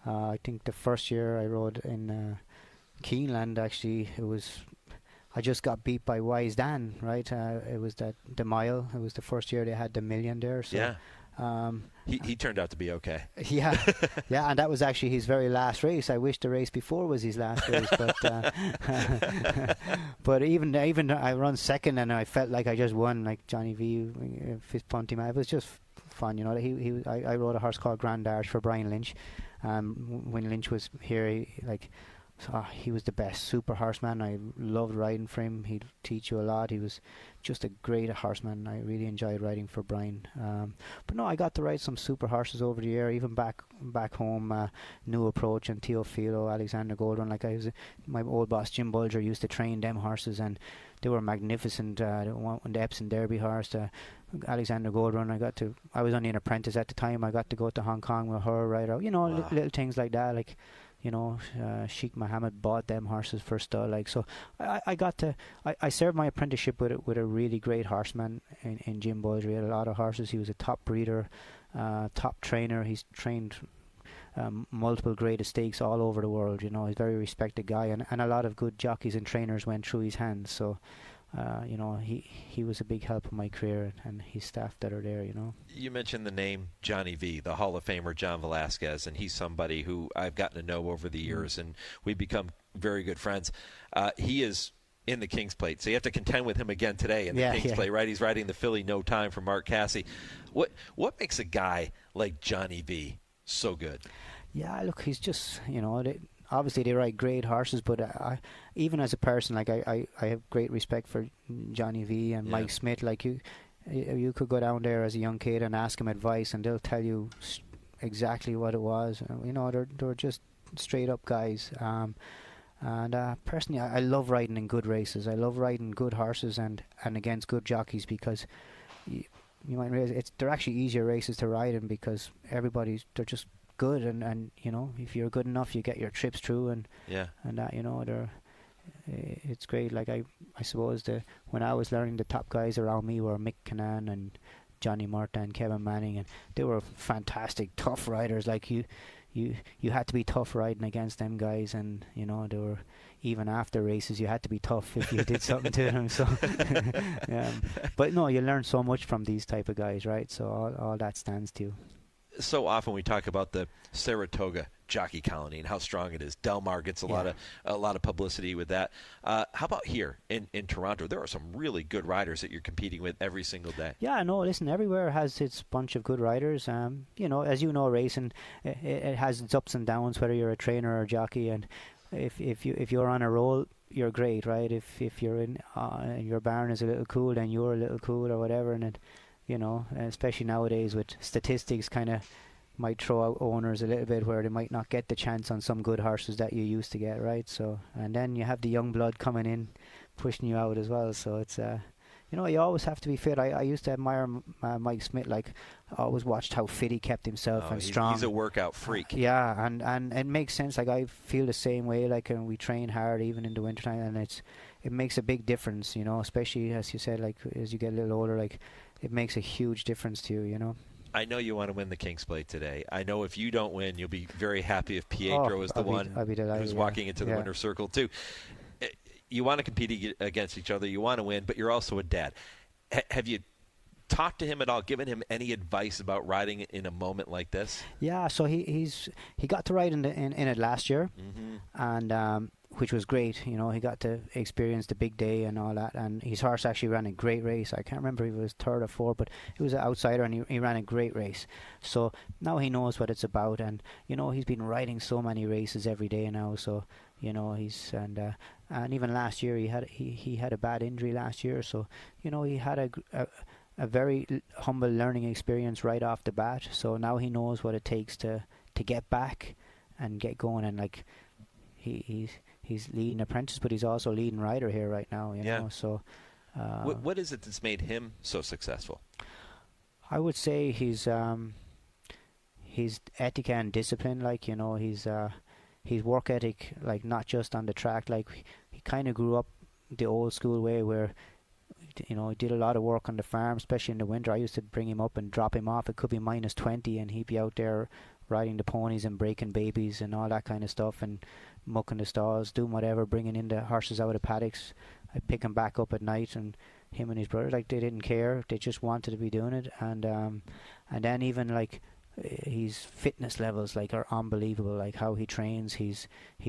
I think the first year I rode in Keeneland, actually, I just got beat by Wise Dan, right? It was the mile. It was the first year they had the million there. So, yeah. He turned out to be okay. Yeah, and that was actually his very last race. I wish the race before was his last race, but but even I run second, and I felt like I just won, like Johnny V, fist punting. It was just fun, you know. I rode a horse called Grand Arch for Brian Lynch. When Lynch was here, he was the best super horseman. I loved riding for him. He'd teach you a lot. He was just a great horseman. I really enjoyed riding for Brian. But no, I got to ride some super horses over the year, even back home. New Approach and Teofilo, Alexander Goldrun. My old boss Jim Bulger used to train them horses, and they were magnificent. The Epsom Derby horse, Alexander Goldrun. I was only an apprentice at the time. I got to go to Hong Kong with her, ride out. You know, little things like that. Like, you know, Sheikh Mohammed bought them horses for stud. Like, so I served my apprenticeship with a really great horseman in Jim Bulger. He had a lot of horses. He was a top breeder, top trainer. He's trained multiple great stakes all over the world. You know, he's a very respected guy, and a lot of good jockeys and trainers went through his hands. So, you know, he was a big help in my career, and his staff that are there, you know. You mentioned the name Johnny V, the Hall of Famer John Velasquez, and he's somebody who I've gotten to know over the years, and we've become very good friends. He is in the King's Plate, so you have to contend with him again today in the King's Plate, right? He's riding the filly No Time for Mark Casse. What makes a guy like Johnny V so good? Yeah, look, he's just, you know, obviously they ride great horses, but even as a person, like I have great respect for Johnny V and Mike Smith. Like you could go down there as a young kid and ask him advice, and they'll tell you exactly what it was. You know, they're just straight up guys. And personally, I love riding in good races. I love riding good horses and against good jockeys, because you might realize they're actually easier races to ride in, because they're just good, and you know, if you're good enough, you get your trips through, and that, you know, it's great. Like I suppose when I was learning, the top guys around me were Mick Cannan and Johnny Murta and Kevin Manning, and they were fantastic, tough riders. Like you had to be tough riding against them guys, and you know, they were, even after races, you had to be tough if you did something to them. So, but no, you learn so much from these type of guys, right? So all that stands to you. So often we talk about the Saratoga jockey colony and how strong it is. Del Mar gets a lot of publicity with that. How about here in Toronto? There are some really good riders that you're competing with every single day. Yeah, no, listen, everywhere has its bunch of good riders. You know, as you know, racing, it has its ups and downs, whether you're a trainer or a jockey. And if you're on a roll, you're great, right? If you're in your barn is a little cool, then you're a little cool or whatever, and you know, especially nowadays with statistics kind of might throw out owners a little bit where they might not get the chance on some good horses that you used to get, right? So, and then you have the young blood coming in, pushing you out as well. So it's you know, you always have to be fit. I used to admire Mike Smith. Like, I always watched how fit he kept himself and strong. He's a workout freak. Yeah, and it makes sense. Like, I feel the same way. Like, and we train hard even in the wintertime, and it makes a big difference, you know, especially, as you said, like, as you get a little older, like, it makes a huge difference to you, you know. I know you want to win the King's Plate today. I know if you don't win, you'll be very happy if Pietro is the one who's walking into the winner's circle, too. You want to compete against each other. You want to win, but you're also a dad. Have you talked to him at all, given him any advice about riding in a moment like this? Yeah, so he got to ride in it last year, and which was great. You know, he got to experience the big day and all that, and his horse actually ran a great race. I can't remember if it was third or fourth, but it was an outsider, and he ran a great race. So now he knows what it's about, and, you know, he's been riding so many races every day now, so, you know, and even last year he had a bad injury last year, so, you know, he had a very humble learning experience right off the bat. So now he knows what it takes to get back and get going, and like he's leading apprentice, but he's also leading rider here right now, you know. So what is it that's made him so successful? I would say his ethic and discipline. Like, you know, his work ethic, like, not just on the track. Like, he kind of grew up the old school way where, you know, he did a lot of work on the farm, especially in the winter. I used to bring him up and drop him off. It could be -20, and he'd be out there riding the ponies and breaking babies and all that kind of stuff, and mucking the stalls, doing whatever, bringing in the horses out of paddocks. I'd pick him back up at night, and him and his brother, like, they didn't care. They just wanted to be doing it. And then even, like, his fitness levels, like, are unbelievable. Like, how he trains, his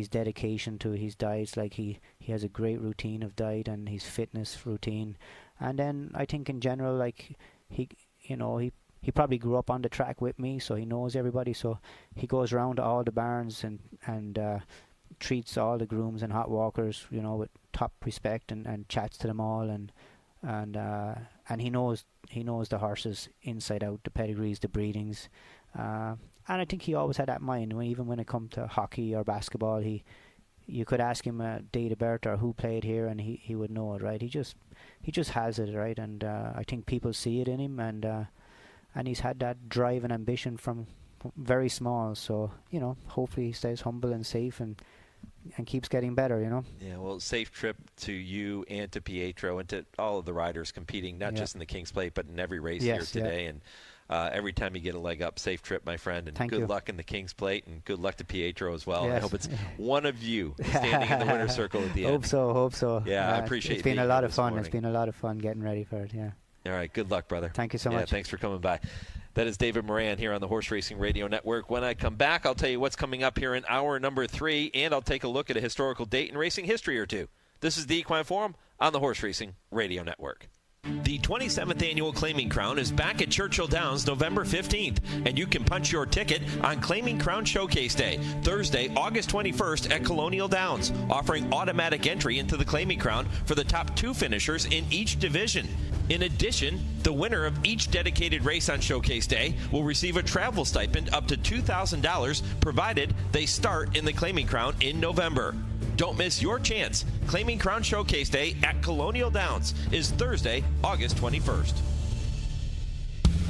dedication to his diets. Like, he has a great routine of diet and his fitness routine. And then I think in general, like, he probably grew up on the track with me, so he knows everybody. So he goes around to all the barns and treats all the grooms and hot walkers, you know, with top respect, and chats to them all, and he knows the horses inside out, the pedigrees, the breedings, and I think he always had that in mind. Even when it come to hockey or basketball, you could ask him a date of birth or who played here, and he would know it, right? He just has it, right? And I think people see it in him, and he's had that drive and ambition from very small. So, you know, hopefully he stays humble and safe and keeps getting better, you know. Yeah, well, safe trip to you and to Pietro and to all of the riders competing, not just in the King's Plate, but in every race here today. And every time you get a leg up, safe trip, my friend, and good luck in the King's Plate, and good luck to Pietro as well. Yes. I hope it's one of you standing in the winner's circle at the end. Hope so. Yeah, I appreciate it. It's been a lot of fun. It's been a lot of fun getting ready for it, yeah. All right, good luck, brother. Thank you so much. Thanks for coming by. That is David Moran here on the Horse Racing Radio Network. When I come back, I'll tell you what's coming up here in hour number 3, and I'll take a look at a historical date in racing history or two. This is the Equine Forum on the Horse Racing Radio Network. The 27th Annual Claiming Crown is back at Churchill Downs November 15th, and you can punch your ticket on Claiming Crown Showcase Day, Thursday, August 21st at Colonial Downs, offering automatic entry into the Claiming Crown for the top 2 finishers in each division. In addition, the winner of each dedicated race on Showcase Day will receive a travel stipend up to $2,000, provided they start in the Claiming Crown in November. Don't miss your chance. Claiming Crown Showcase Day at Colonial Downs is Thursday, August 21st.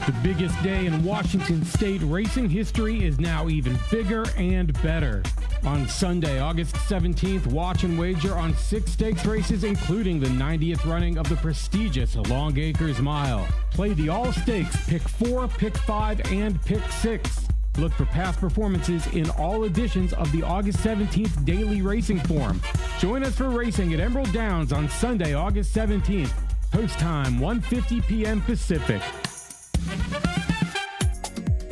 The biggest day in Washington State racing history is now even bigger and better. On Sunday, August 17th, watch and wager on 6 stakes races, including the 90th running of the prestigious Longacres Mile. Play the all-stakes, pick 4, pick 5, and pick 6. Look for past performances in all editions of the August 17th Daily Racing Form. Join us for racing at Emerald Downs on Sunday, August 17th. Post time, 1:50 p.m. Pacific.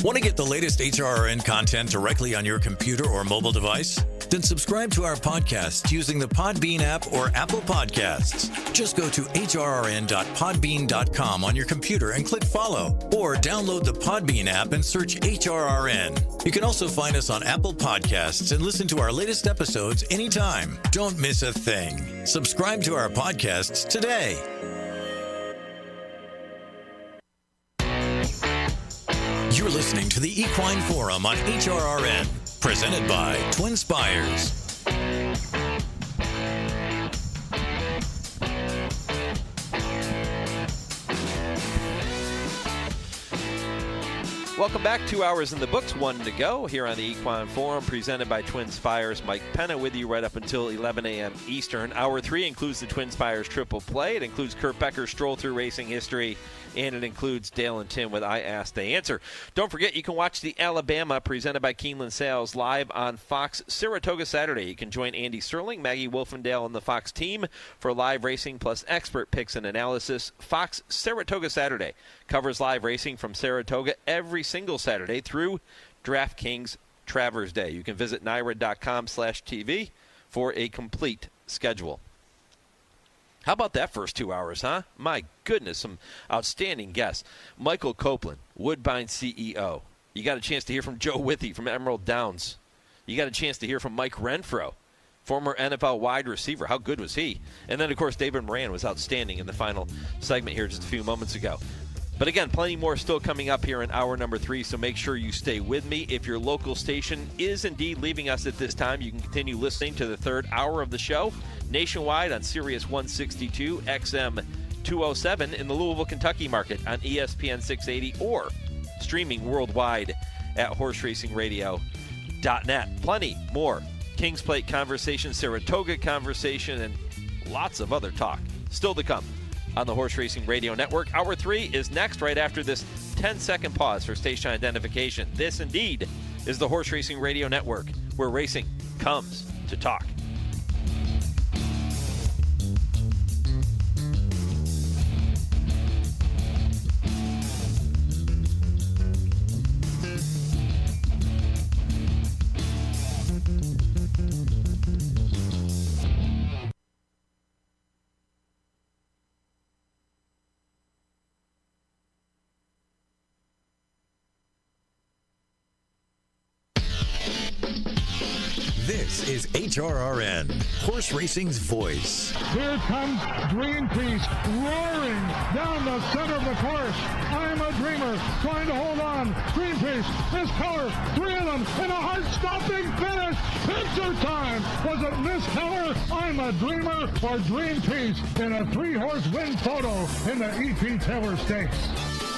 Want to get the latest HRRN content directly on your computer or mobile device? Then subscribe to our podcast using the Podbean app or Apple Podcasts. Just go to hrrn.podbean.com on your computer and click follow, or download the Podbean app and search HRRN. You can also find us on Apple Podcasts and listen to our latest episodes anytime. Don't miss a thing. Subscribe to our podcasts today. You're listening listening to the Equine Forum on HRRN, presented by TwinSpires. Welcome back. 2 hours in the books, 1 to go here on the Equine Forum, presented by TwinSpires. Mike Penna with you right up until 11 a.m. Eastern. Hour 3 includes the TwinSpires Triple Play. It includes Kurt Becker's Stroll Through Racing History, and it includes Dale and Tim with I Ask, They Answer. Don't forget, you can watch the Alabama, presented by Keeneland Sales, live on Fox Saratoga Saturday. You can join Andy Serling, Maggie Wolfendale, and the Fox team for live racing plus expert picks and analysis. Fox Saratoga Saturday covers live racing from Saratoga every single Saturday through DraftKings Travers Day. You can visit NYRA.com/TV for a complete schedule. How about that first 2 hours, huh? My goodness, some outstanding guests. Michael Copland, Woodbine CEO. You got a chance to hear from Joe Withee from Emerald Downs. You got a chance to hear from Mike Renfro, former NFL wide receiver. How good was he? And then, of course, David Moran was outstanding in the final segment here just a few moments ago. But again, plenty more still coming up here in hour number 3, so make sure you stay with me. If your local station is indeed leaving us at this time, you can continue listening to the third hour of the show nationwide on Sirius 162, XM 207 in the Louisville, Kentucky market on ESPN 680 or streaming worldwide at horseracingradio.net. Plenty more Kings Plate conversation, Saratoga conversation, and lots of other talk still to come on the Horse Racing Radio Network. Hour 3 is next, right after this 10-second pause for station identification. This, indeed, is the Horse Racing Radio Network, where racing comes to talk. This is HRRN, horse racing's voice. Here comes Greenpeace roaring down the center of the course. I'm a dreamer trying to hold on. Greenpeace, Miss Keller, 3 of them in a heart-stopping finish. Picture time. Was it Miss Keller, I'm a dreamer, or Greenpeace in a 3-horse win photo in the E.P. Taylor Stakes?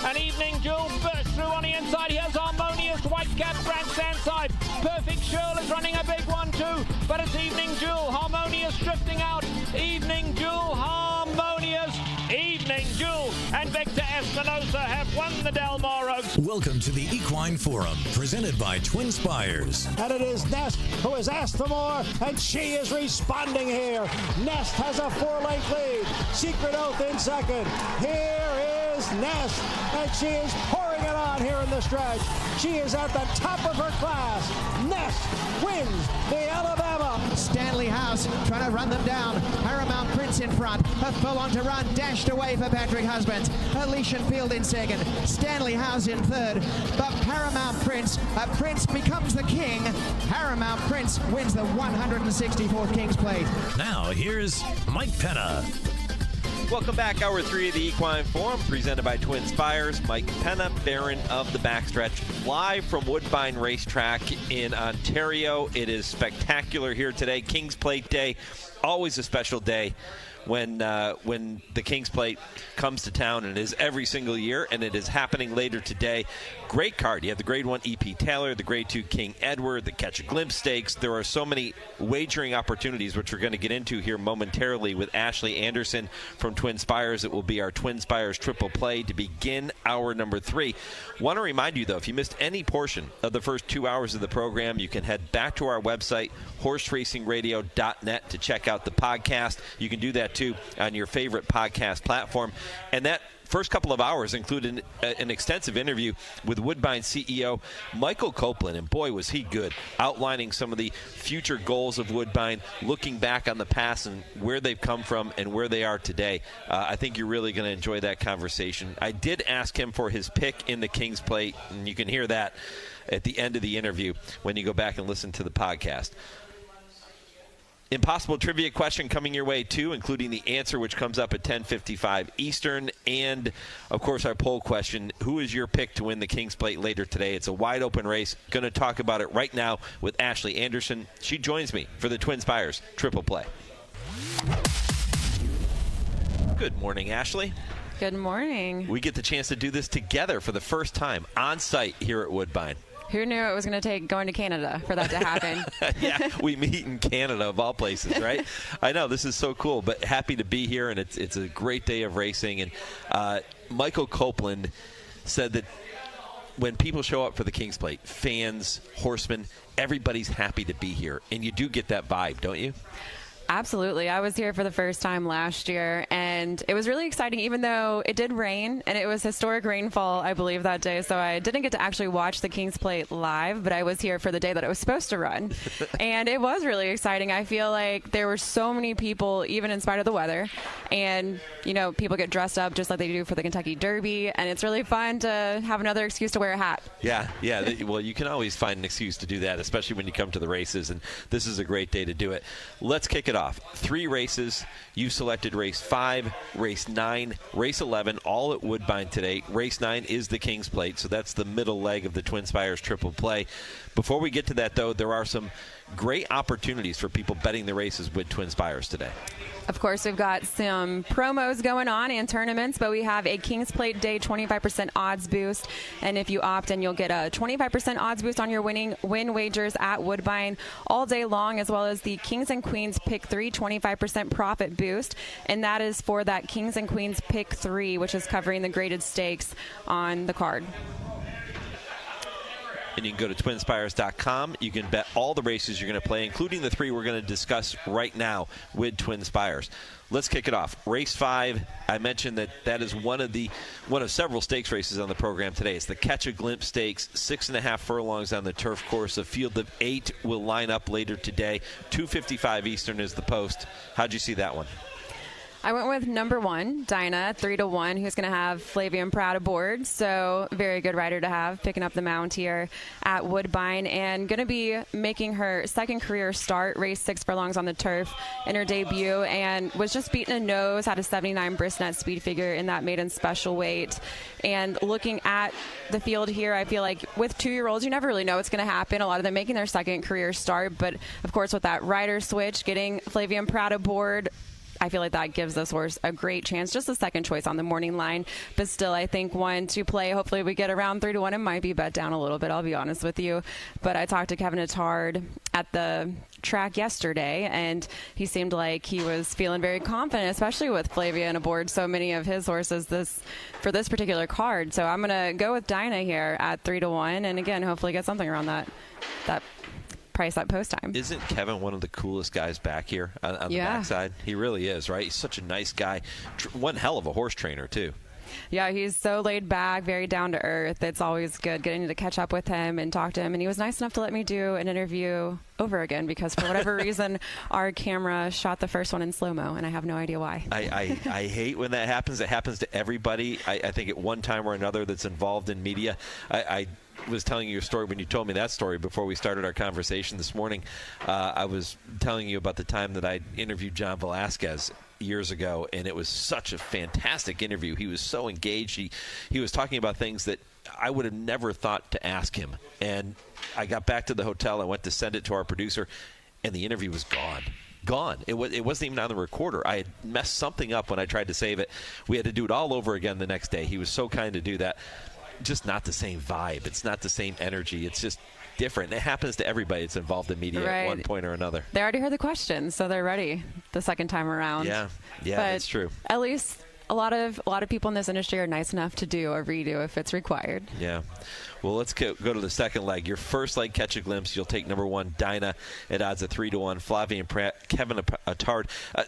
An Evening Jewel bursts through on the inside. Here's Harmonious, Whitecap, Grandstand side. Perfect Shirl is running a big one too, but it's Evening Jewel. Harmonious drifting out. Evening Jewel, Harmonious, Evening Jewel, and Victor Espinosa have won the Del Mar Oaks. Welcome to the Equine Forum, presented by TwinSpires. And it is Nest who has asked for more, and she is responding here. Nest has a 4-length lead. Secret Oath in second. Here is Nest, and she is pouring it on here in the stretch. She is at the top of her class. Nest wins the Alabama. Stanley House trying to run them down. Paramount Prince in front. A full on to run, dashed away for Patrick Husbands. Elysian Field in second. Stanley House in third. But Paramount Prince, Prince becomes the king. Paramount Prince wins the 164th Kings Plate. Now here's Mike Penna. Welcome back. Hour 3 of the Equine Forum, presented by TwinSpires. Mike Penna, Baron of the Backstretch, live from Woodbine Racetrack in Ontario. It is spectacular here today. Kings Plate Day, always a special day when the Kings Plate comes to town, and it is every single year, and it is happening later today. Great card. You have the Grade 1 E.P. Taylor, the Grade 2 King Edward, the Catch a Glimpse Stakes. There are so many wagering opportunities, which we're going to get into here momentarily with Ashley Anderson from TwinSpires. It will be our TwinSpires Triple Play to begin hour number 3. Want to remind you, though, if you missed any portion of the first 2 hours of the program, you can head back to our website, horseracingradio.net, to check out the podcast. You can do that too on your favorite podcast platform. And that first couple of hours included an extensive interview with Woodbine CEO Michael Copland, and boy, was he good, outlining some of the future goals of Woodbine, looking back on the past and where they've come from and where they are today. I think you're really going to enjoy that conversation. I did ask him for his pick in the Kings Plate, and you can hear that at the end of the interview when you go back and listen to the podcast. Impossible trivia question coming your way, too, including the answer, which comes up at 10:55 Eastern. And, of course, our poll question, who is your pick to win the King's Plate later today? It's a wide-open race. Going to talk about it right now with Ashley Anderson. She joins me for the TwinSpires Triple Play. Good morning, Ashley. Good morning. We get the chance to do this together for the first time on site here at Woodbine. Who knew it was going to take going to Canada for that to happen? Yeah, we meet in Canada of all places, right? I know, this is so cool, but happy to be here, and it's a great day of racing. And Michael Copland said that when people show up for the King's Plate, fans, horsemen, everybody's happy to be here. And you do get that vibe, don't you? Absolutely. I was here for the first time last year, and it was really exciting, even though it did rain, and it was historic rainfall, I believe, that day. So I didn't get to actually watch the King's Plate live, but I was here for the day that it was supposed to run. And it was really exciting. I feel like there were so many people, even in spite of the weather. And, you know, people get dressed up just like they do for the Kentucky Derby, and it's really fun to have another excuse to wear a hat. Yeah. Well, you can always find an excuse to do that, especially when you come to the races, and this is a great day to do it. Let's kick it off. 3 races. You selected race 5, race 9, race 11, all at Woodbine today. Race 9 is the King's Plate, so that's the middle leg of the TwinSpires Triple Play. Before we get to that, though, there are some great opportunities for people betting the races with TwinSpires today. Of course, we've got some promos going on and tournaments, but we have a King's Plate Day 25% odds boost. And if you opt in, you'll get a 25% odds boost on your win wagers at Woodbine all day long, as well as the Kings and Queens Pick 3 25% profit boost. And that is for that Kings and Queens Pick 3, which is covering the graded stakes on the card. And you can go to TwinSpires.com. You can bet all the races you're going to play, including the 3 we're going to discuss right now with TwinSpires. Let's kick it off. Race 5, I mentioned that is one of several stakes races on the program today. It's the Catch a Glimpse Stakes, 6.5 furlongs on the turf course. A field of 8 will line up later today. 2:55 Eastern is the post. How'd you see that one? I went with number 1, Dinah, 3-1, who's going to have Flavian Pratt aboard. So very good rider to have, picking up the mount here at Woodbine, and going to be making her second career start, race 6 furlongs on the turf in her debut, and was just beaten a nose, had a 79 brisnet speed figure in that maiden special weight. And looking at the field here, I feel like with 2-year-olds, you never really know what's going to happen. A lot of them making their second career start, but of course with that rider switch, getting Flavian Pratt aboard, I feel like that gives this horse a great chance, just a second choice on the morning line. But still, I think one to play. Hopefully we get around 3-1. It might be bet down a little bit, I'll be honest with you. But I talked to Kevin Attard at the track yesterday, and he seemed like he was feeling very confident, especially with Flavian aboard so many of his horses for this particular card. So I'm going to go with Dinah here at 3-1, and again, hopefully get something around that price at post time. Isn't Kevin one of the coolest guys back here on the backside? He really is, right? He's such a nice guy. One hell of a horse trainer, too. Yeah, he's so laid back, very down to earth. It's always good getting to catch up with him and talk to him. And he was nice enough to let me do an interview over again because for whatever reason, our camera shot the first one in slow-mo, and I have no idea why. I hate when that happens. It happens to everybody, I think, at one time or another that's involved in media. I was telling you a story when you told me that story before we started our conversation this morning. I was telling you about the time that I interviewed John Velasquez years ago, and it was such a fantastic interview. He was so engaged. He was talking about things that I would have never thought to ask him. And I got back to the hotel. I went to send it to our producer, and the interview was gone. It wasn't even on the recorder. I had messed something up when I tried to save it. We had to do it all over again the next day. He was so kind to do that. Just not the same vibe. It's not the same energy. It's just different. It happens to everybody that's involved in media at one point or another. They already heard the questions, so they're ready the second time around. Yeah, that's true. At least a lot of people in this industry are nice enough to do a redo if it's required. Yeah. Well, let's go to the second leg. Your first leg, Catch a Glimpse. You'll take number 1, Dinah, at odds of 3-1. Flavian Pratt, Kevin Attard.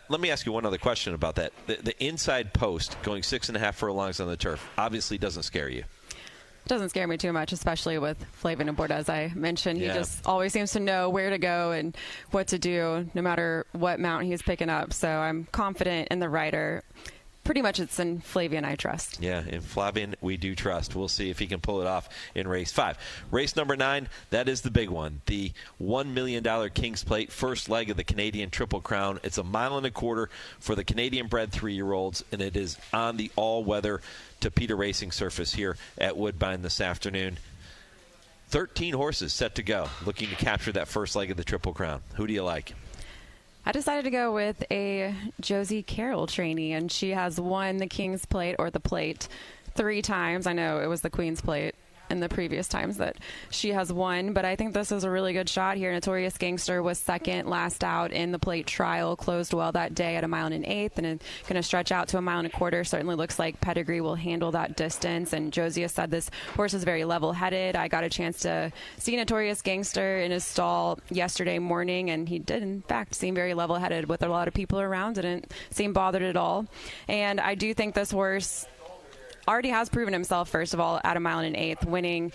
Let me ask you one other question about that. The inside post going 6.5 furlongs on the turf obviously doesn't scare you. Doesn't scare me too much, especially with Flavian aboard, as I mentioned. He just always seems to know where to go and what to do, no matter what mount he's picking up. So I'm confident in the rider. pretty much it's in Flavian I trust. Yeah, in Flavian we do trust. We'll see if he can pull it off in race 5. Race number 9, that is the big one. The $1 million King's Plate, first leg of the Canadian Triple Crown. It's 1.25 miles for the Canadian-bred 3-year-olds, and it is on the all-weather Tapeta racing surface here at Woodbine this afternoon. 13 horses set to go, looking to capture that first leg of the Triple Crown. Who do you like? I decided to go with a Josie Carroll trainee, and she has won the King's Plate or the Plate 3 times. I know it was the Queen's Plate in the previous times that she has won, but I think this is a really good shot here. Notorious Gangster was second last out in the Plate trial, closed well that day at 1 1/8 miles, and it's going to stretch out to 1.25 miles. Certainly looks like Pedigree will handle that distance, and Josie has said this horse is very level-headed. I got a chance to see Notorious Gangster in his stall yesterday morning, and he did in fact seem very level-headed with a lot of people around. Didn't seem bothered at all, and I do think this horse already has proven himself, first of all, at 1 1/8 miles, winning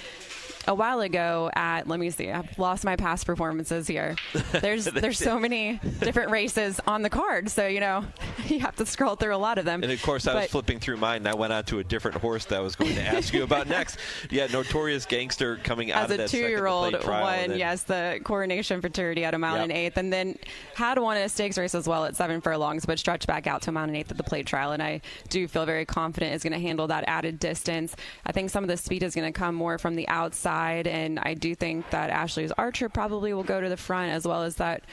a while ago at, let me see, I've lost my past performances here. There's so many different races on the card, so, you have to scroll through a lot of them. And, of course, I was flipping through mine, and I went on to a different horse that I was going to ask you about next. Yeah, Notorious Gangster coming out of that second Plate trial. As a 2-year-old, won, yes, the Coronation Futurity at 1 1/8 miles, and then had won a stakes race as well at 7 furlongs, but stretched back out to 1 1/8 miles at the Plate trial, and I do feel very confident is going to handle that added distance. I think some of the speed is going to come more from the outside, and I do think that Ashley's Archer probably will go to the front, as well as that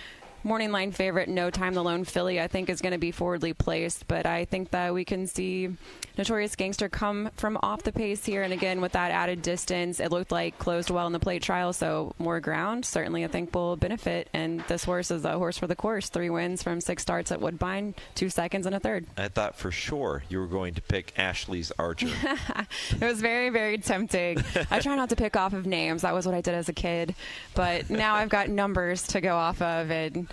morning line favorite No Time the Lone Filly I think is going to be forwardly placed, but I think that we can see Notorious Gangster come from off the pace here, and again with that added distance, it looked like closed well in the Plate trial, so more ground certainly I think will benefit, and this horse is a horse for the course. 3 wins from 6 starts at Woodbine, 2 seconds and a third. I thought for sure you were going to pick Ashley's Archer. It was very, very tempting. I try not to pick off of names. That was what I did as a kid, but now I've got numbers to go off of and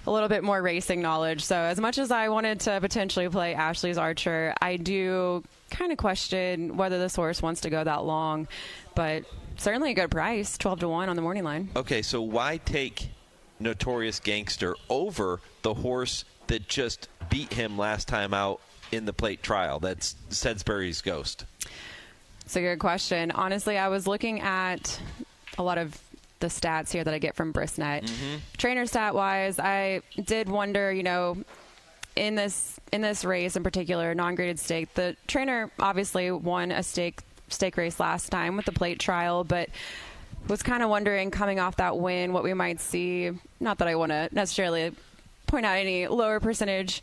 a little bit more racing knowledge. So as much as I wanted to potentially play Ashley's Archer, I do kind of question whether this horse wants to go that long, but certainly a good price, 12-1 on the morning line. Okay, so why take Notorious Gangster over the horse that just beat him last time out in the Plate trial? That's Seddsbury's Ghost. It's a good question. Honestly, I was looking at a lot of the stats here that I get from Brisnet. Trainer stat wise, I did wonder, in this race in particular, non-graded stake, the trainer obviously won a stake race last time with the Plate trial, but was kind of wondering coming off that win what we might see. Not that I want to necessarily point out any lower percentage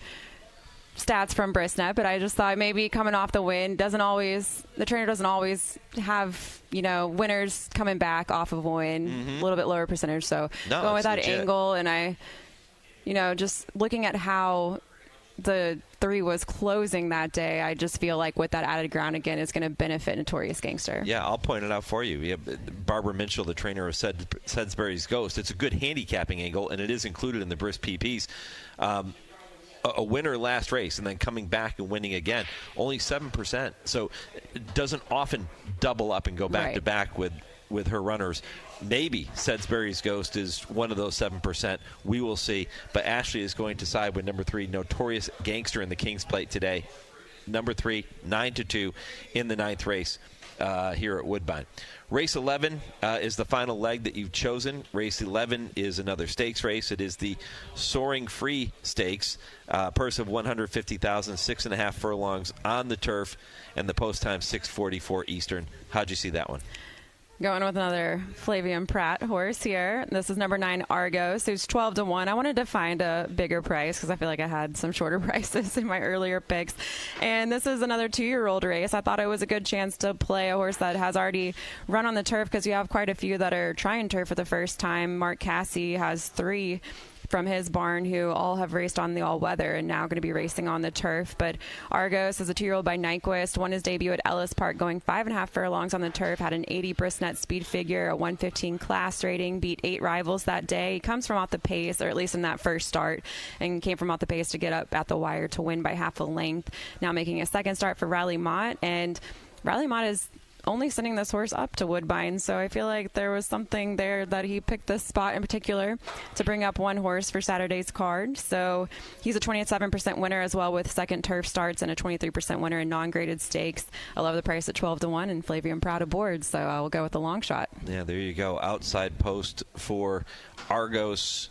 stats from Brisnet, but I just thought maybe coming off the win the trainer doesn't always have winners coming back off of a win, a little bit lower percentage, so going with that angle, and I just looking at how the 3 was closing that day, I just feel like with that added ground again is going to benefit Notorious Gangster. Yeah, I'll point it out for you. We have Barbara Minchell, the trainer of Seddsbury's Ghost. It's a good handicapping angle, and it is included in the Brisk PPs. A winner last race and then coming back and winning again, only 7%. So it doesn't often double up and go back to back with her runners. Maybe Seddsbury's Ghost is one of those 7%. We will see. But Ashley is going to side with number 3, Notorious Gangster in the King's Plate today. Number 3, 9-2 in the 9th race here at Woodbine. Race 11 is the final leg that you've chosen. Race 11 is another stakes race. It is the Soaring Free Stakes, purse of $150,000, 6.5 furlongs on the turf, and the post time 6:44 Eastern. How'd you see that one? Going with another Flavian Pratt horse here. This is number 9, Argos, who's 12-1. I wanted to find a bigger price because I feel like I had some shorter prices in my earlier picks. And this is another 2-year-old race. I thought it was a good chance to play a horse that has already run on the turf because you have quite a few that are trying turf for the first time. Mark Cassie has 3 from his barn who all have raced on the all-weather and now going to be racing on the turf. But Argos is a 2-year-old by Nyquist, won his debut at Ellis Park going 5.5 furlongs on the turf, had an 80 Brisnet speed figure, a 115 class rating, beat 8 rivals that day. He comes from off the pace, or at least in that first start, and came from off the pace to get up at the wire to win by half a length. Now making a second start for Riley Mott, and Riley Mott is only sending this horse up to Woodbine. So I feel like there was something there that he picked this spot in particular to bring up one horse for Saturday's card. So he's a 27% winner as well with second turf starts and a 23% winner in non-graded stakes. I love the price at 12-1 and Flavian Proud aboard. So I will go with the long shot. Yeah, there you go. Outside post for Argos.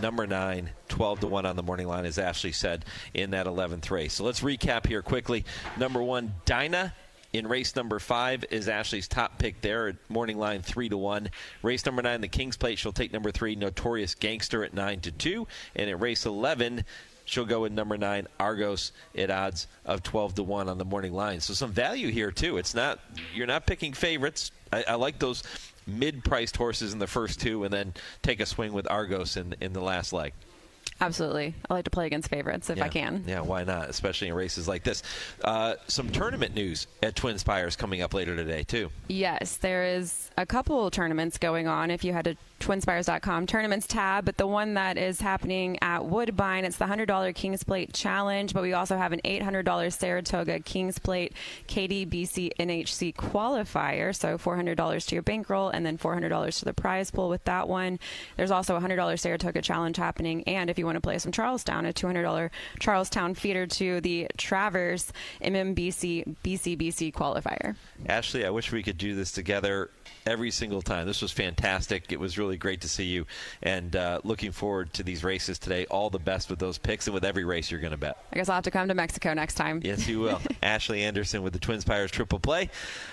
Number 9, 12-1 on the morning line, as Ashley said, in that 11th race. So let's recap here quickly. Number 1, Dinah in race number 5 is Ashley's top pick there at morning line 3-1. Race number 9, the King's Plate, she'll take number 3, Notorious Gangster at 9-2. And at race 11, she'll go with number 9, Argos, at odds of 12-1 on the morning line. So some value here, too. You're not picking favorites. I like those mid-priced horses in the first 2 and then take a swing with Argos in the last leg. Absolutely. I like to play against favorites if I can. Yeah, why not, especially in races like this. Some tournament news at TwinSpires coming up later today, too. Yes, there is a couple tournaments going on if you had to TwinSpires.com tournaments tab, but the one that is happening at Woodbine, it's the $100 King's Plate Challenge, but we also have an $800 Saratoga King's Plate KDBC NHC qualifier, so $400 to your bankroll and then $400 to the prize pool with that one. There's also a $100 Saratoga Challenge happening, and if you want to play some Charlestown, a $200 Charlestown feeder to the Travers MMBC BCBC qualifier. Ashley, I wish we could do this together every single time. This was fantastic. It was really great to see you, and looking forward to these races today. All the best with those picks and with every race you're going to bet. I guess I'll have to come to Mexico next time. Yes, you will. Ashley Anderson with the TwinSpires Triple Play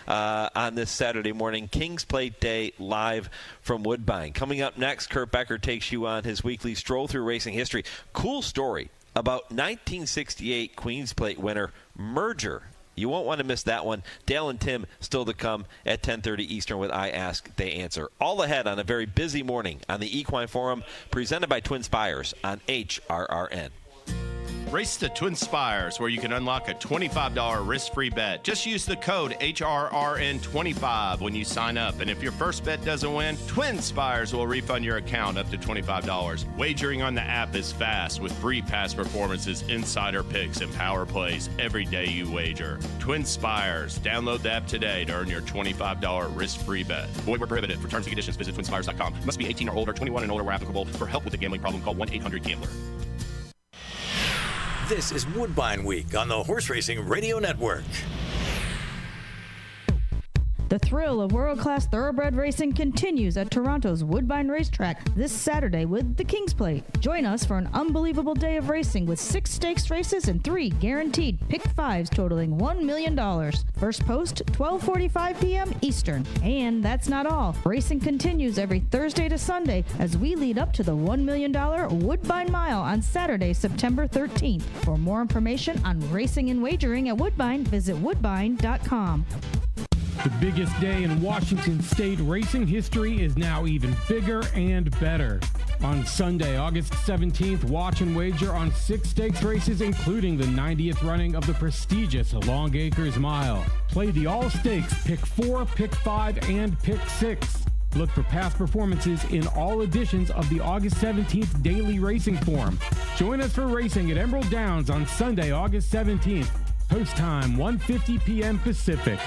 on this Saturday morning. King's Plate Day live from Woodbine. Coming up next, Kurt Becker takes you on his weekly Stroll Through Racing History. Cool story about 1968 Queen's Plate winner Merger. You won't want to miss that one. Dale and Tim still to come at 10:30 Eastern with I Ask, They Answer. All ahead on a very busy morning on the Equine Forum, presented by TwinSpires on HRRN. Race to TwinSpires, where you can unlock a $25 risk-free bet. Just use the code HRRN25 when you sign up. And if your first bet doesn't win, TwinSpires will refund your account up to $25. Wagering on the app is fast with free past performances, insider picks, and power plays every day you wager. TwinSpires. Download the app today to earn your $25 risk-free bet. Void where prohibited. For terms and conditions, visit TwinSpires.com. Must be 18 or older, 21 and older where applicable. For help with a gambling problem, call 1-800-GAMBLER. This is Woodbine Week on the Horse Racing Radio Network. The thrill of world-class thoroughbred racing continues at Toronto's Woodbine Racetrack this Saturday with the King's Plate. Join us for an unbelievable day of racing with 6 stakes races and 3 guaranteed pick 5s totaling $1 million. First post, 12:45 p.m. Eastern. And that's not all. Racing continues every Thursday to Sunday as we lead up to the $1 million Woodbine Mile on Saturday, September 13th. For more information on racing and wagering at Woodbine, visit woodbine.com. The biggest day in Washington State racing history is now even bigger and better. On Sunday, August 17th, watch and wager on 6 stakes races, including the 90th running of the prestigious Longacres Mile. Play the all-stakes Pick 4, Pick 5, and Pick 6. Look for past performances in all editions of the August 17th Daily Racing Form. Join us for racing at Emerald Downs on Sunday, August 17th. Post time, 1:50 p.m. Pacific.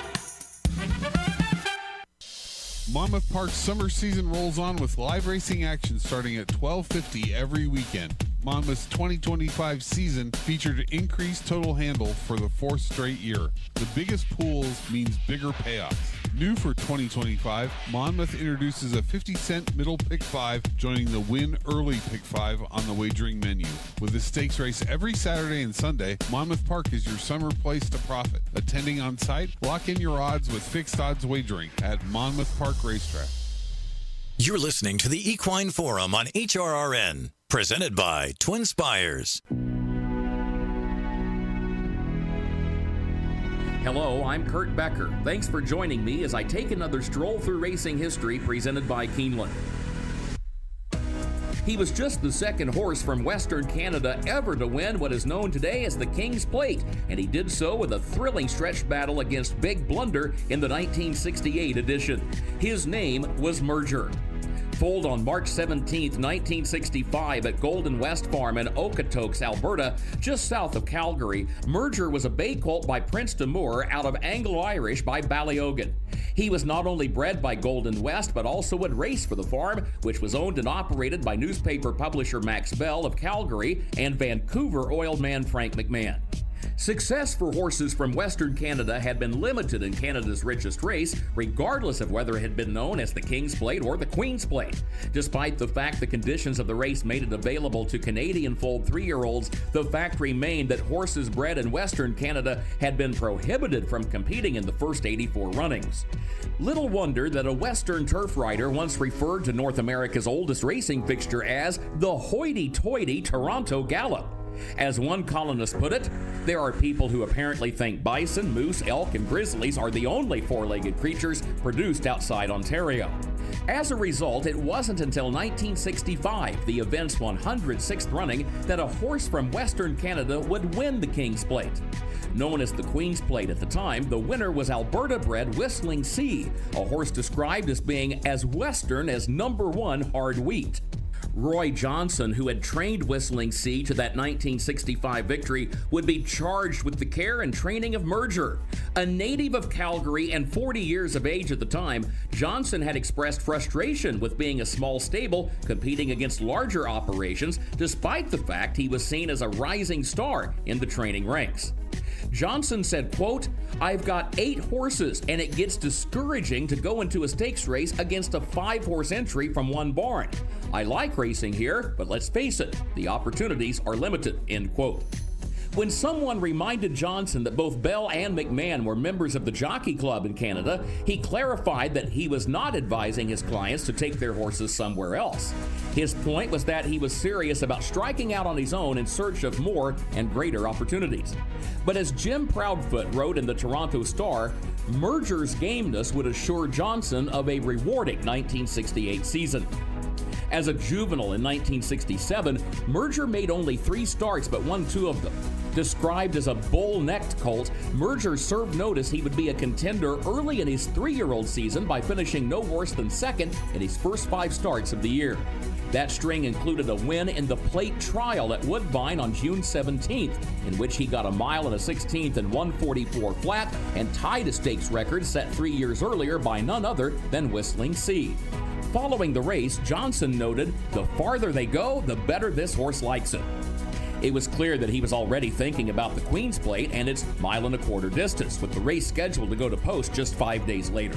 Monmouth Park's summer season rolls on with live racing action starting at 12:50 every weekend. Monmouth's 2025 season featured increased total handle for the 4th straight year. The biggest pools means bigger payoffs. New for 2025, Monmouth introduces a 50-cent middle pick 5, joining the win early pick 5 on the wagering menu. With a stakes race every Saturday and Sunday, Monmouth Park is your summer place to profit. Attending on site, lock in your odds with fixed odds wagering at Monmouth Park Racetrack. You're listening to the Equine Forum on HRRN, presented by TwinSpires. Hello, I'm Kurt Becker. Thanks for joining me as I take another stroll through racing history presented by Keeneland. He was just the second horse from Western Canada ever to win what is known today as the King's Plate, and he did so with a thrilling stretch battle against Big Blunder in the 1968 edition. His name was Merger. foaled on March 17, 1965 at Golden West Farm in Okotoks, Alberta, just south of Calgary, Merger was a bay colt by Prince Damour out of Anglo-Irish by Ballyogan. He was not only bred by Golden West, but also would race for the farm, which was owned and operated by newspaper publisher Max Bell of Calgary and Vancouver oiled man Frank McMahon. Success for horses from Western Canada had been limited in Canada's richest race, regardless of whether it had been known as the King's Plate or the Queen's Plate. Despite the fact the conditions of the race made it available to Canadian foaled 3-year-olds, the fact remained that horses bred in Western Canada had been prohibited from competing in the first 84 runnings. Little wonder that a Western turf rider once referred to North America's oldest racing fixture as the hoity-toity Toronto Gallop. As one columnist put it, there are people who apparently think bison, moose, elk, and grizzlies are the only four-legged creatures produced outside Ontario. As a result, it wasn't until 1965, the event's 106th running, that a horse from Western Canada would win the King's Plate. Known as the Queen's Plate at the time, the winner was Alberta-bred Whistling Sea, a horse described as being as Western as number 1 hard wheat. Roy Johnson, who had trained Whistling Sea to that 1965 victory, would be charged with the care and training of Merger. A native of Calgary and 40 years of age at the time, Johnson had expressed frustration with being a small stable competing against larger operations, despite the fact he was seen as a rising star in the training ranks. Johnson said, quote, "I've got 8 horses and it gets discouraging to go into a stakes race against a 5-horse entry from one barn. I like racing here, but let's face it, the opportunities are limited," end quote. When someone reminded Johnson that both Bell and McMahon were members of the Jockey Club in Canada, he clarified that he was not advising his clients to take their horses somewhere else. His point was that he was serious about striking out on his own in search of more and greater opportunities. But as Jim Proudfoot wrote in the Toronto Star, Merger's gameness would assure Johnson of a rewarding 1968 season. As a juvenile in 1967, Merger made only 3 starts but won 2 of them. Described as a bull-necked colt, Merger served notice he would be a contender early in his 3-year-old season by finishing no worse than 2nd in his first 5 starts of the year. That string included a win in the plate trial at Woodbine on June 17th, in which he got a mile and a 16th and 144 flat and tied a stakes record set 3 years earlier by none other than Whistling Sea. Following the race, Johnson noted, "The farther they go, the better this horse likes it." It was clear that he was already thinking about the Queen's Plate and its 1.25 mile distance, with the race scheduled to go to post just 5 days later.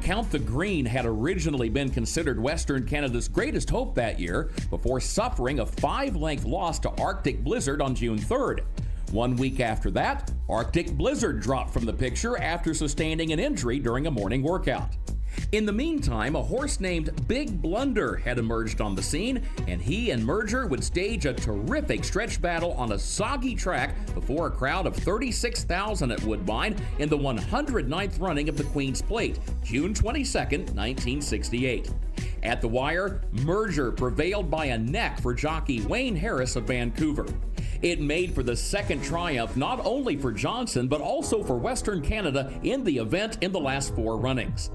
Count the Green had originally been considered Western Canada's greatest hope that year, before suffering a 5-length loss to Arctic Blizzard on June 3rd. 1 week after that, Arctic Blizzard dropped from the picture after sustaining an injury during a morning workout. In the meantime, a horse named Big Blunder had emerged on the scene, and he and Merger would stage a terrific stretch battle on a soggy track before a crowd of 36,000 at Woodbine in the 109th running of the Queen's Plate, June 22nd, 1968. At the wire, Merger prevailed by a neck for jockey Wayne Harris of Vancouver. It made for the second triumph not only for Johnson, but also for Western Canada in the event in the last 4 runnings.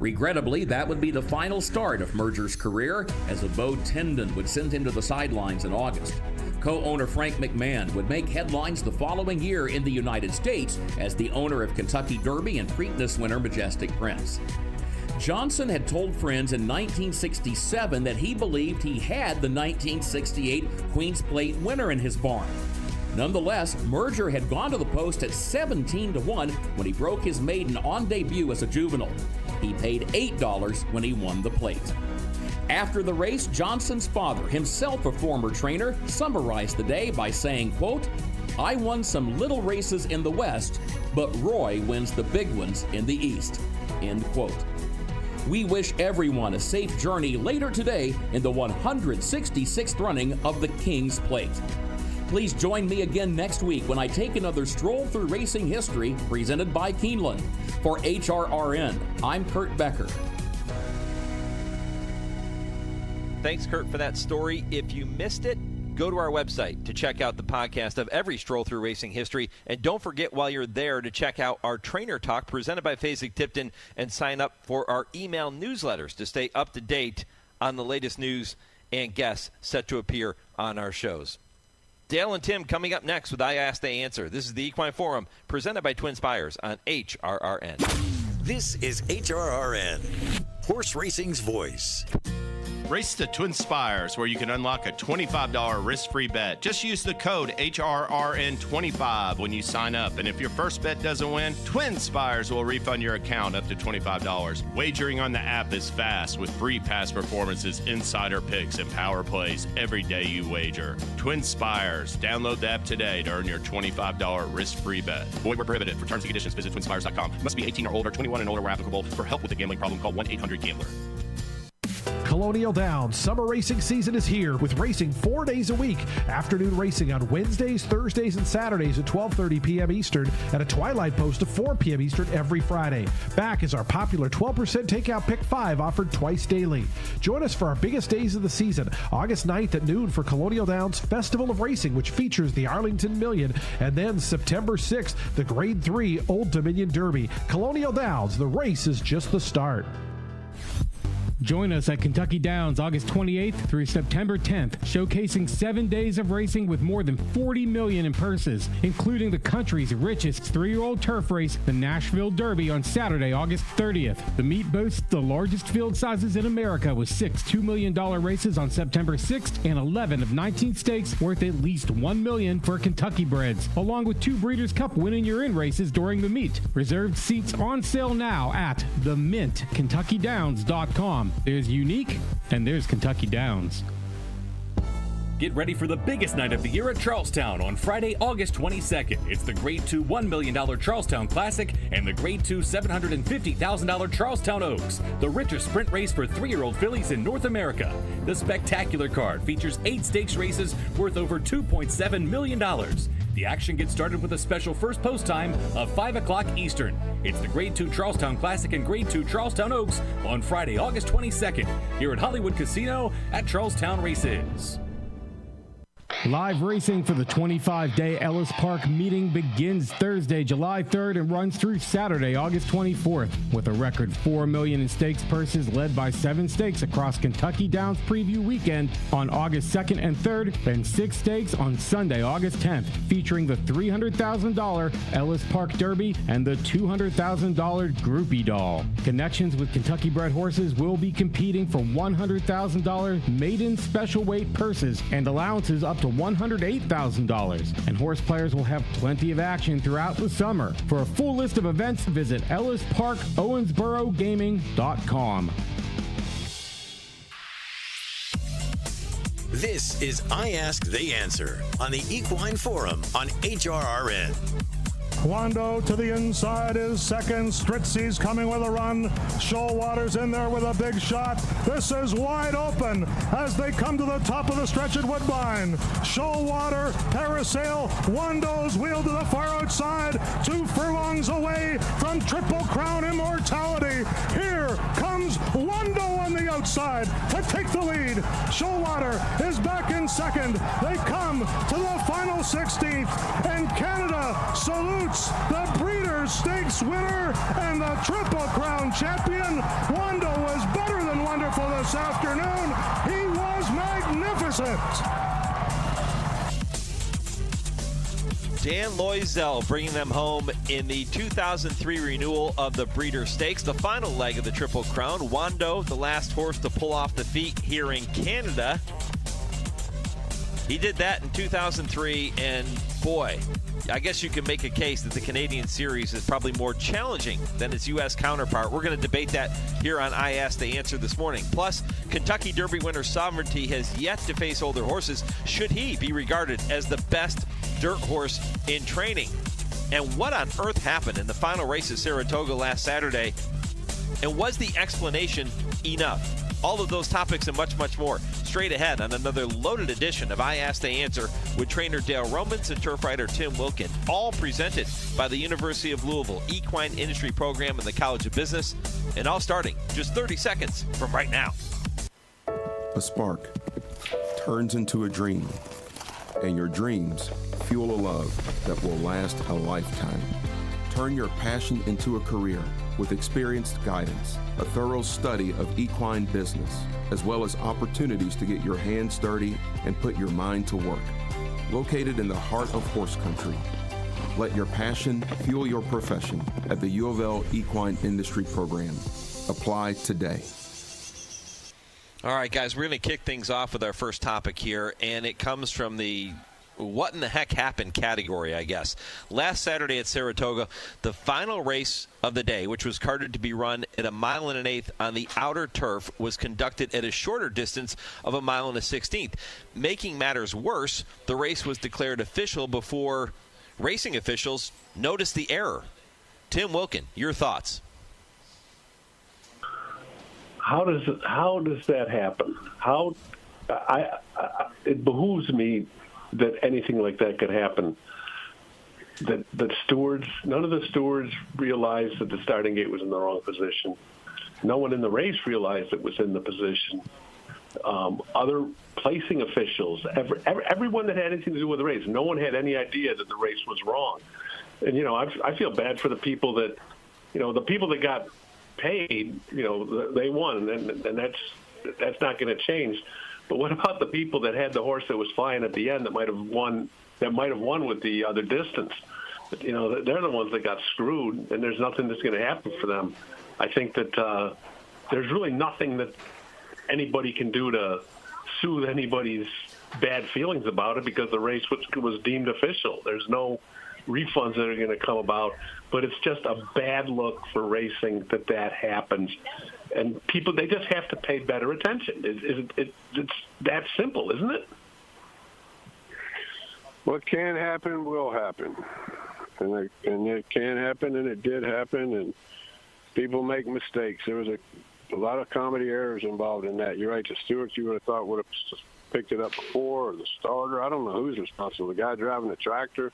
Regrettably, that would be the final start of Merger's career, as a bowed tendon would send him to the sidelines in August. Co-owner Frank McMahon would make headlines the following year in the United States as the owner of Kentucky Derby and Preakness winner Majestic Prince. Johnson had told friends in 1967 that he believed he had the 1968 Queen's Plate winner in his barn. Nonetheless, Merger had gone to the post at 17-1 when he broke his maiden on debut as a juvenile. He paid $8 when he won the plate. After the race, Johnson's father, himself a former trainer, summarized the day by saying, quote, "I won some little races in the West, but Roy wins the big ones in the East," end quote. We wish everyone a safe journey later today in the 166th running of the King's Plate. Please join me again next week when I take another stroll through racing history presented by Keeneland. For HRRN, I'm Kurt Becker. Thanks, Kurt, for that story. If you missed it, go to our website to check out the podcast of every stroll through racing history. And don't forget while you're there to check out our Trainer Talk presented by Fasig-Tipton and sign up for our email newsletters to stay up to date on the latest news and guests set to appear on our shows. Dale and Tim coming up next with I Ask, They Answer. This is the Equine Forum presented by TwinSpires on HRRN. This is HRRN, horse racing's voice. Race to TwinSpires, where you can unlock a $25 risk-free bet. Just use the code HRRN25 when you sign up. And if your first bet doesn't win, TwinSpires will refund your account up to $25. Wagering on the app is fast with free past performances, insider picks, and power plays every day you wager. TwinSpires. Download the app today to earn your $25 risk-free bet. Void where prohibited. For terms and conditions, visit TwinSpires.com. Must be 18 or older, 21 and older where applicable. For help with a gambling problem, call 1-800-GAMBLER. Colonial Downs summer racing season is here with racing 4 days a week. Afternoon racing on Wednesdays, Thursdays, and Saturdays at 12:30 p.m. Eastern and a twilight post of 4 p.m. Eastern every Friday. Back is our popular 12% takeout Pick 5 offered twice daily. Join us for our biggest days of the season, August 9th at noon for Colonial Downs Festival of Racing, which features the Arlington Million, and then September 6th, the Grade 3 Old Dominion Derby. Colonial Downs, the race is just the start. Join us at Kentucky Downs August 28th through September 10th, showcasing 7 days of racing with more than $40 million in purses, including the country's richest 3-year-old turf race, the Nashville Derby, on Saturday, August 30th. The meet boasts the largest field sizes in America with 6 $2 million races on September 6th and 11 of 19 stakes worth at least $1 million for Kentucky breds, along with 2 Breeders' Cup win-in-your-in races during the meet. Reserved seats on sale now at themintKentuckyDowns.com. There's Unique, and there's Kentucky Downs. Get ready for the biggest night of the year at Charlestown on Friday, August 22nd. It's the Grade 2 $1 million Charlestown Classic and the Grade 2 $750,000 Charlestown Oaks, the richest sprint race for 3-year-old fillies in North America. The spectacular card features 8 stakes races worth over $2.7 million. The action gets started with a special first post time of 5 o'clock Eastern. It's the Grade 2 Charlestown Classic and Grade 2 Charlestown Oaks on Friday, August 22nd, here at Hollywood Casino at Charlestown Races. Live racing for the 25-day Ellis Park meeting begins Thursday, July 3rd and runs through Saturday, August 24th, with a record $4 million in stakes purses led by 7 stakes across Kentucky Downs Preview Weekend on August 2nd and 3rd, and 6 stakes on Sunday, August 10th, featuring the $300,000 Ellis Park Derby and the $200,000 Groupie Doll. Connections with Kentucky-bred horses will be competing for $100,000 maiden special weight purses and allowances up to $108,000, and horse players will have plenty of action throughout the summer. For a full list of events, visit EllisParkOwensboroGaming.com. This is I Ask, They Answer on the Equine Forum on HRRN. Wando to the inside is second. Stritzy's coming with a run. Shoalwater's in there with a big shot. This is wide open as they come to the top of the stretch at Woodbine. Shoalwater, Parasail, Wando's wheel to the far outside. 2 furlongs away from Triple Crown Immortality. Here comes Wando on the outside to take the lead. Shoalwater is back in second. They come to the final 16th, and Canada salutes the Breeders' Stakes winner and the Triple Crown champion. Wando was better than wonderful this afternoon. He was magnificent. Dan Loisel bringing them home in the 2003 renewal of the Breeders' Stakes, the final leg of the Triple Crown. Wando, the last horse to pull off the feet here in Canada. He did that in 2003, and boy, I guess you can make a case that the Canadian Series is probably more challenging than its U.S. counterpart. We're going to debate that here on I Ask, They Answer this morning. Plus, Kentucky Derby winner Sovereignty has yet to face older horses. Should he be regarded as the best dirt horse in training? And what on earth happened in the final race at Saratoga last Saturday? And was the explanation enough? All of those topics and much, much more straight ahead on another loaded edition of I Ask, They Answer with trainer Dale Romans and turf writer Tim Wilkin, all presented by the University of Louisville Equine Industry Program and the College of Business, and all starting just 30 seconds from right now. A spark turns into a dream, and your dreams fuel a love that will last a lifetime. Turn your passion into a career with experienced guidance, a thorough study of equine business, as well as opportunities to get your hands dirty and put your mind to work. Located in the heart of horse country, let your passion fuel your profession at the U of L Equine Industry Program. Apply today. All right, guys, we're going to kick things off with our first topic here, and it comes from the what in the heck happened category, I guess. Last Saturday at Saratoga, the final race of the day, which was carted to be run at 1 1/8 miles on the outer turf, was conducted at a shorter distance of 1 1/16 miles. Making matters worse, the race was declared official before racing officials noticed the error. Tim Wilkin, your thoughts? How does that happen? It behooves me that anything like that could happen. That stewards, none of the stewards realized that the starting gate was in the wrong position. No one in the race realized it was in the position. Other placing officials, everyone that had anything to do with the race, no one had any idea that the race was wrong. And I feel bad for the people that, the people that got paid, they won, and that's not going to change. But what about the people that had the horse that was flying at the end that might have won with the other distance? But, they're the ones that got screwed, and there's nothing that's going to happen for them. I think that there's really nothing that anybody can do to soothe anybody's bad feelings about it because the race was deemed official. There's no refunds that are going to come about, but it's just a bad look for racing that happens. And people, they just have to pay better attention. It's that simple, isn't it? What can happen will happen. And it can happen, and it did happen, and people make mistakes. There was a lot of comedy errors involved in that. You're right, the stewards you would have thought would have picked it up before, or the starter. I don't know who's responsible, the guy driving the tractor,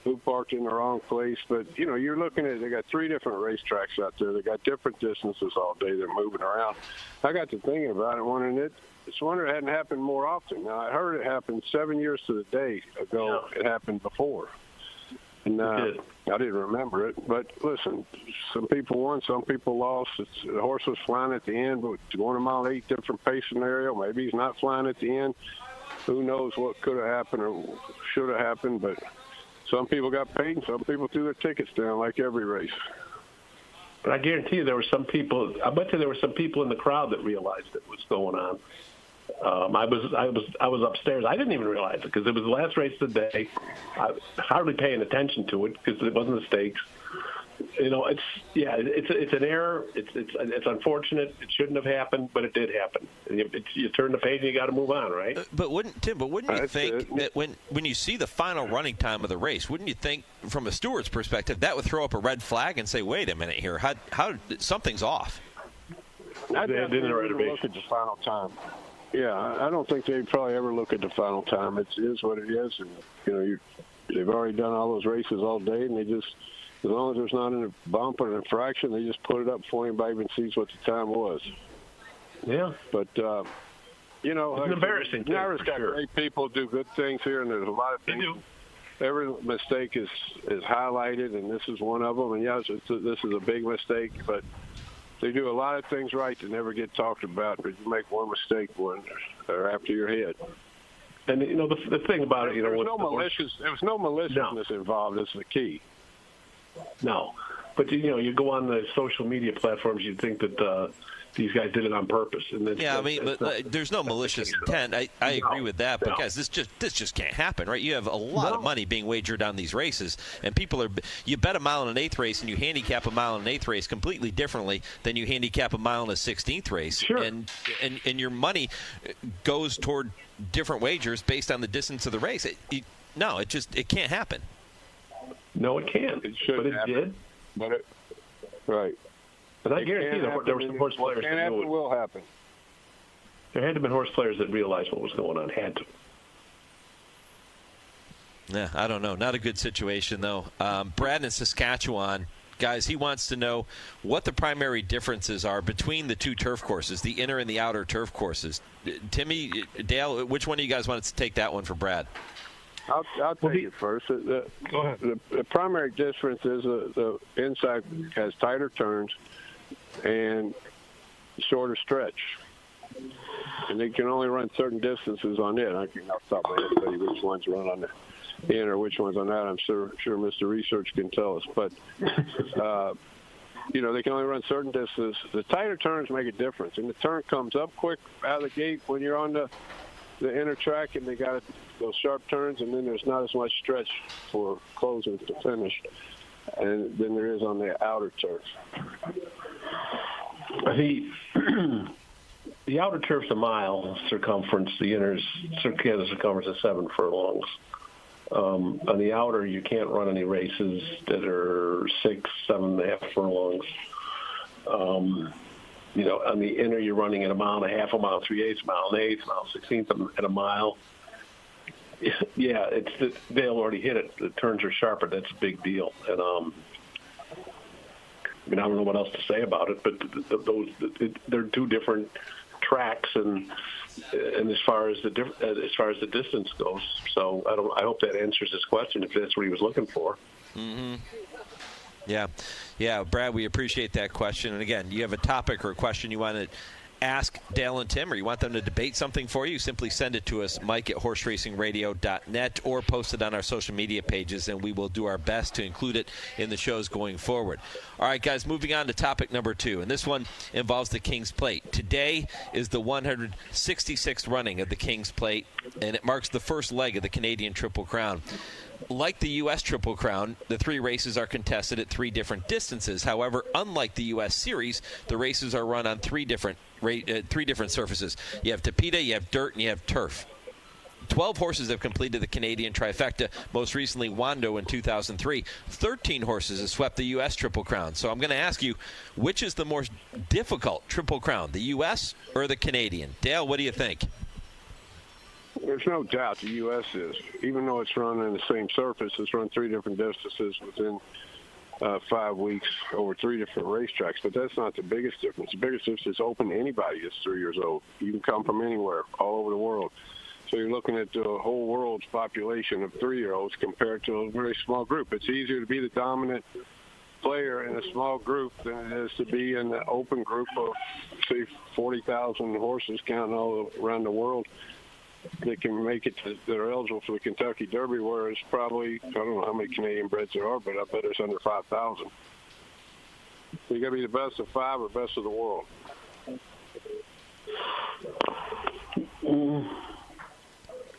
who parked in the wrong place. But, you're looking at, they got 3 different racetracks out there. They got different distances all day. They're moving around. I got to thinking about it, wondering it hadn't happened more often. Now, I heard it happened 7 years to the day ago. Yeah. It happened before. And I didn't remember it. But, listen, some people won, some people lost. The horse was flying at the end, but going 1 mile 8 different pace scenario. Maybe he's not flying at the end. Who knows what could have happened or should have happened, but some people got paid and some people threw their tickets down like every race. But I guarantee you I bet you there were some people in the crowd that realized it was going on. I was upstairs. I didn't even realize it because it was the last race of the day. I was hardly paying attention to it because it wasn't the stakes. It's an error. It's unfortunate. It shouldn't have happened, but it did happen. And you turn the page and you got to move on, right? But wouldn't you think that when you see the final running time of the race, wouldn't you think from a steward's perspective that would throw up a red flag and say, wait a minute here, how something's off? I didn't look at the final time. Yeah, I don't think they'd probably ever look at the final time. It is what it is, and they've already done all those races all day, and they just, as long as there's not a bump or an infraction, they just put it up before anybody even sees what the time was. Yeah, but it's embarrassing. Naira's got great people do good things here, and there's a lot of things. Every mistake is highlighted, and this is one of them. And yes, this is a big mistake, but they do a lot of things right that never get talked about. But you make one mistake, they're after your head. And the thing about it, there was no maliciousness involved. That's the key. No, but you go on the social media platforms, you'd think that these guys did it on purpose. And there's no malicious intent. I agree with that. But guys, this just can't happen, right? You have a lot of money being wagered on these races, and you bet 1 mile and an 8th race, and you handicap 1 mile and an 8th race completely differently than you handicap 1 mile and a 16th race. Sure. And your money goes toward different wagers based on the distance of the race. It can't happen. No, it can't. It should, but it happen. did. But it, right. But I guarantee there were some horse players that knew it. Will happen. There had to have been horse players that realized what was going on. Had to. Yeah, I don't know. Not a good situation, though. Brad in Saskatchewan, guys, he wants to know what the primary differences are between the 2 turf courses, the inner and the outer turf courses. Timmy, Dale, which one of you guys wanted to take that one for Brad? I'll take it first. Go ahead. The primary difference is the inside has tighter turns and shorter stretch. And they can only run certain distances on it. I can off the top of my head tell you which ones run on the in or which ones on that. I'm sure Mr. Research can tell us. But, they can only run certain distances. The tighter turns make a difference. And the turn comes up quick out of the gate when you're on the inner track, and they got those sharp turns, and then there's not as much stretch for closing to finish, and then there is on the outer turf. The outer turf's a mile circumference. The inner's has a circumference of 7 furlongs. On the outer, you can't run any races that are 6, 7.5 furlongs. On the inner, you're running at a mile and a half, a mile 3/8, mile and 1/8, mile 16th, at a mile. Yeah, Dale already hit it. The turns are sharper. That's a big deal. And I don't know what else to say about it, but they're two different tracks, and as far as the distance goes. So I hope that answers his question, if that's what he was looking for. Mm-hmm. Yeah, Brad, we appreciate that question. And again, you have a topic or a question you want to ask Dale and Tim, or you want them to debate something for you, simply send it to us, mike@horseracingradio.net, or post it on our social media pages, and we will do our best to include it in the shows going forward. All right, guys, moving on to topic number 2, and this one involves the King's Plate. Today is the 166th running of the King's Plate, and it marks the first leg of the Canadian Triple Crown. Like the U.S. Triple Crown, the 3 races are contested at 3 different distances. However, unlike the U.S. Series, the races are run on 3 different surfaces. You have Tapeta, you have dirt, and you have turf. 12 horses have completed the Canadian trifecta, most recently Wando in 2003. 13 horses have swept the U.S. Triple Crown. So I'm going to ask you, which is the more difficult Triple Crown, the U.S. or the Canadian? Dale, what do you think? There's no doubt the U.S. is. Even though it's run on the same surface, it's run 3 different distances within 5 weeks over 3 different racetracks. But that's not the biggest difference. The biggest difference is open to anybody that's 3 years old. You can come from anywhere, all over the world. So you're looking at the whole world's population of 3-year-olds compared to a very small group. It's easier to be the dominant player in a small group than it is to be in the open group of, say, 40,000 horses counting all around the world. They can make it that are eligible for the Kentucky Derby, whereas probably, I don't know how many Canadian breds there are, but I bet it's under 5,000. So you got to be the best of 5 or best of the world.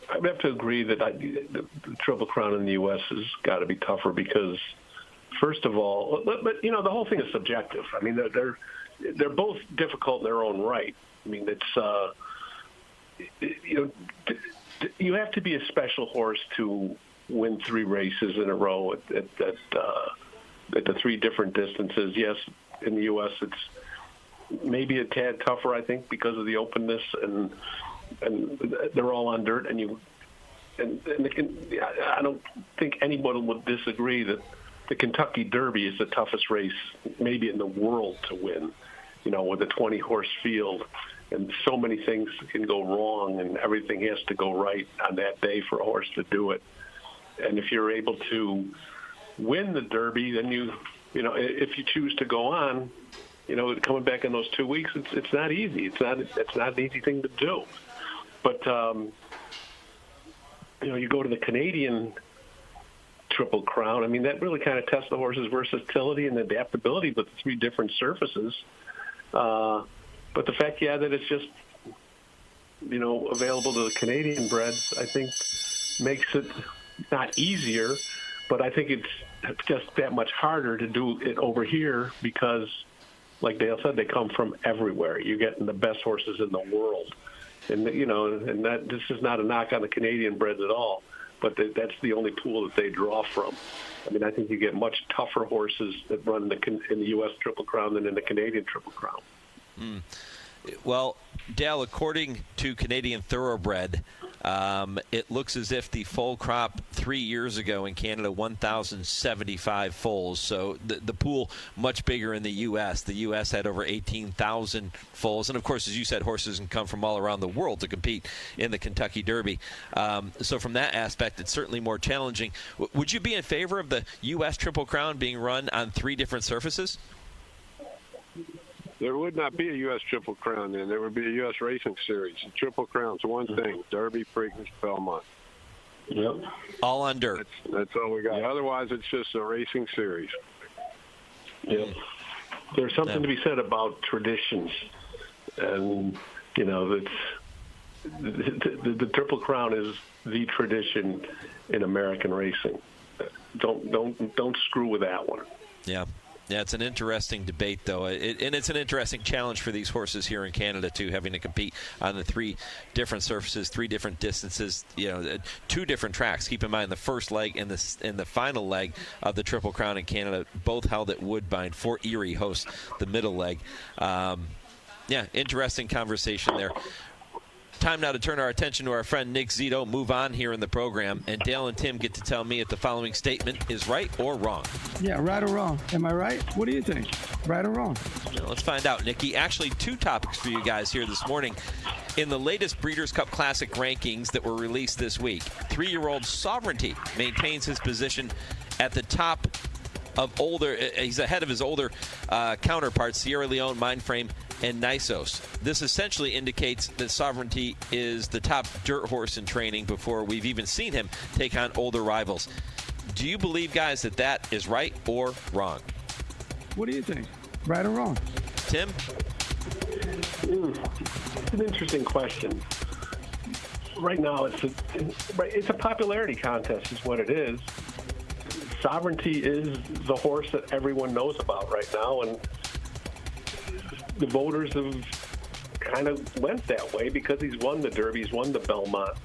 I'd have to agree that the Triple Crown in the U.S. has got to be tougher because, first of all, but the whole thing is subjective. I mean, they're both difficult in their own right. I mean, it's you have to be a special horse to win 3 races in a row at the 3 different distances. Yes, in the U.S. it's maybe a tad tougher, I think, because of the openness and they're all on dirt, and I don't think anyone would disagree that the Kentucky Derby is the toughest race maybe in the world to win. With a 20-horse field. And so many things can go wrong, and everything has to go right on that day for a horse to do it. And if you're able to win the Derby, then if you choose to go on, coming back in those 2 weeks, it's not easy. It's not an easy thing to do. But you go to the Canadian Triple Crown. I mean, that really kind of tests the horse's versatility and adaptability with the 3 different surfaces. But the fact, that it's just, available to the Canadian breds, I think makes it not easier, but I think it's just that much harder to do it over here because, like Dale said, they come from everywhere. You're getting the best horses in the world. And, and that this is not a knock on the Canadian breds at all, but that's the only pool that they draw from. I mean, I think you get much tougher horses that run in the U.S. Triple Crown than in the Canadian Triple Crown. Well, Dale, according to Canadian Thoroughbred, It looks as if the foal crop 3 years ago in Canada, 1,075 foals. So the pool much bigger in the U.S. The U.S. had over 18,000 foals. And, of course, as you said, horses can come from all around the world to compete in the Kentucky Derby. So from that aspect, it's certainly more challenging. Would you be in favor of the U.S. Triple Crown being run on 3 different surfaces? There would not be a U.S. Triple Crown then. There would be a U.S. Racing Series. The Triple Crown's one thing: Derby, Preakness, Belmont. Yep. All on dirt. That's all we got. Yeah, otherwise, it's just a racing series. Yep. There's something to be said about traditions, and the Triple Crown is the tradition in American racing. Don't screw with that one. Yeah. Yeah, it's an interesting debate, though, and it's an interesting challenge for these horses here in Canada, too, having to compete on the 3 different surfaces, 3 different distances, 2 different tracks. Keep in mind the first leg and the final leg of the Triple Crown in Canada, both held at Woodbine. Fort Erie hosts the middle leg. Interesting conversation there. Time now to turn our attention to our friend Nick Zito. Move on here in the program, and Dale and Tim get to tell me if the following statement is right or wrong. Yeah, right or wrong. Am I right? What do you think? Right or wrong? Well, let's find out, Nicky. Actually, 2 topics for you guys here this morning. In the latest Breeders' Cup Classic rankings that were released this week, 3-year-old Sovereignty maintains his position at the top of older. He's ahead of his older counterparts, Sierra Leone, Mindframe, and Nisos. This essentially indicates that Sovereignty is the top dirt horse in training before we've even seen him take on older rivals. Do you believe, guys, that is right or wrong? What do you think? Right or wrong? Tim? It's an interesting question. Right now, it's a popularity contest is what it is. Sovereignty is the horse that everyone knows about right now, and the voters have kind of went that way because he's won the Derby, he's won the Belmont.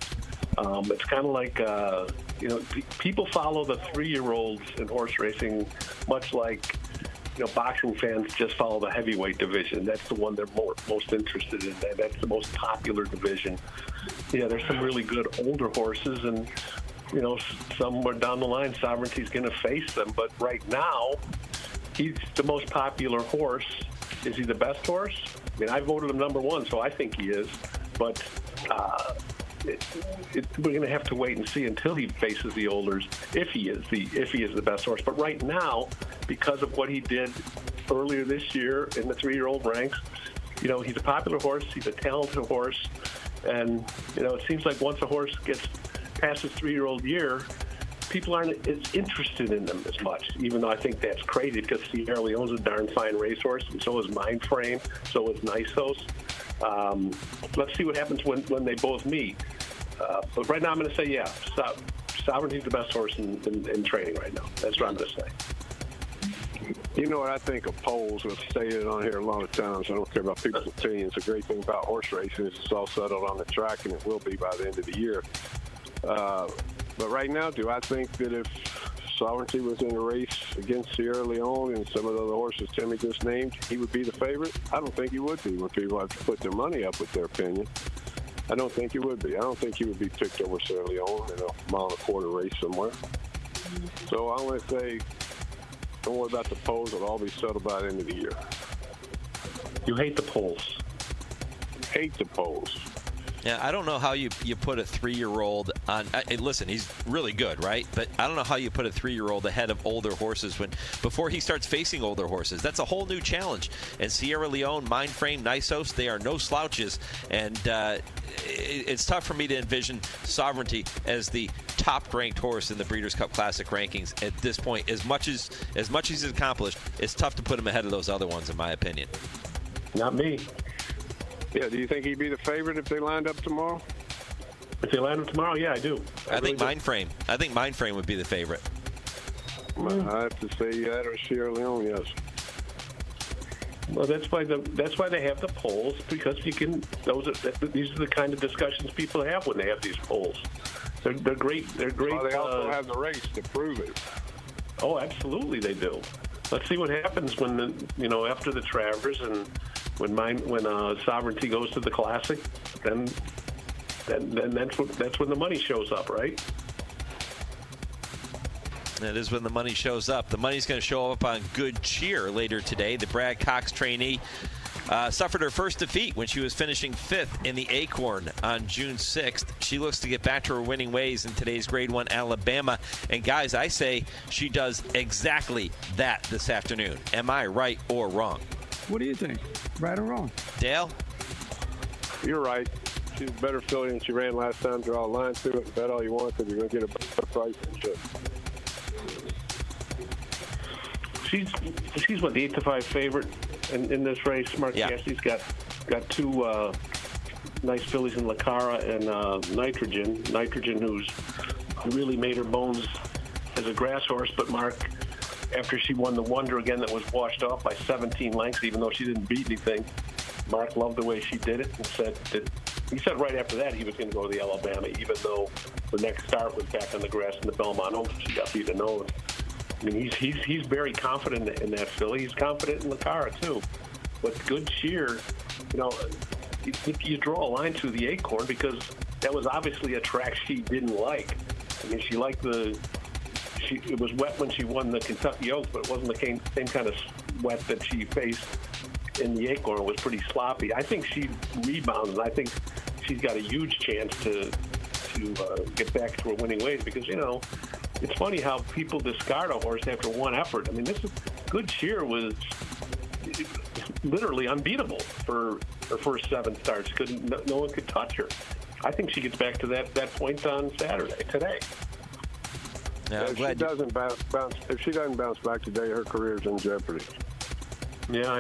It's kind of like, people follow the 3-year-olds in horse racing much like, boxing fans just follow the heavyweight division. That's the one they're most interested in. That's the most popular division. Yeah, there's some really good older horses, and somewhere down the line, Sovereignty's going to face them. But right now, he's the most popular horse. Is he the best horse? I mean, I voted him number 1, so I think he is. But we're going to have to wait and see until he faces the olders if he is the best horse. But right now, because of what he did earlier this year in the 3-year-old ranks, he's a popular horse. He's a talented horse, and it seems like once a horse gets past his 3-year-old year, people aren't as interested in them as much, even though I think that's crazy because Sierra Leone's a darn fine racehorse, and so is Mindframe, so is Nisos. Let's see what happens when they both meet. But right now I'm going to say, Sovereignty's the best horse in training right now. That's what I'm going to say. You know what I think of polls? We've stated on here a lot of times. I don't care about people's opinions. The great thing about horse racing is it's all settled on the track, and it will be by the end of the year. But right now, do I think that if Sovereignty was in a race against Sierra Leone and some of the other horses Timmy just named, he would be the favorite? I don't think he would be when people have to put their money up with their opinion. I don't think he would be. I don't think he would be picked over Sierra Leone in a 1.25-mile race somewhere. So I want to say, don't worry about the polls. It'll all be settled by the end of the year. You hate the polls. Hate the polls. Yeah, I don't know how you put a 3-year-old on. Listen, he's really good, right? But I don't know how you put a 3-year-old ahead of older horses before he starts facing older horses. That's a whole new challenge. And Sierra Leone, Mindframe, Nisos, they are no slouches. And it's tough for me to envision Sovereignty as the top-ranked horse in the Breeders' Cup Classic rankings at this point. As much as he's accomplished, it's tough to put him ahead of those other ones, in my opinion. Not me. Yeah, do you think he'd be the favorite if they lined up tomorrow? If they lined up tomorrow, yeah, I do. I think Mindframe would be the favorite. I have to say that or Sierra Leone, yes. Well, that's why they have the polls, because you can. These are the kind of discussions people have when they have these polls. They're great. They're great. Well, they also have the race to prove it. Oh, absolutely, they do. Let's see what happens when after the Travers and when Sovereignty goes to the Classic, then then that's when the money shows up, right? That is when the money shows up. The money's going to show up on Good Cheer later today. The Brad Cox trainee suffered her first defeat when she was finishing 5th in the Acorn on June 6th. She looks to get back to her winning ways in today's Grade 1 Alabama. And guys, I say she does exactly that this afternoon. Am I right or wrong? What do you think? Right or wrong? Dale? You're right. She's a better filly than she ran last time. Draw a line through it and bet all you want because you're going to get a better price than shit. She's what, the 8-5 favorite in this race. Mark Cassidy's got two nice fillies in Lacara and Nitrogen. Nitrogen, who's really made her bones as a grass horse, but Mark, after she won the Wonder again, that was washed off by 17 lengths, even though she didn't beat anything. Mark loved the way she did it and said that he said right after that he was going to go to the Alabama, even though the next start was back on the grass in the Belmont Oaks. She got beat a nose. I mean, he's very confident in that filly. He's confident in Lacara too. But Good Cheer, you draw a line through the Acorn because that was obviously a track she didn't like. I mean, she liked it was wet when she won the Kentucky Oaks, but it wasn't the same kind of wet that she faced in the Acorn. It was pretty sloppy. I think she rebounds, and I think she's got a huge chance to get back to her winning ways because, it's funny how people discard a horse after one effort. I mean, Good Cheer was literally unbeatable for her first 7 starts. No one could touch her. I think she gets back to that point on today. Yeah, if she doesn't bounce back today, her career's in jeopardy. Yeah, I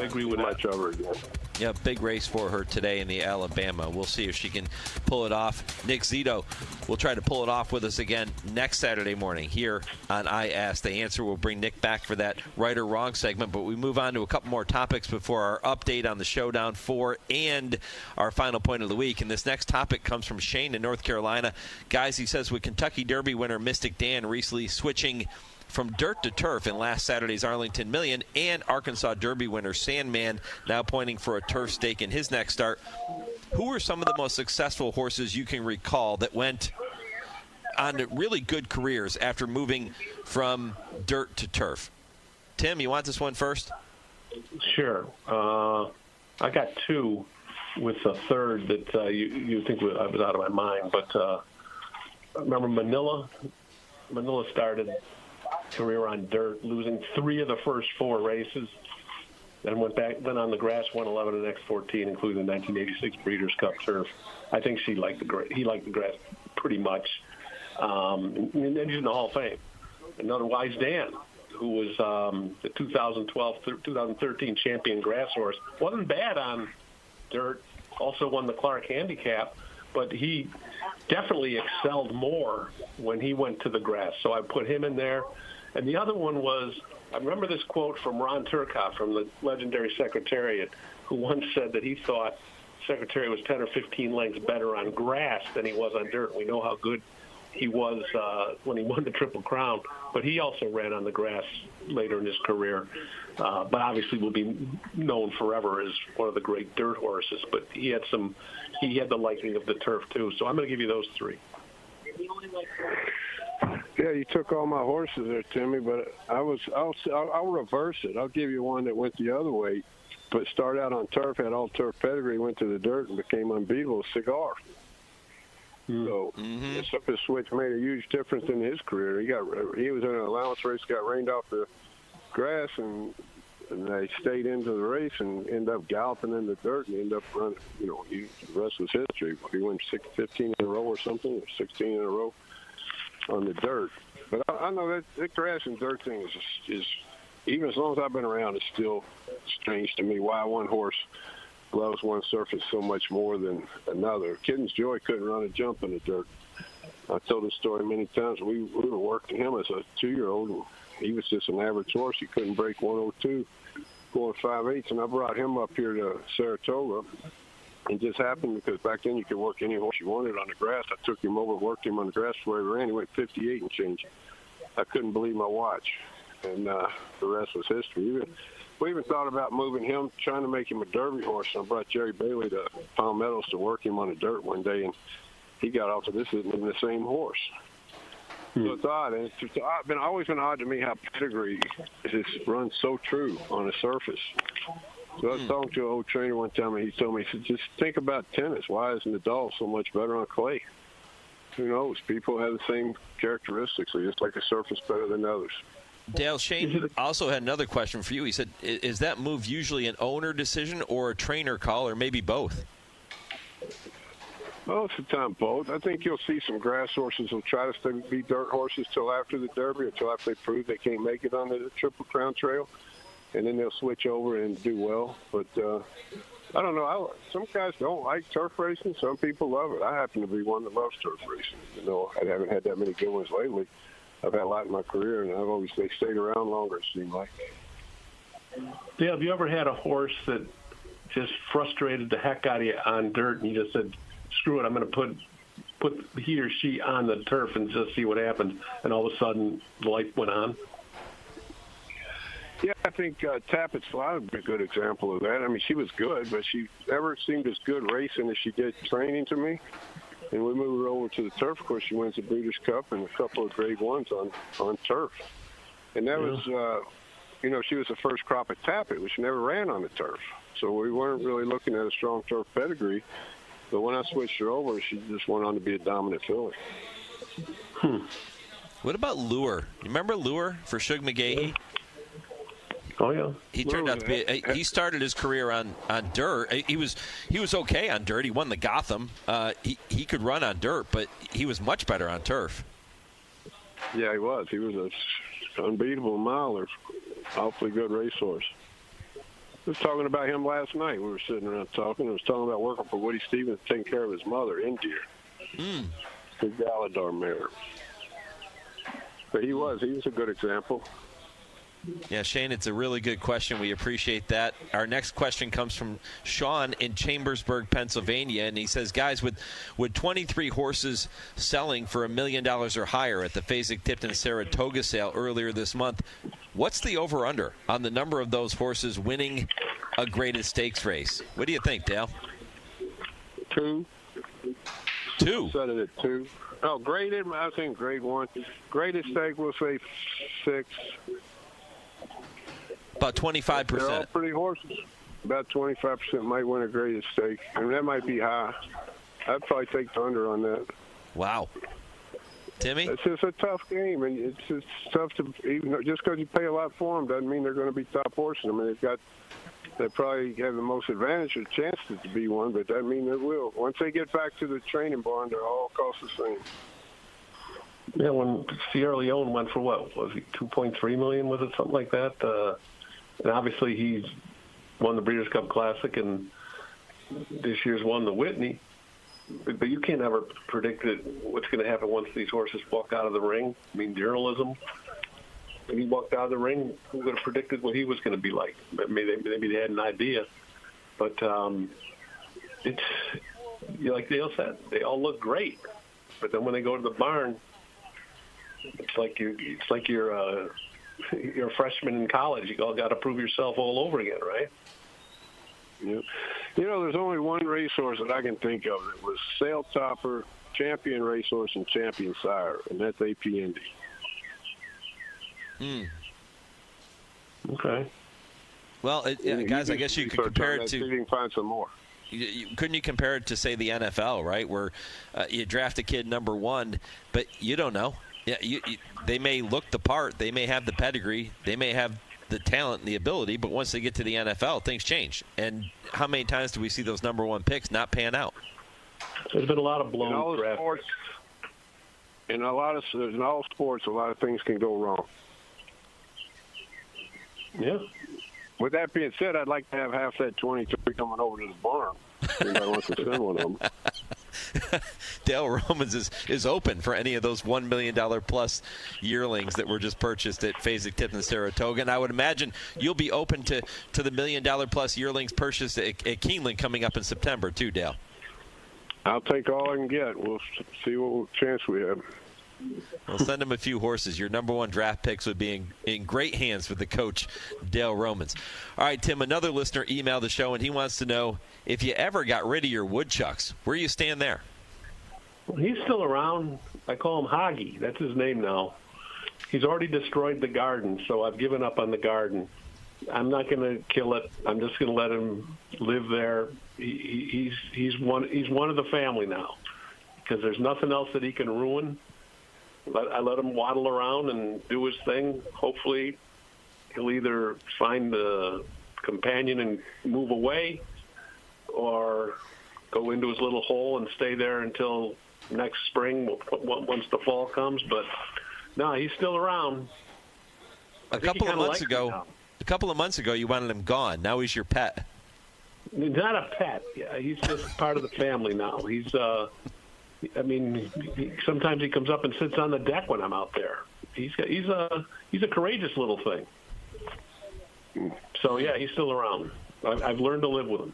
agree with that. Over again. Yeah, big race for her today in the Alabama. We'll see if she can pull it off. Nick Zito will try to pull it off with us again next Saturday morning here on I Ask the Answer. We'll bring Nick back for that right or wrong segment, but we move on to a couple more topics before our update on the Showdown 4 and our final point of the week. And this next topic comes from Shane in North Carolina. Guys, he says, with Kentucky Derby winner Mystic Dan recently switching from dirt to turf in last Saturday's Arlington Million, and Arkansas Derby winner Sandman now pointing for a turf stake in his next start, who are some of the most successful horses you can recall that went on really good careers after moving from dirt to turf? Tim, you want this one first? Sure. I got 2 with a third that you think I was out of my mind, but remember Manila? Manila started career on dirt, losing 3 of the first 4 races, then went on the grass, won 11 of the next 14, including the 1986 Breeders' Cup turf. I think he liked the grass pretty much, and he's in the Hall of Fame. Another Wise Dan, who was the 2012-2013 champion grass horse, wasn't bad on dirt. Also won the Clark Handicap, but he definitely excelled more when he went to the grass. So I put him in there. And the other one was, I remember this quote from Ron Turcotte from the legendary Secretariat, who once said that he thought Secretariat was 10 or 15 lengths better on grass than he was on dirt. We know how good he was when he won the Triple Crown, but he also ran on the grass later in his career. But obviously will be known forever as one of the great dirt horses. But he had the liking of the turf too. So I'm going to give you those 3. Yeah, you took all my horses there, Timmy, but I'll reverse it. I'll give you one that went the other way, but started out on turf, had all turf pedigree, went to the dirt and became unbeatable. Cigar. So the switch made a huge difference in his career. He was in an allowance race, got rained off the grass, and they stayed into the race and ended up galloping in the dirt and ended up running. The rest was history. He won 15 in a row or something, or 16 in a row on the dirt. But I know that the grass and dirt thing is even as long as I've been around, it's still strange to me why one horse loves one surface so much more than another. Kitten's Joy couldn't run a jump in the dirt. I told this story many times. We were working him as a 2-year-old, and he was just an average horse. He couldn't break 102, going 5/8, and I brought him up here to Saratoga. It just happened because back then you could work any horse you wanted on the grass. I took him over, worked him on the grass before he ran. He went 58 and change. I couldn't believe my watch, and the rest was history. We even thought about moving him, trying to make him a Derby horse. I brought Jerry Bailey to Palm Meadows to work him on the dirt one day, and he got off of this isn't even the same horse. So it's odd, and it's always been odd to me how pedigree just runs so true on the surface. So I was talking to an old trainer one time, and he told me, he said, just think about tennis. Why is Nadal so much better on clay? Who knows? People have the same characteristics. They just like the surface better than others. Dale, Shane also had another question for you. He said, is that move usually an owner decision or a trainer call, or maybe both? Most of the time, both. I think you'll see some grass horses who'll try to be dirt horses till after the Derby or till after they prove they can't make it on the Triple Crown Trail, and then they'll switch over and do well. But I don't know. Some guys don't like turf racing. Some people love it. I happen to be one that loves turf racing. You know, I haven't had that many good ones lately. I've had a lot in my career, and they stayed around longer, it seemed like. Dale, have you ever had a horse that just frustrated the heck out of you on dirt, and you just said, screw it, I'm going to put he or she on the turf and just see what happens, and all of a sudden the light went on? Yeah, I think Tappett's Fly would be a good example of that. I mean, she was good, but she never seemed as good racing as she did training to me. And we moved her over to the turf. Of course, she wins the Breeders' Cup and a couple of Grade 1s on turf. And that was, she was the first crop at Tappet, which never ran on the turf. So we weren't really looking at a strong turf pedigree. But when I switched her over, she just went on to be a dominant filly. What about Lure? You remember Lure for Shug McGahee? Oh yeah. He turned out to be. He started his career on dirt. He was okay on dirt. He won the Gotham. He could run on dirt, but he was much better on turf. Yeah, he was. He was an unbeatable miler. Awfully good racehorse. I was talking about him last night. We were sitting around talking. I was talking about working for Woody Stevens, taking care of his mother, India. The Galadar mare. But he was a good example. Yeah, Shane, it's a really good question. We appreciate that. Our next question comes from Sean in Chambersburg, Pennsylvania, and he says, guys, with 23 horses selling for $1 million or higher at the Fasig-Tipton Saratoga sale earlier this month, what's the over-under on the number of those horses winning a graded stakes race? What do you think, Dale? 2. 2? I set it at 2. Oh, graded, I think Grade 1. Graded stake, we'll say 6. About 25%. They're all pretty horses. About 25% might win a graded stake. I mean, that might be high. I'd probably take the under on that. Wow. Timmy? It's just a tough game, and it's just tough to even just because you pay a lot for them doesn't mean they're going to be top horses. I mean, they probably have the most advantage or chances to be one, but that mean they will. Once they get back to the training barn, they're all cost the same. Yeah, when Sierra Leone went for what was he, $2.3 million? Was it something like that? And obviously he's won the Breeders' Cup Classic, and this year's won the Whitney. But you can't ever predict what's going to happen once these horses walk out of the ring. I mean, journalism. When he walked out of the ring, who would have predicted what he was going to be like? Maybe they had an idea, but it's like Dale said, they all look great. But then when they go to the barn, it's like you're a freshman in college. You all got to prove yourself all over again, right? Yeah. There's only one racehorse that I can think of that was Sail Topper, champion racehorse, and champion sire, and that's AP Indy. Okay. Well, guys, I guess you could compare it to. See if you can find some more. Couldn't you compare it to, say, the NFL, right, where you draft a kid number 1, but you don't know. Yeah, they may look the part, they may have the pedigree, they may have the talent and the ability, but once they get to the NFL, things change. And how many times do we see those number 1 picks not pan out? There's been a lot of blown drafts. In all sports, a lot of things can go wrong. Yeah. With that being said, I'd like to have half that 23 coming over to the barn. Anybody wants to send one of them. Dale Romans is open for any of those $1 million plus yearlings that were just purchased at Fasig-Tipton Saratoga. And I would imagine you'll be open to the $1 million plus yearlings purchased at Keeneland coming up in September too, Dale. I'll take all I can get. We'll see what chance we have. Well, send him a few horses. Your number one draft picks would be in great hands with the coach, Dale Romans. All right, Tim, another listener emailed the show, and he wants to know if you ever got rid of your woodchucks. Where you stand there? Well, he's still around. I call him Hoggy. That's his name now. He's already destroyed the garden, so I've given up on the garden. I'm not going to kill it. I'm just going to let him live there. He's one of the family now because there's nothing else that he can ruin. I let him waddle around and do his thing. Hopefully, he'll either find the companion and move away or go into his little hole and stay there until next spring once the fall comes. But, no, he's still around. A couple of months ago, you wanted him gone. Now he's your pet. Not a pet. Yeah, he's just part of the family now. He's sometimes he comes up and sits on the deck when I'm out there. He's a courageous little thing. So yeah, he's still around. I've learned to live with him.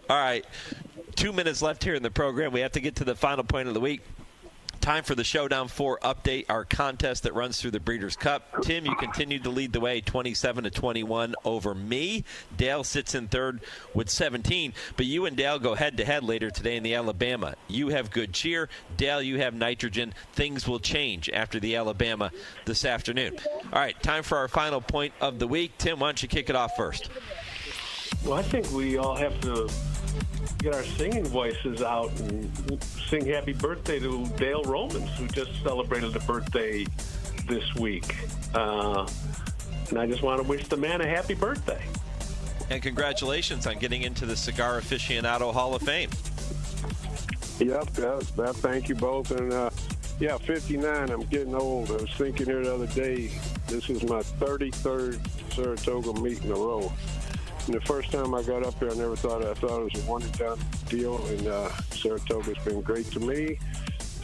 All right, 2 minutes left here in the program. We have to get to the final point of the week. Time for the Showdown 4 update, our contest that runs through the Breeders' Cup. Tim, you continue to lead the way, 27-21 over me. Dale sits in third with 17, but you and Dale go head-to-head later today in the Alabama. You have Good Cheer. Dale, you have Nitrogen. Things will change after the Alabama this afternoon. All right, time for our final point of the week. Tim, why don't you kick it off first? Well, I think we all have to get our singing voices out and sing happy birthday to Dale Romans, who just celebrated a birthday this week. And I just want to wish the man a happy birthday. And congratulations on getting into the Cigar Aficionado Hall of Fame. Yep, thank you both. And, 59, I'm getting old. I was thinking here the other day, this is my 33rd Saratoga meet in a row. And the first time I got up here, I thought it was a one-and-done deal, and Saratoga's been great to me.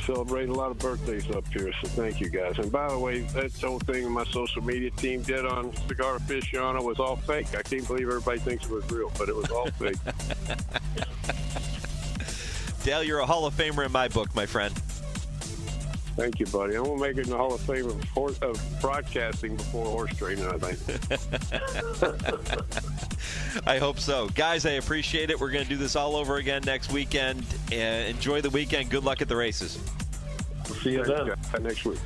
Celebrate a lot of birthdays up here, so thank you guys. And by the way, that whole thing my social media team did on Cigar Aficionado was all fake. I can't believe everybody thinks it was real, but it was all fake. Dale, you're a Hall of Famer in my book, my friend. Thank you, buddy. I'm going to make it in the Hall of Fame of broadcasting before horse training, I think. I hope so. Guys, I appreciate it. We're going to do this all over again next weekend. Enjoy the weekend. Good luck at the races. We'll see you then. Next week.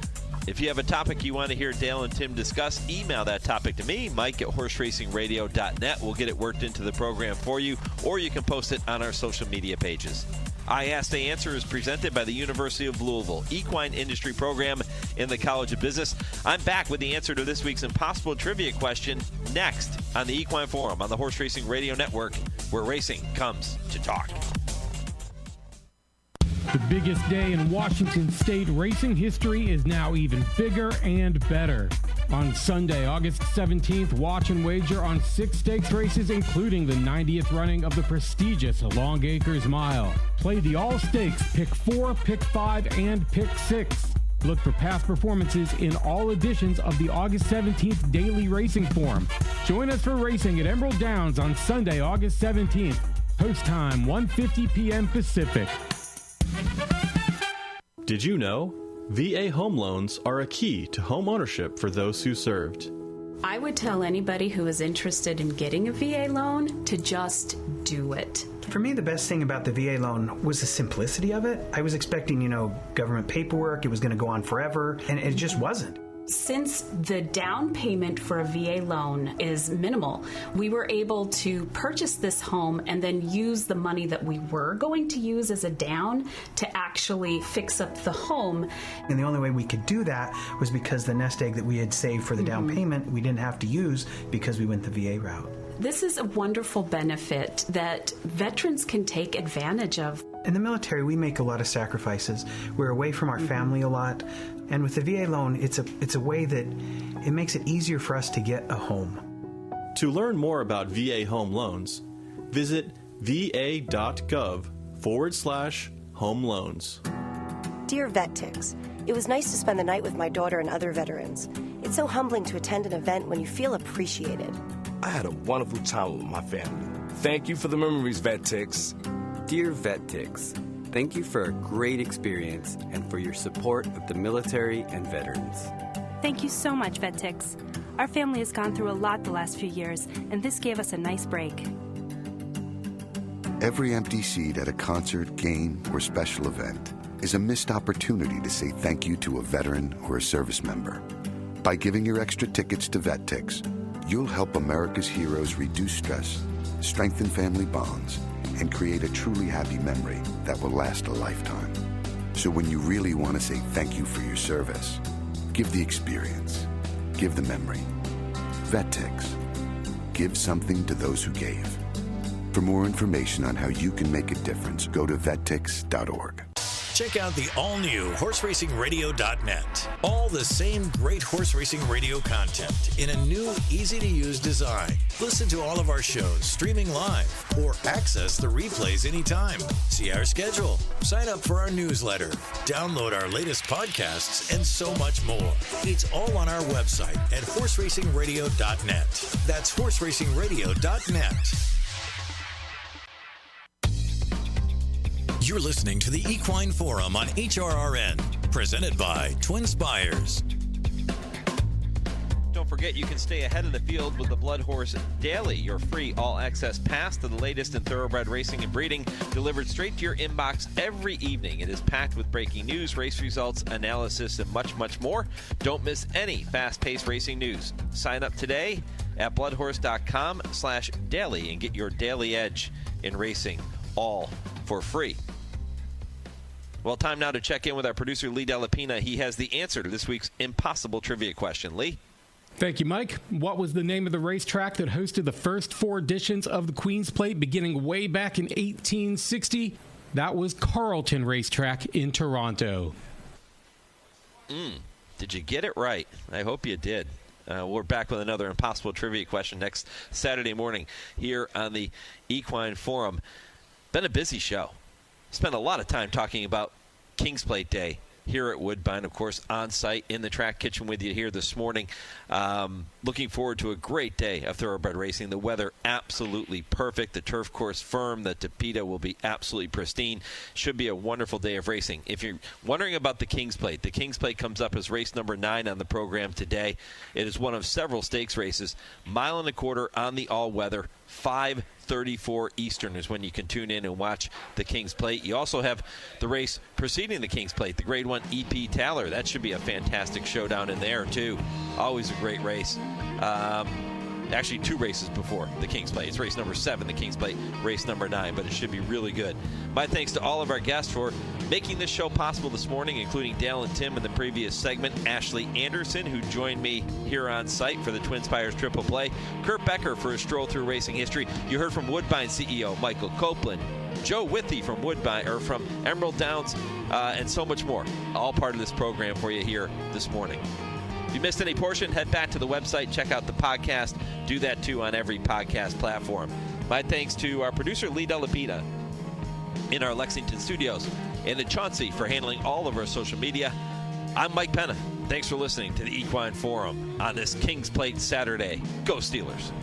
If you have a topic you want to hear Dale and Tim discuss, email that topic to me, Mike at horseracingradio.net. We'll get it worked into the program for you, or you can post it on our social media pages. I Ask the Answer is presented by the University of Louisville, Equine Industry Program in the College of Business. I'm back with the answer to this week's impossible trivia question next on the Equine Forum on the Horse Racing Radio Network, where racing comes to talk. The biggest day in Washington State racing history is now even bigger and better. On Sunday, August 17th, watch and wager on 6 stakes races, including the 90th running of the prestigious Longacres Mile. Play the all-stakes Pick 4, Pick 5, and Pick 6. Look for past performances in all editions of the August 17th Daily Racing Forum. Join us for racing at Emerald Downs on Sunday, August 17th. Post time, 1:50 p.m. Pacific. Did you know? VA home loans are a key to home ownership for those who served. I would tell anybody who is interested in getting a VA loan to just do it. For me, the best thing about the VA loan was the simplicity of it. I was expecting, government paperwork, it was going to go on forever, and it just wasn't. Since the down payment for a VA loan is minimal, we were able to purchase this home and then use the money that we were going to use as a down to actually fix up the home. And the only way we could do that was because the nest egg that we had saved for the down payment, we didn't have to use because we went the VA route. This is a wonderful benefit that veterans can take advantage of. In the military, we make a lot of sacrifices. We're away from our family a lot. And with the VA loan, it's a way that it makes it easier for us to get a home. To learn more about VA home loans, visit va.gov/home loans. Dear VetTix, it was nice to spend the night with my daughter and other veterans. It's so humbling to attend an event when you feel appreciated. I had a wonderful time with my family. Thank you for the memories, VetTix. Dear VetTix, Thank you for a great experience and for your support of the military and veterans. Thank you so much, VetTix. Our family has gone through a lot the last few years, and this gave us a nice break. Every empty seat at a concert, game, or special event is a missed opportunity to say thank you to a veteran or a service member. By giving your extra tickets to VetTix, you'll help America's heroes reduce stress, strengthen family bonds, and create a truly happy memory that will last a lifetime. So when you really want to say thank you for your service, give the experience. Give the memory. VetTix. Give something to those who gave. For more information on how you can make a difference, go to vettix.org. Check out the all-new horseracingradio.net. All the same great horse racing radio content in a new, easy-to-use design. Listen to all of our shows streaming live or access the replays anytime. See our schedule, sign up for our newsletter, download our latest podcasts, and so much more. It's all on our website at horseracingradio.net. That's horseracingradio.net. You're listening to the Equine Forum on HRRN, presented by TwinSpires. Don't forget, you can stay ahead of the field with the Blood Horse Daily, your free all-access pass to the latest in thoroughbred racing and breeding, delivered straight to your inbox every evening. It is packed with breaking news, race results, analysis, and much, much more. Don't miss any fast-paced racing news. Sign up today at bloodhorse.com/daily and get your daily edge in racing, all for free. Well, time now to check in with our producer, Lee Delapina. He has the answer to this week's impossible trivia question. Lee? Thank you, Mike. What was the name of the racetrack that hosted the first 4 editions of the Queen's Plate beginning way back in 1860? That was Carlton Racetrack in Toronto. Did you get it right? I hope you did. We're back with another impossible trivia question next Saturday morning here on the Equine Forum. Been a busy show. Spent a lot of time talking about King's Plate Day here at Woodbine, of course, on site in the track kitchen with you here this morning. Looking forward to a great day of thoroughbred racing. The weather absolutely perfect. The turf course firm. The Tapeta will be absolutely pristine. Should be a wonderful day of racing. If you're wondering about the King's Plate comes up as race number 9 on the program today. It is one of several stakes races. 1.25 miles on the all-weather. 5:34 Eastern is when you can tune in and watch the King's Plate. You also have the race preceding the King's Plate, the Grade 1 EP Taller. That should be a fantastic showdown in there, too. Always a great race. Actually, 2 races before the King's Plate. It's race number 7, the King's Plate, race number 9, but it should be really good. My thanks to all of our guests for making this show possible this morning, including Dale and Tim in the previous segment, Ashley Anderson, who joined me here on site for the TwinSpires Triple Play, Kurt Becker for his Stroll Through Racing History. You heard from Woodbine CEO Michael Copland, Joe Withee from from Emerald Downs, and so much more. All part of this program for you here this morning. If you missed any portion, head back to the website, check out the podcast. Do that, too, on every podcast platform. My thanks to our producer, Lee Delapina, in our Lexington studios, and to Chauncey for handling all of our social media. I'm Mike Penna. Thanks for listening to the Equine Forum on this King's Plate Saturday. Go Steelers.